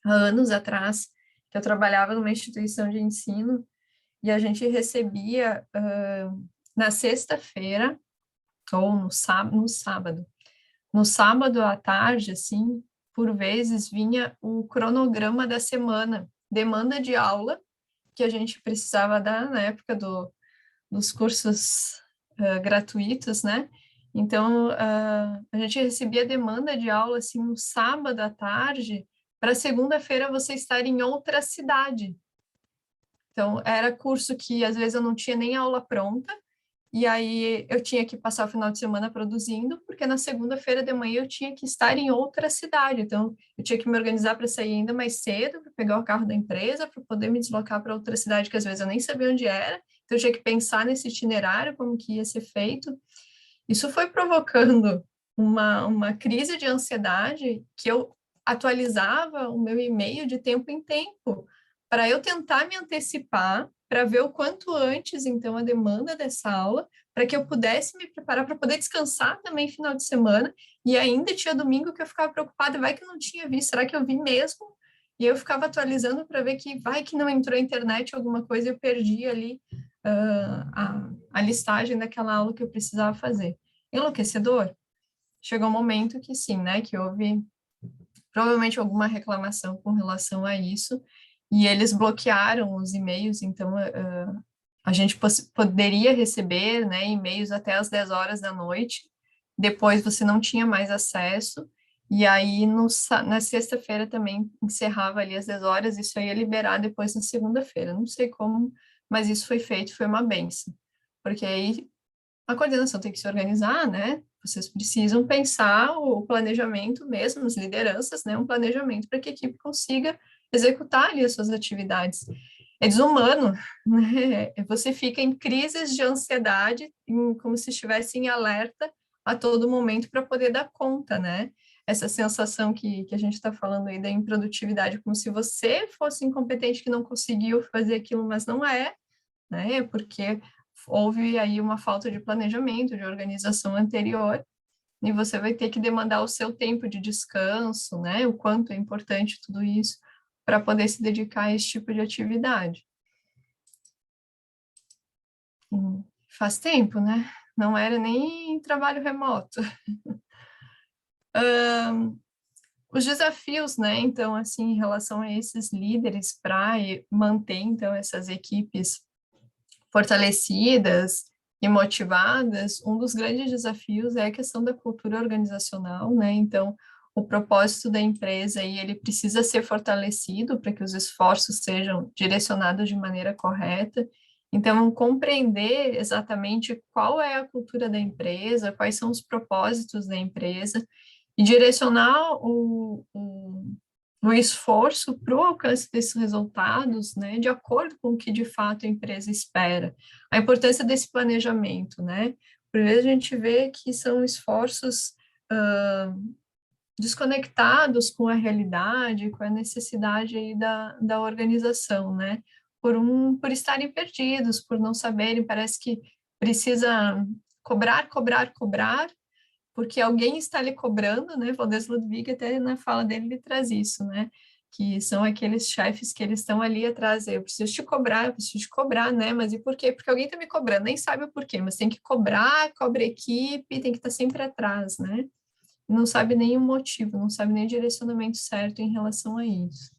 há anos atrás, que eu trabalhava numa instituição de ensino, e a gente recebia na sexta-feira ou no sábado à tarde, assim, por vezes vinha o cronograma da semana, demanda de aula que a gente precisava dar na época dos cursos gratuitos, né? Então, a gente recebia demanda de aula, assim, no sábado à tarde, para segunda-feira você estar em outra cidade. Então, era curso que, às vezes, eu não tinha nem aula pronta, e aí eu tinha que passar o final de semana produzindo, porque na segunda-feira de manhã eu tinha que estar em outra cidade. Então, eu tinha que me organizar para sair ainda mais cedo, para pegar o carro da empresa, para poder me deslocar para outra cidade, que às vezes eu nem sabia onde era. Então, eu tinha que pensar nesse itinerário, como que ia ser feito. Isso foi provocando uma crise de ansiedade que eu atualizava o meu e-mail de tempo em tempo, para eu tentar me antecipar, para ver o quanto antes, então, a demanda dessa aula, para que eu pudesse me preparar para poder descansar também final de semana, e ainda tinha domingo que eu ficava preocupada, vai que eu não tinha visto, será que eu vi mesmo? E eu ficava atualizando para ver que vai que não entrou a internet alguma coisa, eu perdi ali a listagem daquela aula que eu precisava fazer. Enlouquecedor? Chegou um momento que sim, né, que houve provavelmente alguma reclamação com relação a isso, e eles bloquearam os e-mails, então a gente poderia receber, né, e-mails até as 10 horas da noite, depois você não tinha mais acesso, e aí na sexta-feira também encerrava ali às 10 horas, isso aí ia liberar depois na segunda-feira, não sei como, mas isso foi feito, foi uma benção, porque aí a coordenação tem que se organizar, né? Vocês precisam pensar o planejamento mesmo, as lideranças, né? Um planejamento para que a equipe consiga executar ali as suas atividades. É desumano, né? Você fica em crises de ansiedade, como se estivesse em alerta a todo momento para poder dar conta, né? Essa sensação que a gente está falando aí da improdutividade, como se você fosse incompetente que não conseguiu fazer aquilo, mas não é, né? Porque houve aí uma falta de planejamento, de organização anterior, e você vai ter que demandar o seu tempo de descanso, né? O quanto é importante tudo isso para poder se dedicar a esse tipo de atividade. Faz tempo, né? Não era nem trabalho remoto. Os desafios, né? Então, assim, em relação a esses líderes para manter, então, essas equipes fortalecidas e motivadas, um dos grandes desafios é a questão da cultura organizacional, né? Então, o propósito da empresa aí, ele precisa ser fortalecido para que os esforços sejam direcionados de maneira correta. Então, compreender exatamente qual é a cultura da empresa, quais são os propósitos da empresa e direcionar o esforço para o alcance desses resultados, né, de acordo com o que de fato a empresa espera. A importância desse planejamento, né? Por vezes a gente vê que são esforços desconectados com a realidade, com a necessidade aí da organização, né? Por estarem perdidos, por não saberem, parece que precisa cobrar, cobrar, cobrar, porque alguém está lhe cobrando, né? Valdez Ludwig até na fala dele ele traz isso, né? Que são aqueles chefes que eles estão ali atrás, eu preciso te cobrar, né? Mas e por quê? Porque alguém está me cobrando, nem sabe o porquê, mas tem que cobrar, cobra a equipe, tem que estar sempre atrás, né? Não sabe nem o motivo, não sabe nem o direcionamento certo em relação a isso.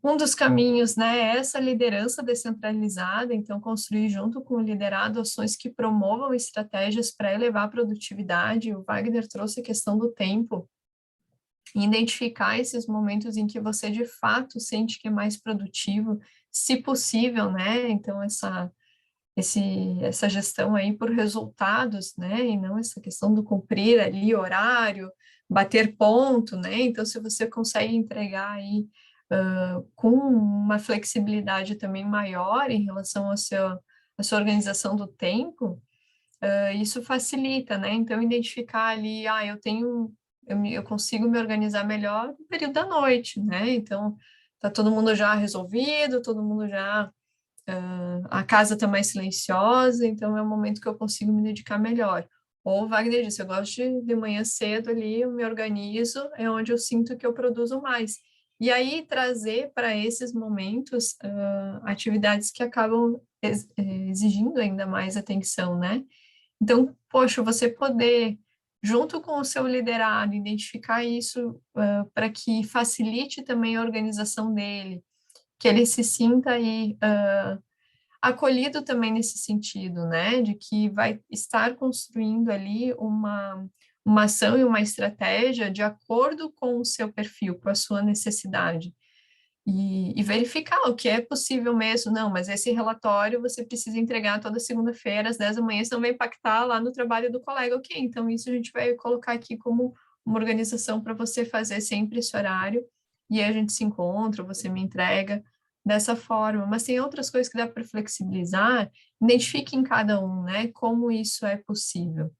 Um dos caminhos, né, é essa liderança descentralizada, então construir junto com o liderado ações que promovam estratégias para elevar a produtividade. O Wagner trouxe a questão do tempo, e identificar esses momentos em que você de fato sente que é mais produtivo, se possível, né? Então essa gestão aí por resultados, né? E não essa questão do cumprir ali horário, bater ponto, né? Então se você consegue entregar aí com uma flexibilidade também maior em relação à sua organização do tempo, isso facilita, né? Então, identificar ali, eu consigo me organizar melhor no período da noite, né? Então, tá todo mundo já resolvido, todo mundo já, a casa tá mais silenciosa, então é um momento que eu consigo me dedicar melhor. Ou o Wagner disse, eu gosto de manhã cedo ali, eu me organizo, é onde eu sinto que eu produzo mais. E aí trazer para esses momentos atividades que acabam exigindo ainda mais atenção, né? Então, poxa, você poder, junto com o seu liderado, identificar isso para que facilite também a organização dele que ele se sinta aí acolhido também nesse sentido, né, de que vai estar construindo ali uma ação e uma estratégia de acordo com o seu perfil, com a sua necessidade. E verificar o que é possível mesmo. Não, mas esse relatório você precisa entregar toda segunda-feira, às 10 da manhã, senão vai impactar lá no trabalho do colega. Ok, então isso a gente vai colocar aqui como uma organização para você fazer sempre esse horário, e aí a gente se encontra, você me entrega dessa forma. Mas tem outras coisas que dá para flexibilizar, identifique em cada um, né, como isso é possível.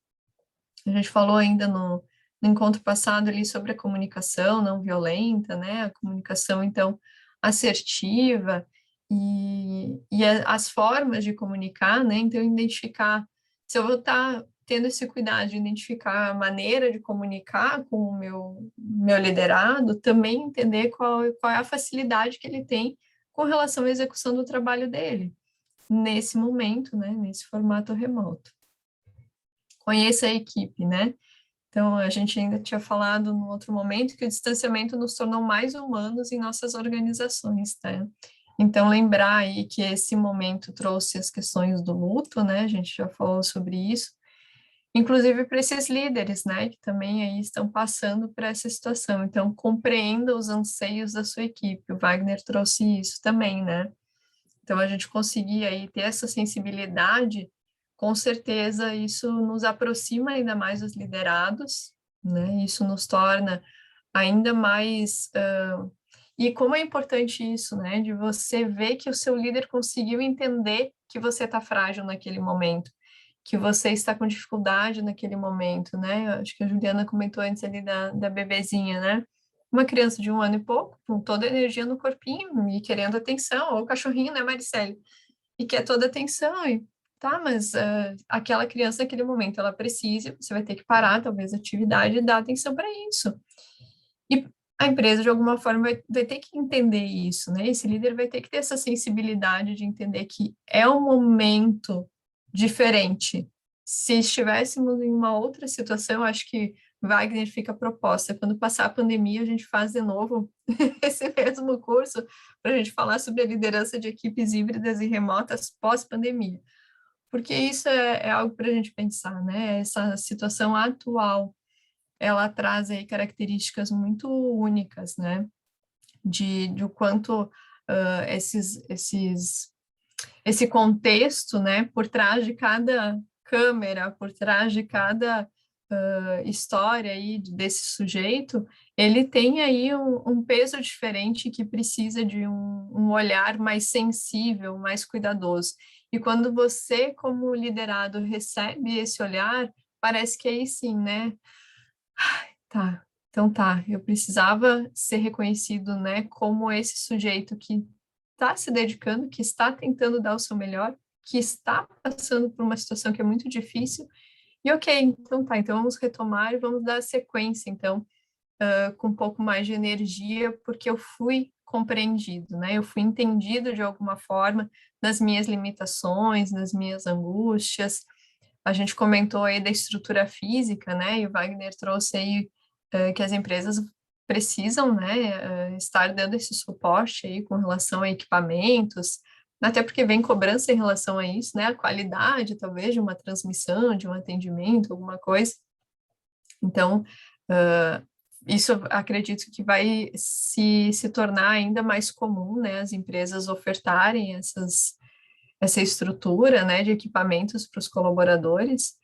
A gente falou ainda no encontro passado ali sobre a comunicação não violenta, né? A comunicação, então, assertiva e as formas de comunicar, né? Então, identificar, se eu vou estar tendo esse cuidado de identificar a maneira de comunicar com o meu liderado, também entender qual é a facilidade que ele tem com relação à execução do trabalho dele, nesse momento, né? Nesse formato remoto. Conheça a equipe, né? Então, a gente ainda tinha falado no outro momento que o distanciamento nos tornou mais humanos em nossas organizações, né? Então, lembrar aí que esse momento trouxe as questões do luto, né? A gente já falou sobre isso, inclusive para esses líderes, né? Que também aí estão passando por essa situação. Então, compreenda os anseios da sua equipe. O Wagner trouxe isso também, né? Então, a gente conseguir aí ter essa sensibilidade, com certeza isso nos aproxima ainda mais dos liderados, né? Isso nos torna ainda mais. E como é importante isso, né? De você ver que o seu líder conseguiu entender que você está frágil naquele momento, que você está com dificuldade naquele momento, né? Acho que a Juliana comentou antes ali da bebezinha, né? Uma criança de 1 ano e pouco, com toda a energia no corpinho e querendo atenção, ou o cachorrinho, né, Maricele? E quer toda a atenção, e tá, mas aquela criança naquele momento ela precisa, você vai ter que parar, talvez, a atividade e dar atenção para isso. E a empresa, de alguma forma, vai ter que entender isso, né? Esse líder vai ter que ter essa sensibilidade de entender que é um momento diferente. Se estivéssemos em uma outra situação, acho que Wagner fica a proposta. Quando passar a pandemia, a gente faz de novo esse mesmo curso para a gente falar sobre a liderança de equipes híbridas e remotas pós-pandemia. Porque isso é algo para a gente pensar, né? Essa situação atual, ela traz aí características muito únicas, né? De o quanto esse contexto, né? Por trás de cada câmera, por trás de cada história aí desse sujeito, ele tem aí um peso diferente que precisa de um olhar mais sensível, mais cuidadoso. E quando você, como liderado, recebe esse olhar, parece que aí sim, né? Tá, então tá, eu precisava ser reconhecido, né, como esse sujeito que está se dedicando, que está tentando dar o seu melhor, que está passando por uma situação que é muito difícil, e ok, então tá, então vamos retomar e vamos dar sequência, então, com um pouco mais de energia, porque eu fui compreendido, né, eu fui entendido de alguma forma nas minhas limitações, nas minhas angústias. A gente comentou aí da estrutura física, né, e o Wagner trouxe aí que as empresas precisam, né, estar dando esse suporte aí com relação a equipamentos, até porque vem cobrança em relação a isso, né, a qualidade, talvez, de uma transmissão, de um atendimento, alguma coisa. Então, isso acredito que vai se tornar ainda mais comum, né, as empresas ofertarem essa estrutura, né, de equipamentos para os colaboradores,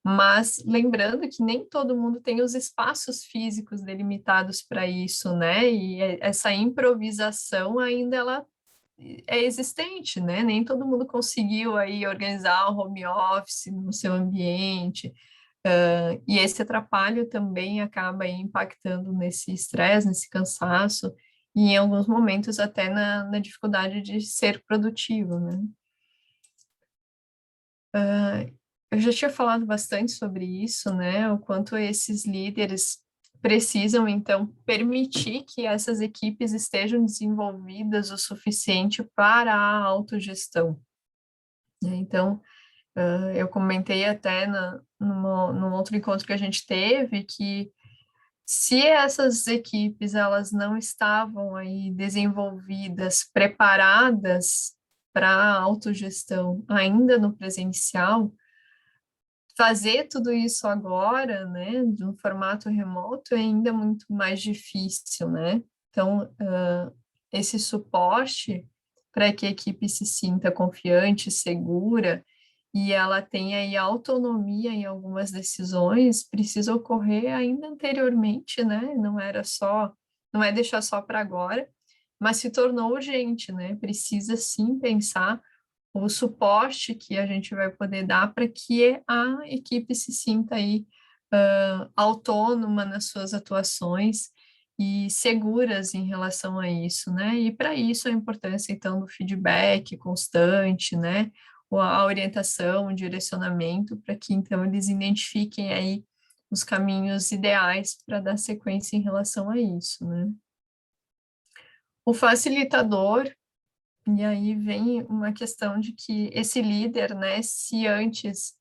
mas lembrando que nem todo mundo tem os espaços físicos delimitados para isso, né? E essa improvisação ainda ela é existente, né? Nem todo mundo conseguiu aí organizar o home office no seu ambiente. E esse atrapalho também acaba aí impactando nesse estresse, nesse cansaço, e em alguns momentos até na dificuldade de ser produtivo, né? Eu já tinha falado bastante sobre isso, né? O quanto esses líderes precisam, então, permitir que essas equipes estejam desenvolvidas o suficiente para a autogestão, né? Então, eu comentei até num outro encontro que a gente teve que Se essas equipes elas não estavam aí desenvolvidas, preparadas para a autogestão ainda no presencial, fazer tudo isso agora, né, de um formato remoto é ainda muito mais difícil, né? Então, esse suporte para que a equipe se sinta confiante, segura e ela tenha aí autonomia em algumas decisões, precisa ocorrer ainda anteriormente, né? Não é deixar só para agora, mas se tornou urgente, né? Precisa sim pensar o suporte que a gente vai poder dar para que a equipe se sinta aí autônoma nas suas atuações e seguras em relação a isso, né? E para isso a importância, então, do feedback constante, né? A orientação, o direcionamento, para que, então, eles identifiquem aí os caminhos ideais para dar sequência em relação a isso, né? O facilitador, e aí vem uma questão de que esse líder, né, se antes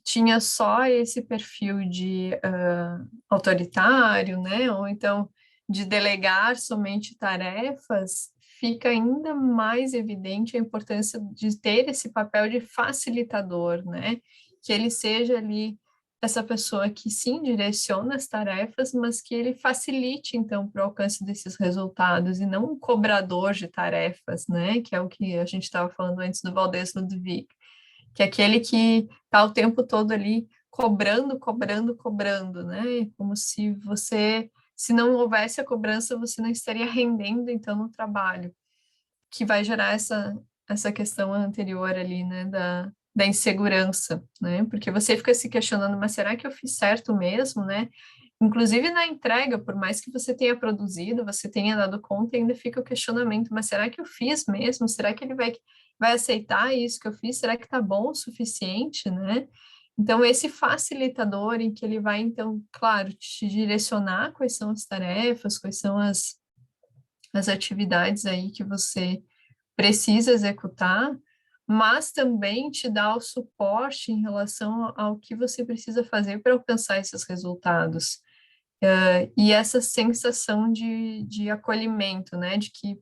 tinha só esse perfil de autoritário, né, ou então de delegar somente tarefas, fica ainda mais evidente a importância de ter esse papel de facilitador, né, que ele seja ali essa pessoa que sim direciona as tarefas, mas que ele facilite então para o alcance desses resultados e não um cobrador de tarefas, né, que é o que a gente estava falando antes do Valdez Ludwig, que é aquele que está o tempo todo ali cobrando, cobrando, cobrando, né? Como se você, se não houvesse a cobrança, você não estaria rendendo então no trabalho, que vai gerar essa questão anterior ali, né, da insegurança, né? Porque você fica se questionando, mas será que eu fiz certo mesmo, né? Inclusive na entrega, por mais que você tenha produzido, você tenha dado conta, ainda fica o questionamento, mas será que eu fiz mesmo? Será que ele vai aceitar isso que eu fiz? Será que tá bom o suficiente, né? Então, esse facilitador em que ele vai, então, claro, te direcionar quais são as tarefas, quais são as atividades aí que você precisa executar, mas também te dá o suporte em relação ao que você precisa fazer para alcançar esses resultados. E essa sensação de acolhimento, né? De que,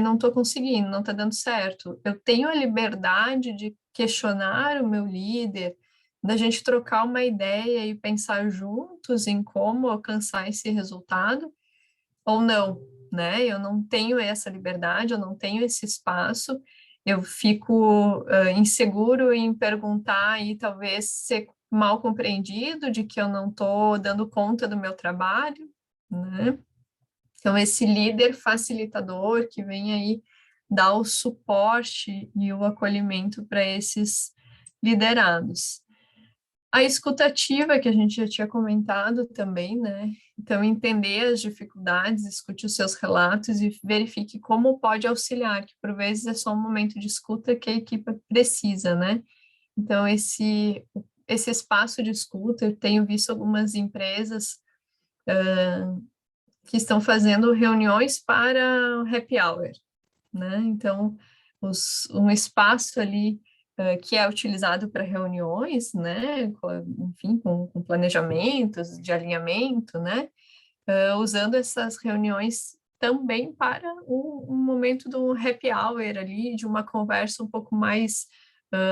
não estou conseguindo, não está dando certo. Eu tenho a liberdade de questionar o meu líder, da gente trocar uma ideia e pensar juntos em como alcançar esse resultado, ou não, né? Eu não tenho essa liberdade, eu não tenho esse espaço, eu fico inseguro em perguntar e talvez ser mal compreendido de que eu não estou dando conta do meu trabalho, né? Então, esse líder facilitador que vem aí dar o suporte e o acolhimento para esses liderados. A escutativa, que a gente já tinha comentado também, né? Então, entender as dificuldades, escute os seus relatos e verifique como pode auxiliar, que por vezes é só um momento de escuta que a equipe precisa, né? Então, esse espaço de escuta, eu tenho visto algumas empresas que estão fazendo reuniões para happy hour, né? Então, um espaço ali que é utilizado para reuniões, né? Enfim, com planejamentos de alinhamento, né? Usando essas reuniões também para um momento do happy hour ali, de uma conversa um pouco mais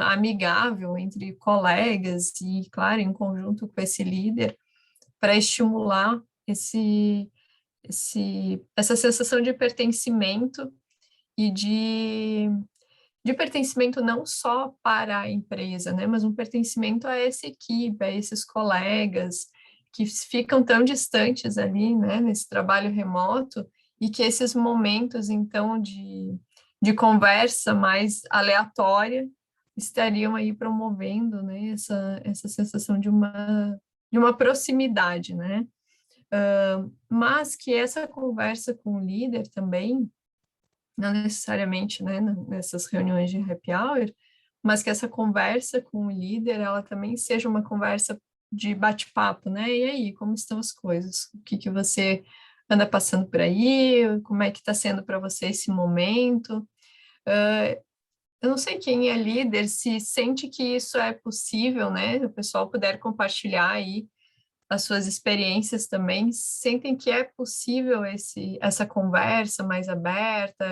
amigável entre colegas e, claro, em conjunto com esse líder, para estimular essa sensação de pertencimento e de pertencimento não só para a empresa, né, mas um pertencimento a essa equipe, a esses colegas que ficam tão distantes ali, né, nesse trabalho remoto, e que esses momentos, então, de conversa mais aleatória estariam aí promovendo, né, essa sensação de uma proximidade, né, mas que essa conversa com o líder também, não necessariamente, né, nessas reuniões de happy hour, mas que essa conversa com o líder, ela também seja uma conversa de bate-papo, né? E aí, como estão as coisas? O que você anda passando por aí? Como é que está sendo para você esse momento? Eu não sei quem é líder, se sente que isso é possível, né? O pessoal puder compartilhar aí as suas experiências também, sentem que é possível essa conversa mais aberta,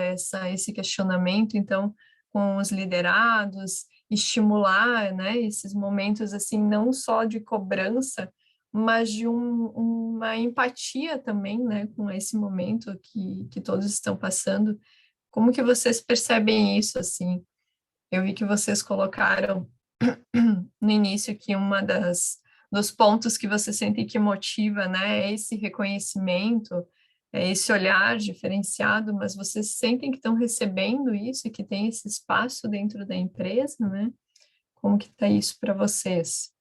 esse questionamento, então, com os liderados, estimular, né, esses momentos, assim, não só de cobrança, mas de uma empatia também, né, com esse momento que todos estão passando. Como que vocês percebem isso, assim? Eu vi que vocês colocaram no início que dos pontos que você sente que motiva, né, é esse reconhecimento, é esse olhar diferenciado, mas vocês sentem que estão recebendo isso e que tem esse espaço dentro da empresa, né? Como que está isso para vocês?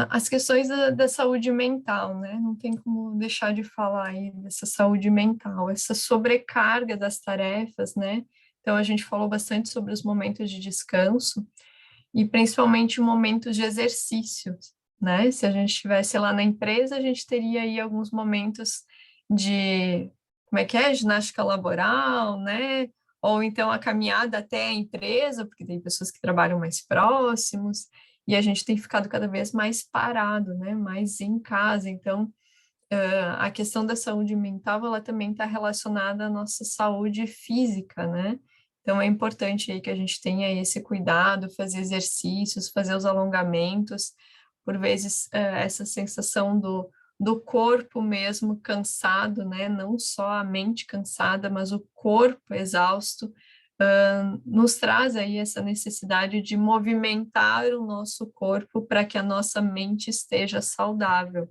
As questões da saúde mental, né? Não tem como deixar de falar aí dessa saúde mental, essa sobrecarga das tarefas, né? Então, a gente falou bastante sobre os momentos de descanso e principalmente momentos de exercício, né? Se a gente estivesse lá na empresa, a gente teria aí alguns momentos de, como é que é? Ginástica laboral, né? Ou então a caminhada até a empresa, porque tem pessoas que trabalham mais próximos, e a gente tem ficado cada vez mais parado, né? Mais em casa. Então, a questão da saúde mental, ela também está relacionada à nossa saúde física, né? Então, é importante aí que a gente tenha esse cuidado, fazer exercícios, fazer os alongamentos, por vezes, essa sensação do corpo mesmo cansado, né? Não só a mente cansada, mas o corpo exausto, nos traz aí essa necessidade de movimentar o nosso corpo para que a nossa mente esteja saudável,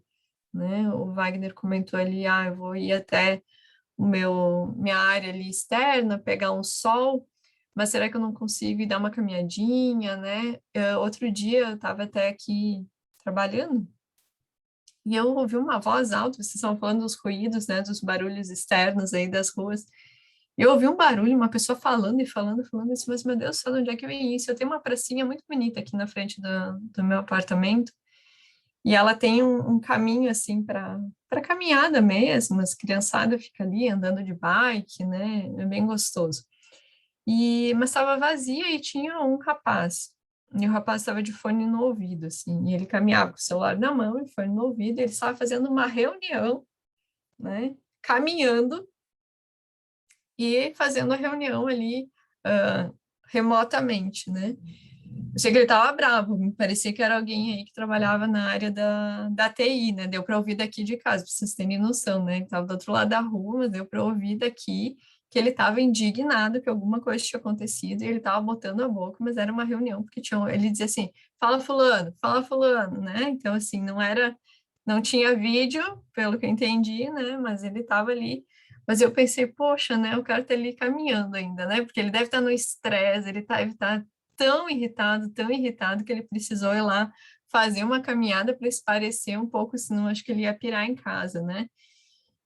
né? O Wagner comentou ali, eu vou ir até minha área ali externa, pegar um sol, mas será que eu não consigo ir dar uma caminhadinha, né? Outro dia eu estava até aqui trabalhando e eu ouvi uma voz alta, vocês estão falando dos ruídos, né, dos barulhos externos aí das ruas. Eu ouvi um barulho, uma pessoa falando e falando, falando, assim, mas meu Deus do céu, de onde é que vem isso? Eu tenho uma pracinha muito bonita aqui na frente do meu apartamento, e ela tem um caminho assim para caminhada mesmo, as criançadas ficam ali andando de bike, né? É bem gostoso. Mas estava vazia e tinha um rapaz. E o rapaz estava de fone no ouvido, assim, e ele caminhava com o celular na mão e fone no ouvido, e ele estava fazendo uma reunião, né? Caminhando e fazendo a reunião ali remotamente, né? Eu sei que ele estava bravo, me parecia que era alguém aí que trabalhava na área da TI, né? Deu para ouvir daqui de casa, para vocês terem noção, né? Ele estava do outro lado da rua, mas deu para ouvir daqui que ele estava indignado que alguma coisa tinha acontecido e ele estava botando a boca, mas era uma reunião, porque ele dizia assim, fala fulano, né? Então, assim, não tinha vídeo, pelo que eu entendi, né? Mas ele estava ali. Mas eu pensei, poxa, né? O cara tá ali caminhando ainda, né? Porque ele deve estar no estresse, ele deve estar tão irritado que ele precisou ir lá fazer uma caminhada para esparecer um pouco, senão acho que ele ia pirar em casa, né?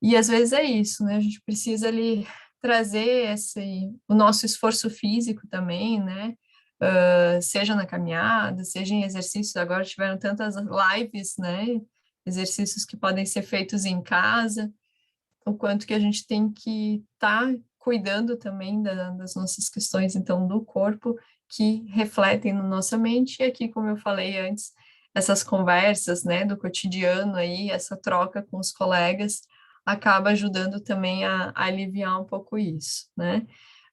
E às vezes é isso, né? A gente precisa ali trazer o nosso esforço físico também, né? Seja na caminhada, seja em exercícios. Agora tiveram tantas lives, né? Exercícios que podem ser feitos em casa, o quanto que a gente tem que estar cuidando também das nossas questões, então, do corpo, que refletem na nossa mente, e aqui, como eu falei antes, essas conversas, né, do cotidiano aí, essa troca com os colegas, acaba ajudando também a aliviar um pouco isso, né?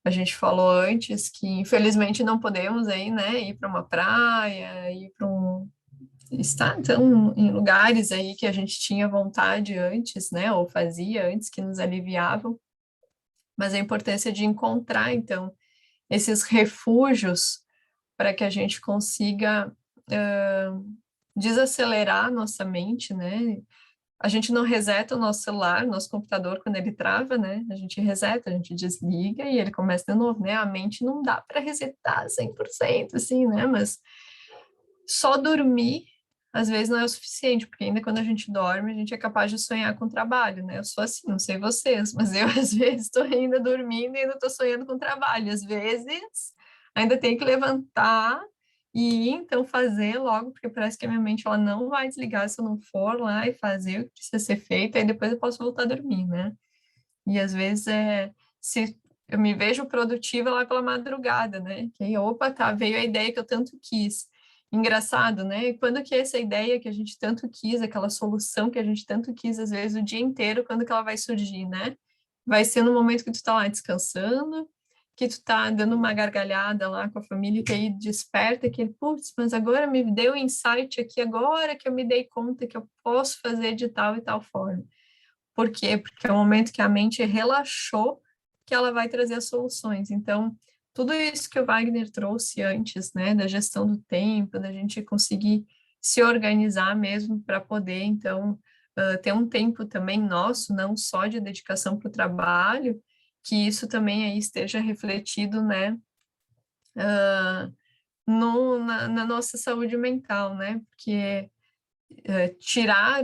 A gente falou antes que, infelizmente, não podemos aí, né, ir para uma praia, ir para estar então em lugares aí que a gente tinha vontade antes, né, ou fazia antes que nos aliviavam, mas a importância de encontrar então esses refúgios para que a gente consiga desacelerar a nossa mente, né? A gente não reseta o nosso celular, nosso computador quando ele trava, né? A gente reseta, a gente desliga e ele começa de novo, né? A mente não dá para resetar 100%, assim, né? Mas só dormir às vezes não é o suficiente, porque ainda quando a gente dorme, a gente é capaz de sonhar com trabalho, né? Eu sou assim, não sei vocês, mas eu às vezes estou ainda dormindo e ainda estou sonhando com trabalho. Às vezes ainda tenho que levantar e então fazer logo, porque parece que a minha mente ela não vai desligar se eu não for lá e fazer o que precisa ser feito, aí depois eu posso voltar a dormir, né? E às vezes se eu me vejo produtiva lá pela madrugada, né? Que aí, opa, tá, veio a ideia que eu tanto quis. engraçado, né? Quando que essa ideia que a gente tanto quis, aquela solução que a gente tanto quis, às vezes, o dia inteiro, quando que ela vai surgir, né? Vai ser no momento que tu tá lá descansando, que tu tá dando uma gargalhada lá com a família, que aí desperta que, putz, mas agora me deu um insight aqui, agora que eu me dei conta que eu posso fazer de tal e tal forma. Por quê? Porque é o momento que a mente relaxou que ela vai trazer as soluções. Então, tudo isso que o Wagner trouxe antes, né, da gestão do tempo, da gente conseguir se organizar mesmo para poder, então, ter um tempo também nosso, não só de dedicação para o trabalho, que isso também aí esteja refletido, né, na nossa saúde mental, né, porque tirar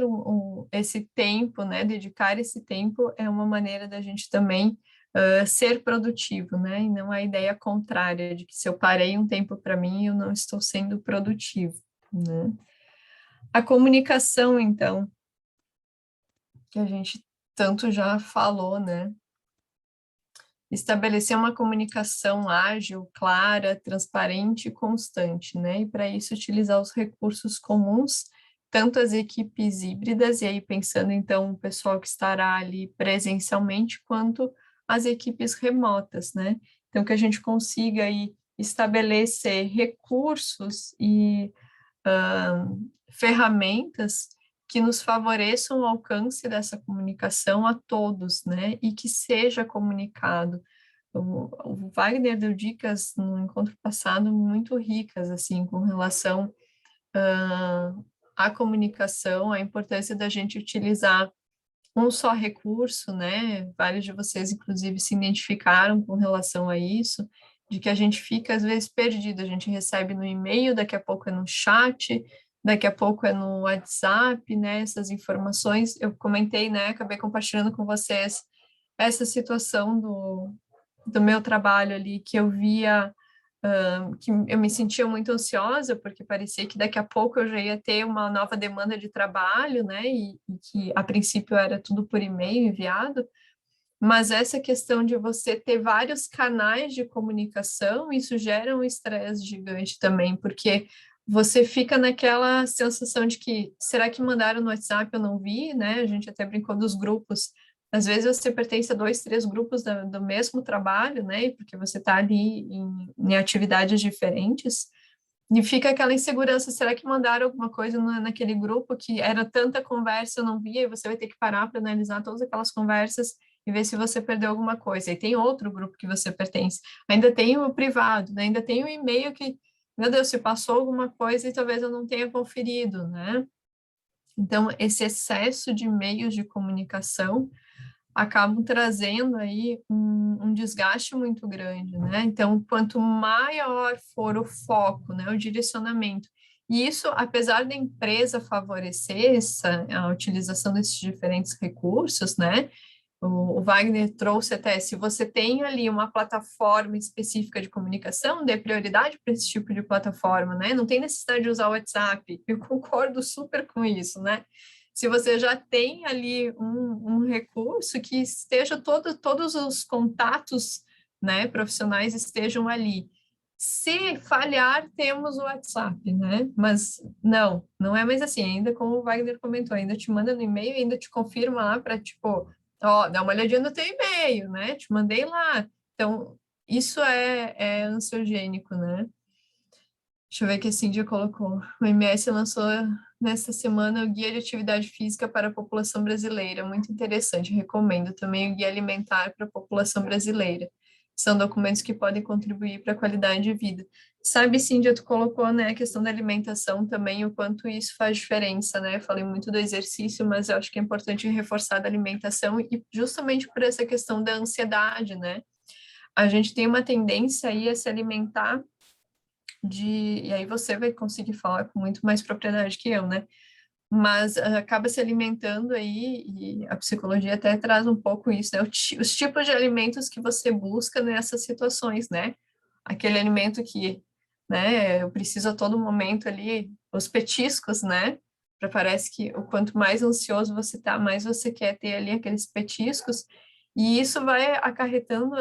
esse tempo, né, dedicar esse tempo é uma maneira da gente também ser produtivo, né, e não a ideia contrária de que se eu parei um tempo para mim, eu não estou sendo produtivo, né. A comunicação, então, que a gente tanto já falou, né, estabelecer uma comunicação ágil, clara, transparente e constante, né? E para isso utilizar os recursos comuns, tanto as equipes híbridas, e aí pensando então o pessoal que estará ali presencialmente, quanto as equipes remotas, né? Então que a gente consiga aí estabelecer recursos e ferramentas que nos favoreçam o alcance dessa comunicação a todos, né? E que seja comunicado. O Wagner deu dicas no encontro passado muito ricas, assim, com relação à comunicação, a importância da gente utilizar um só recurso, né? Vários de vocês, inclusive, se identificaram com relação a isso, de que a gente fica, às vezes, perdido. A gente recebe no e-mail, daqui a pouco é no chat, daqui a pouco é no WhatsApp, né? Essas informações. Eu comentei, né? Acabei compartilhando com vocês essa situação do meu trabalho ali, que eu via que eu me sentia muito ansiosa, porque parecia que daqui a pouco eu já ia ter uma nova demanda de trabalho, né? E que a princípio era tudo por e-mail enviado, mas essa questão de você ter vários canais de comunicação, isso gera um estresse gigante também, porque você fica naquela sensação de que, será que mandaram no WhatsApp, eu não vi, né? A gente até brincou dos grupos. Às vezes você pertence a 2, 3 grupos do mesmo trabalho, né? Porque você está ali em atividades diferentes, e fica aquela insegurança, será que mandaram alguma coisa naquele grupo que era tanta conversa, eu não via, e você vai ter que parar para analisar todas aquelas conversas e ver se você perdeu alguma coisa. E tem outro grupo que você pertence. Ainda tem o privado, né? Ainda tem o e-mail que, meu Deus, se passou alguma coisa e talvez eu não tenha conferido, né? Então, esse excesso de meios de comunicação acabam trazendo aí um desgaste muito grande, né? Então, quanto maior for o foco, né, o direcionamento, e isso, apesar da empresa favorecer a utilização desses diferentes recursos, né? O Wagner trouxe até, se você tem ali uma plataforma específica de comunicação, dê prioridade para esse tipo de plataforma, né? Não tem necessidade de usar o WhatsApp. Eu concordo super com isso, né? Se você já tem ali um recurso que esteja todos os contatos, né, profissionais estejam ali. Se falhar, temos o WhatsApp, né? Mas não é mais assim. Ainda como o Wagner comentou, ainda te manda no e-mail, ainda te confirma lá para, tipo, ó, dá uma olhadinha no teu e-mail, né? Te mandei lá. Então, isso é ansiogênico, né? Deixa eu ver o que a Cíndia colocou. O MS lançou nesta semana o Guia de Atividade Física para a População Brasileira. Muito interessante, recomendo. Também o Guia Alimentar para a População Brasileira. São documentos que podem contribuir para a qualidade de vida. Sabe, Cíndia, tu colocou, né, a questão da alimentação também, o quanto isso faz diferença, né? Falei muito do exercício, mas eu acho que é importante reforçar da alimentação e justamente por essa questão da ansiedade, né? A gente tem uma tendência aí a se alimentar e aí você vai conseguir falar com muito mais propriedade que eu, né? Mas acaba se alimentando aí, e a psicologia até traz um pouco isso, né? Os tipos de alimentos que você busca nessas situações, né? Aquele alimento que, né, eu preciso a todo momento ali, os petiscos, né? Parece que o quanto mais ansioso você tá, mais você quer ter ali aqueles petiscos, e isso vai acarretando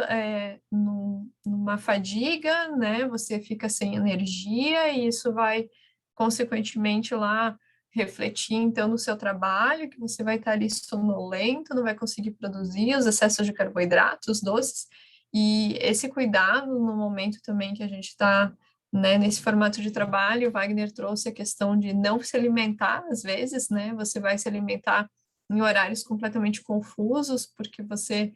numa fadiga, né? Você fica sem energia, e isso vai consequentemente lá refletir então no seu trabalho, que você vai estar ali sonolento, não vai conseguir produzir os excessos de carboidratos, doces, e esse cuidado no momento também que a gente está, né, nesse formato de trabalho, o Wagner trouxe a questão de não se alimentar às vezes, né, você vai se alimentar em horários completamente confusos, porque você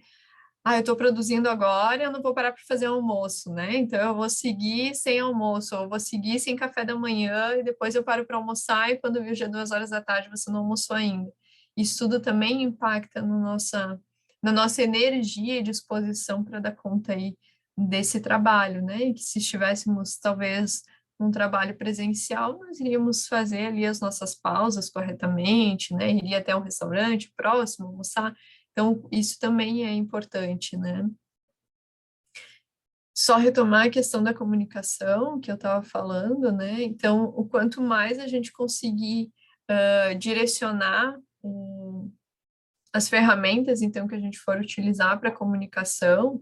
eu estou produzindo agora, eu não vou parar para fazer almoço, né? Então eu vou seguir sem almoço, ou vou seguir sem café da manhã, e depois eu paro para almoçar, e quando viu já 2 horas da tarde, você não almoçou ainda. Isso tudo também impacta no na nossa energia e disposição para dar conta aí desse trabalho, né? E que se estivéssemos, talvez, num trabalho presencial, nós iríamos fazer ali as nossas pausas corretamente, né? Iria até um restaurante próximo, almoçar. Então, isso também é importante, né? Só retomar a questão da comunicação que eu estava falando, né? Então, o quanto mais a gente conseguir direcionar as ferramentas, então, que a gente for utilizar para comunicação,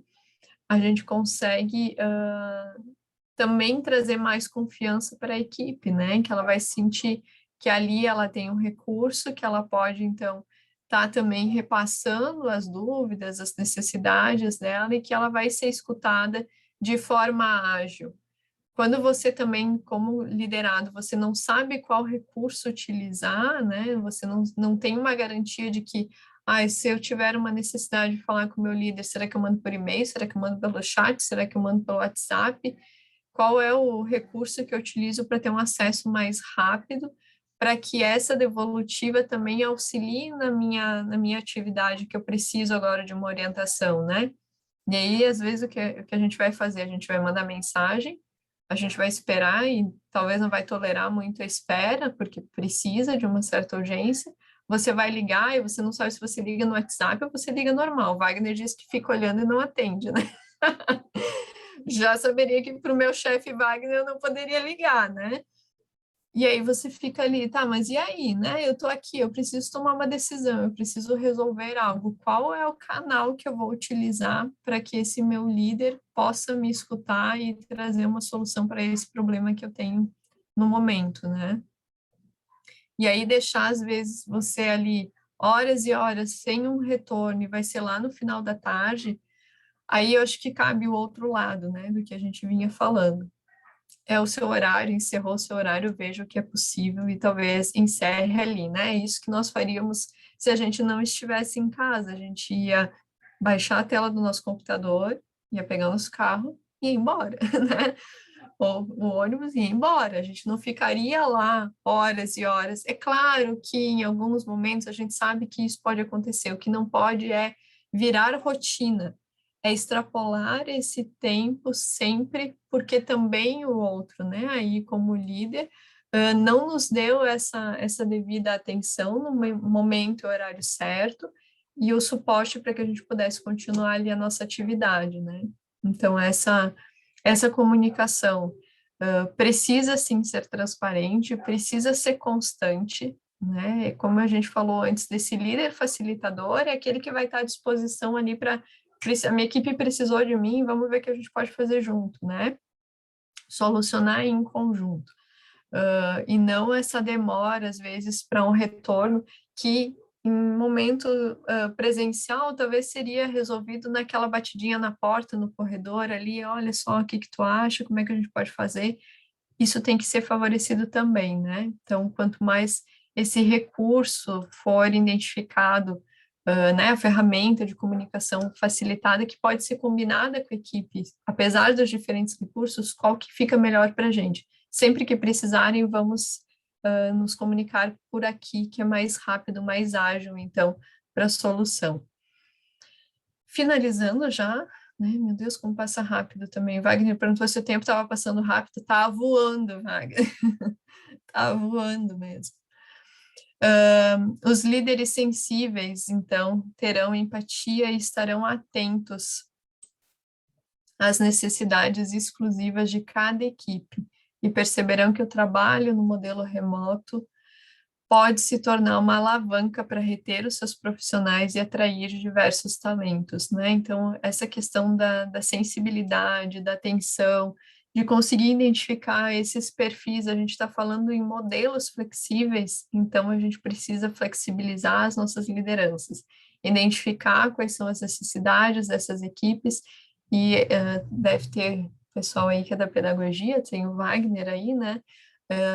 a gente consegue também trazer mais confiança para a equipe, né? Que ela vai sentir que ali ela tem um recurso, que ela pode, então, estar também repassando as dúvidas, as necessidades dela e que ela vai ser escutada de forma ágil. Quando você também, como liderado, você não sabe qual recurso utilizar, né? Você não tem uma garantia de que, se eu tiver uma necessidade de falar com o meu líder, será que eu mando por e-mail? Será que eu mando pelo chat? Será que eu mando pelo WhatsApp? Qual é o recurso que eu utilizo para ter um acesso mais rápido, para que essa devolutiva também auxilie na minha atividade, que eu preciso agora de uma orientação, né? E aí, às vezes, o que a gente vai fazer? A gente vai mandar mensagem, a gente vai esperar e talvez não vai tolerar muito a espera, porque precisa de uma certa urgência. Você vai ligar e você não sabe se você liga no WhatsApp ou você liga normal. O Wagner diz que fica olhando e não atende, né? Já saberia que para o meu chefe Wagner eu não poderia ligar, né? E aí você fica ali, tá, mas e aí, né? Eu tô aqui, eu preciso tomar uma decisão, eu preciso resolver algo. Qual é o canal que eu vou utilizar para que esse meu líder possa me escutar e trazer uma solução para esse problema que eu tenho no momento, né? E aí deixar, às vezes, você ali horas e horas sem um retorno e vai ser lá no final da tarde, aí eu acho que cabe o outro lado, né, do que a gente vinha falando. É o seu horário, encerrou o seu horário, veja o que é possível e talvez encerre ali, né? É isso que nós faríamos se a gente não estivesse em casa. A gente ia baixar a tela do nosso computador, ia pegar nosso carro e ir embora, né? Ou o ônibus e ir embora. A gente não ficaria lá horas e horas. É claro que em alguns momentos a gente sabe que isso pode acontecer. O que não pode é virar rotina, é extrapolar esse tempo sempre, porque também o outro, né, aí como líder, não nos deu essa devida atenção no momento e horário certo, e o suporte para que a gente pudesse continuar ali a nossa atividade, né? Então, essa comunicação precisa sim ser transparente, precisa ser constante, né? Como a gente falou antes, desse líder facilitador é aquele que vai estar à disposição ali para a minha equipe precisou de mim, vamos ver o que a gente pode fazer junto, né? Solucionar em conjunto. E não essa demora, às vezes, para um retorno que, em momento presencial, talvez seria resolvido naquela batidinha na porta, no corredor ali, olha só, o que tu acha, como é que a gente pode fazer? Isso tem que ser favorecido também, né? Então, quanto mais esse recurso for identificado, né, a ferramenta de comunicação facilitada que pode ser combinada com a equipe, apesar dos diferentes recursos, qual que fica melhor para a gente. Sempre que precisarem, vamos nos comunicar por aqui, que é mais rápido, mais ágil, então, para a solução. Finalizando já, né? Meu Deus, como passa rápido também. Wagner perguntou se o tempo estava passando rápido. Tá voando, Wagner. Tá voando mesmo. Os líderes sensíveis, então, terão empatia e estarão atentos às necessidades exclusivas de cada equipe e perceberão que o trabalho no modelo remoto pode se tornar uma alavanca para reter os seus profissionais e atrair diversos talentos, né? Então, essa questão da sensibilidade, da atenção, de conseguir identificar esses perfis. A gente está falando em modelos flexíveis, então a gente precisa flexibilizar as nossas lideranças, identificar quais são as necessidades dessas equipes, e deve ter pessoal aí que é da pedagogia, tem o Wagner aí, né?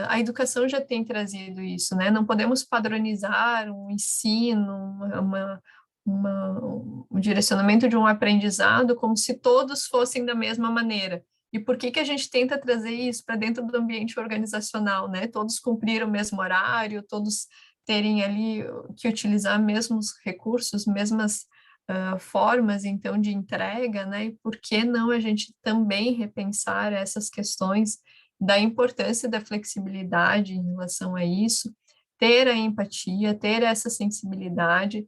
A educação já tem trazido isso, né? Não podemos padronizar um ensino, um direcionamento de um aprendizado como se todos fossem da mesma maneira. E por que a gente tenta trazer isso para dentro do ambiente organizacional, né? Todos cumprir o mesmo horário, todos terem ali que utilizar mesmos recursos, mesmas formas, então, de entrega, né? E por que não a gente também repensar essas questões da importância da flexibilidade em relação a isso, ter a empatia, ter essa sensibilidade,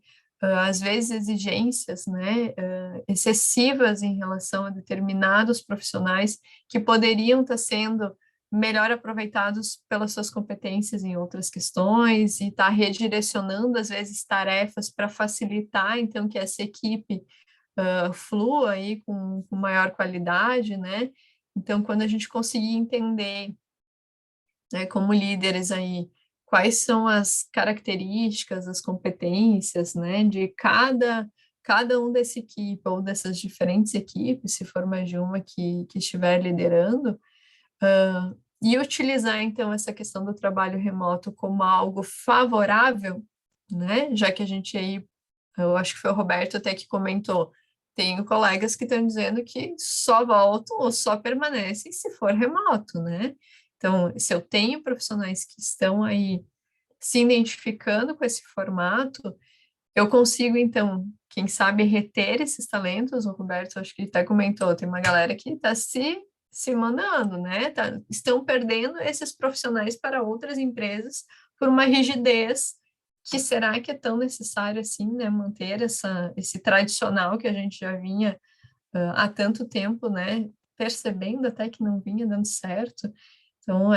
às vezes exigências, né, excessivas em relação a determinados profissionais que poderiam estar sendo melhor aproveitados pelas suas competências em outras questões e estar redirecionando, às vezes, tarefas para facilitar, então, que essa equipe flua aí com maior qualidade, né? Então, quando a gente conseguir entender, né, como líderes aí, quais são as características, as competências, né, de cada um dessa equipe ou dessas diferentes equipes, se for mais de uma que estiver liderando, e utilizar, então, essa questão do trabalho remoto como algo favorável, né, já que a gente aí, eu acho que foi o Roberto até que comentou, tenho colegas que estão dizendo que só voltam ou só permanecem se for remoto, né? Então, se eu tenho profissionais que estão aí se identificando com esse formato, eu consigo, então, quem sabe, reter esses talentos. O Roberto, acho que até comentou, tem uma galera que está se mandando, né? Estão perdendo esses profissionais para outras empresas por uma rigidez que será que é tão necessário assim, né? Manter esse tradicional que a gente já vinha há tanto tempo, né? Percebendo até que não vinha dando certo. Então,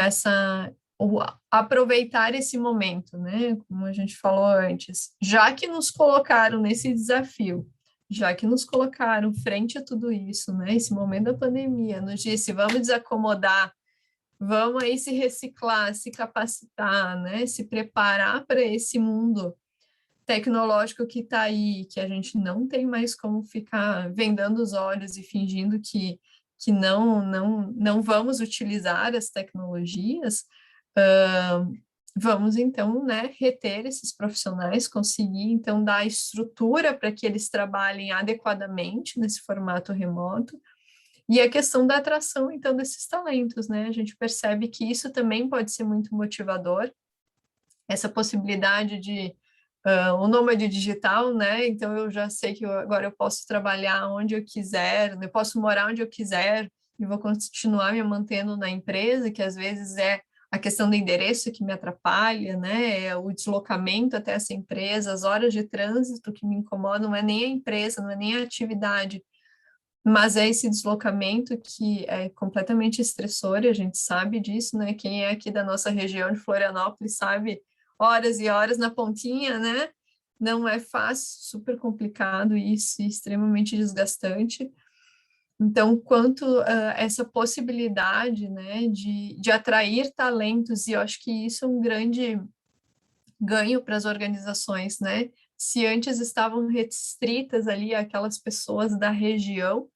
aproveitar esse momento, né? Como a gente falou antes, já que nos colocaram nesse desafio, já que nos colocaram frente a tudo isso, né? Esse momento da pandemia, nos disse, vamos desacomodar, vamos aí se reciclar, se capacitar, né? Se preparar para esse mundo tecnológico que está aí, que a gente não tem mais como ficar vendando os olhos e fingindo que não vamos utilizar as tecnologias, vamos então, né, reter esses profissionais, conseguir então dar estrutura para que eles trabalhem adequadamente nesse formato remoto. E a questão da atração, então, desses talentos, né? A gente percebe que isso também pode ser muito motivador, essa possibilidade de o nômade digital, né? Então eu já sei que agora eu posso trabalhar onde eu quiser, eu posso morar onde eu quiser e vou continuar me mantendo na empresa, que às vezes é a questão do endereço que me atrapalha, né? É o deslocamento até essa empresa, as horas de trânsito que me incomodam, não é nem a empresa, não é nem a atividade, mas é esse deslocamento que é completamente estressor, e a gente sabe disso, né? Quem é aqui da nossa região de Florianópolis sabe, horas e horas na pontinha, né? Não é fácil, super complicado isso, e extremamente desgastante. Então, quanto essa possibilidade, né, de atrair talentos, e eu acho que isso é um grande ganho para as organizações, né? Se antes estavam restritas ali aquelas pessoas da região,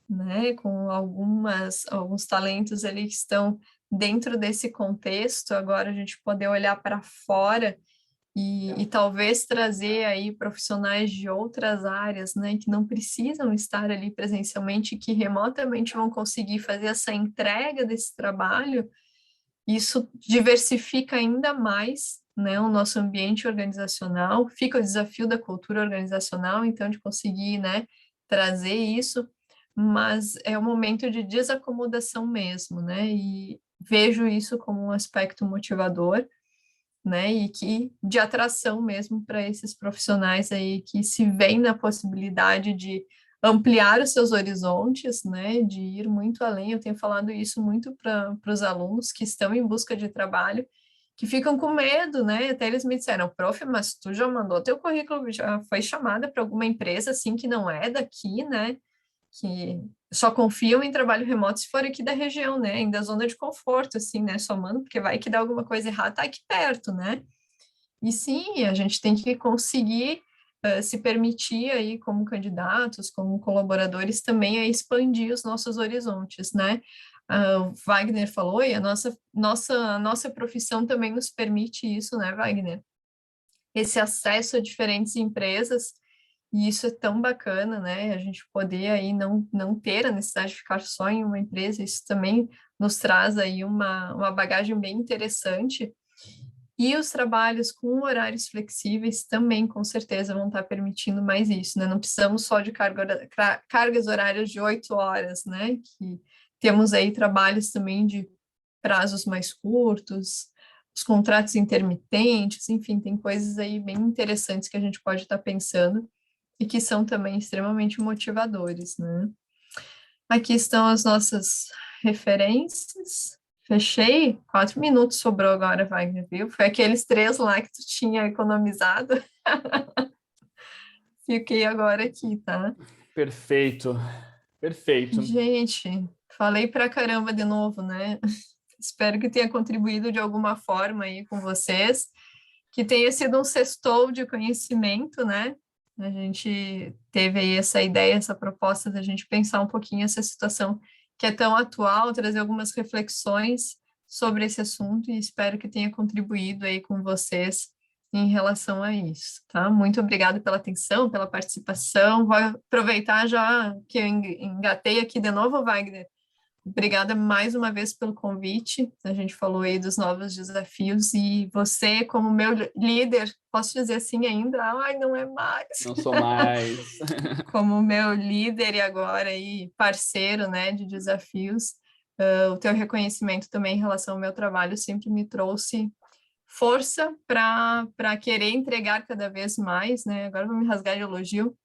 né, com alguns talentos ali que estão dentro desse contexto, agora a gente poder olhar para fora e talvez trazer aí profissionais de outras áreas, né, que não precisam estar ali presencialmente, que remotamente vão conseguir fazer essa entrega desse trabalho, isso diversifica ainda mais, né, o nosso ambiente organizacional, fica o desafio da cultura organizacional, então, de conseguir, né, trazer isso, mas é um momento de desacomodação mesmo, né, e vejo isso como um aspecto motivador, né, e que de atração mesmo para esses profissionais aí que se veem na possibilidade de ampliar os seus horizontes, né, de ir muito além. Eu tenho falado isso muito para os alunos que estão em busca de trabalho, que ficam com medo, né? Até eles me disseram, prof, mas tu já mandou teu currículo, já foi chamada para alguma empresa assim que não é daqui, né? Que só confiam em trabalho remoto se for aqui da região, né? Ainda zona de conforto, assim, né? Só manda, porque vai que dá alguma coisa errada, tá aqui perto, né? E sim, a gente tem que conseguir se permitir aí, como candidatos, como colaboradores, também a expandir os nossos horizontes, né? O Wagner falou, e a nossa profissão também nos permite isso, né, Wagner? Esse acesso a diferentes empresas, e isso é tão bacana, né? A gente poder aí não ter a necessidade de ficar só em uma empresa, isso também nos traz aí uma bagagem bem interessante. E os trabalhos com horários flexíveis também, com certeza, vão estar permitindo mais isso, né? Não precisamos só de cargas horárias de 8 horas, né? Que temos aí trabalhos também de prazos mais curtos, os contratos intermitentes, enfim, tem coisas aí bem interessantes que a gente pode estar pensando e que são também extremamente motivadores, né? Aqui estão as nossas referências. Fechei, 4 minutos sobrou agora, Wagner, viu? Foi aqueles 3 lá que tu tinha economizado. Fiquei agora aqui, tá? Perfeito, perfeito. Gente, falei pra caramba de novo, né? Espero que tenha contribuído de alguma forma aí com vocês, que tenha sido um sextou de conhecimento, né? A gente teve aí essa ideia, essa proposta da gente pensar um pouquinho essa situação que é tão atual, trazer algumas reflexões sobre esse assunto e espero que tenha contribuído aí com vocês em relação a isso, tá? Muito obrigada pela atenção, pela participação. Vou aproveitar já que eu engatei aqui de novo, Wagner. Obrigada mais uma vez pelo convite. A gente falou aí dos novos desafios e você, como meu líder, posso dizer assim ainda? Ai, não é mais. Não sou mais. Como meu líder e agora aí parceiro, né, de desafios, o teu reconhecimento também em relação ao meu trabalho sempre me trouxe força para querer entregar cada vez mais, né? Agora eu vou me rasgar de elogio,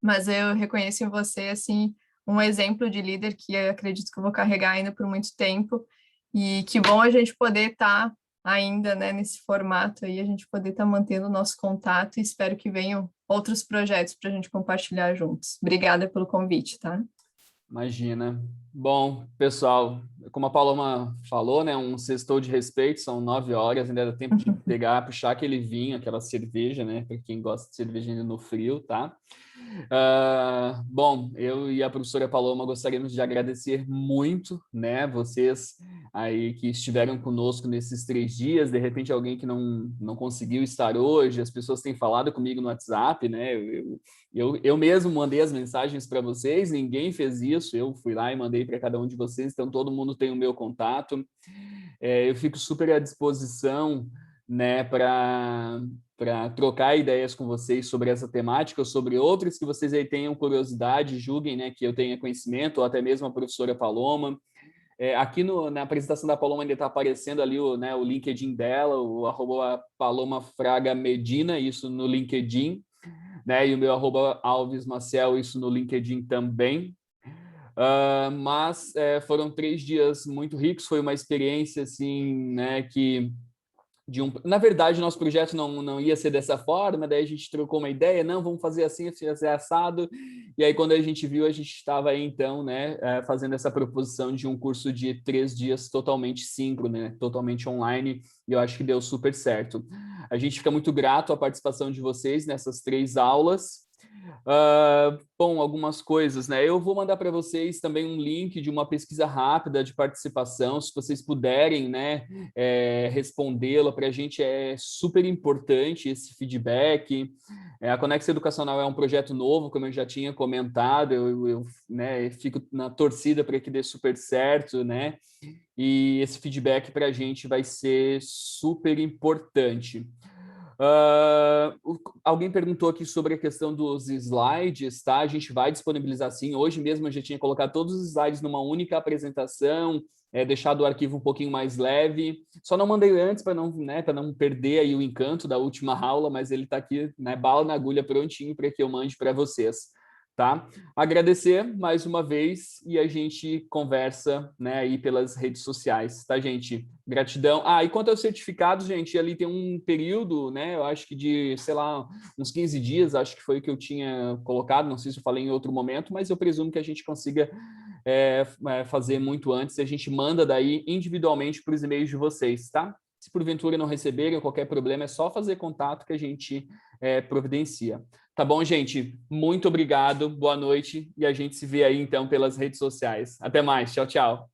mas eu reconheço em você, assim, um exemplo de líder que eu acredito que eu vou carregar ainda por muito tempo, e que bom a gente poder estar ainda, né, nesse formato aí, a gente poder estar mantendo o nosso contato, e espero que venham outros projetos para a gente compartilhar juntos. Obrigada pelo convite, tá? Imagina. Bom, pessoal, como a Paloma falou, né, um sextou de respeito, são 9 horas, ainda dá tempo de pegar, puxar aquele vinho, aquela cerveja, né, para quem gosta de cerveja ainda no frio, tá? Bom, eu e a professora Paloma gostaríamos de agradecer muito, né, vocês aí que estiveram conosco nesses 3 dias, de repente alguém que não conseguiu estar hoje, as pessoas têm falado comigo no WhatsApp, né, eu mesmo mandei as mensagens para vocês, ninguém fez isso, eu fui lá e mandei para cada um de vocês, então todo mundo tem o meu contato. Eu fico super à disposição, né, para trocar ideias com vocês sobre essa temática ou sobre outras que vocês aí tenham curiosidade, julguem, né, que eu tenha conhecimento, ou até mesmo a professora Paloma. Aqui na apresentação da Paloma ainda está aparecendo ali né, o LinkedIn dela, o @PalomaFragaMedina, isso no LinkedIn, né, e o meu @AlvesMaciel, isso no LinkedIn também. Mas foram 3 dias muito ricos, foi uma experiência assim, né, que na verdade, nosso projeto não ia ser dessa forma, daí a gente trocou uma ideia, não, vamos fazer assim, assim, assado, e aí quando a gente viu, a gente estava aí então, né, fazendo essa proposição de um curso de 3 dias totalmente síncrono, né, totalmente online, e eu acho que deu super certo. A gente fica muito grato à participação de vocês nessas 3 aulas. Bom, algumas coisas, né? Eu vou mandar para vocês também um link de uma pesquisa rápida de participação, se vocês puderem, né, respondê-la, para a gente é super importante esse feedback. A Conexão Educacional é um projeto novo, como eu já tinha comentado, eu né, fico na torcida para que dê super certo, né? E esse feedback para a gente vai ser super importante. Alguém perguntou aqui sobre a questão dos slides, tá? A gente vai disponibilizar sim. Hoje mesmo eu já tinha colocado todos os slides numa única apresentação, deixado o arquivo um pouquinho mais leve. Só não mandei antes para não perder aí o encanto da última aula, mas ele está aqui, né, bala na agulha, prontinho para que eu mande para vocês. tá? Agradecer mais uma vez e a gente conversa, né, aí pelas redes sociais, tá, gente? Gratidão. E quanto aos certificados, gente, ali tem um período, né, eu acho que de, sei lá, uns 15 dias, acho que foi o que eu tinha colocado, não sei se eu falei em outro momento, mas eu presumo que a gente consiga fazer muito antes, a gente manda daí individualmente para os e-mails de vocês, tá? Se porventura não receberem qualquer problema, é só fazer contato que a gente providencia. Tá bom, gente? Muito obrigado, boa noite e a gente se vê aí então pelas redes sociais. Até mais, tchau, tchau.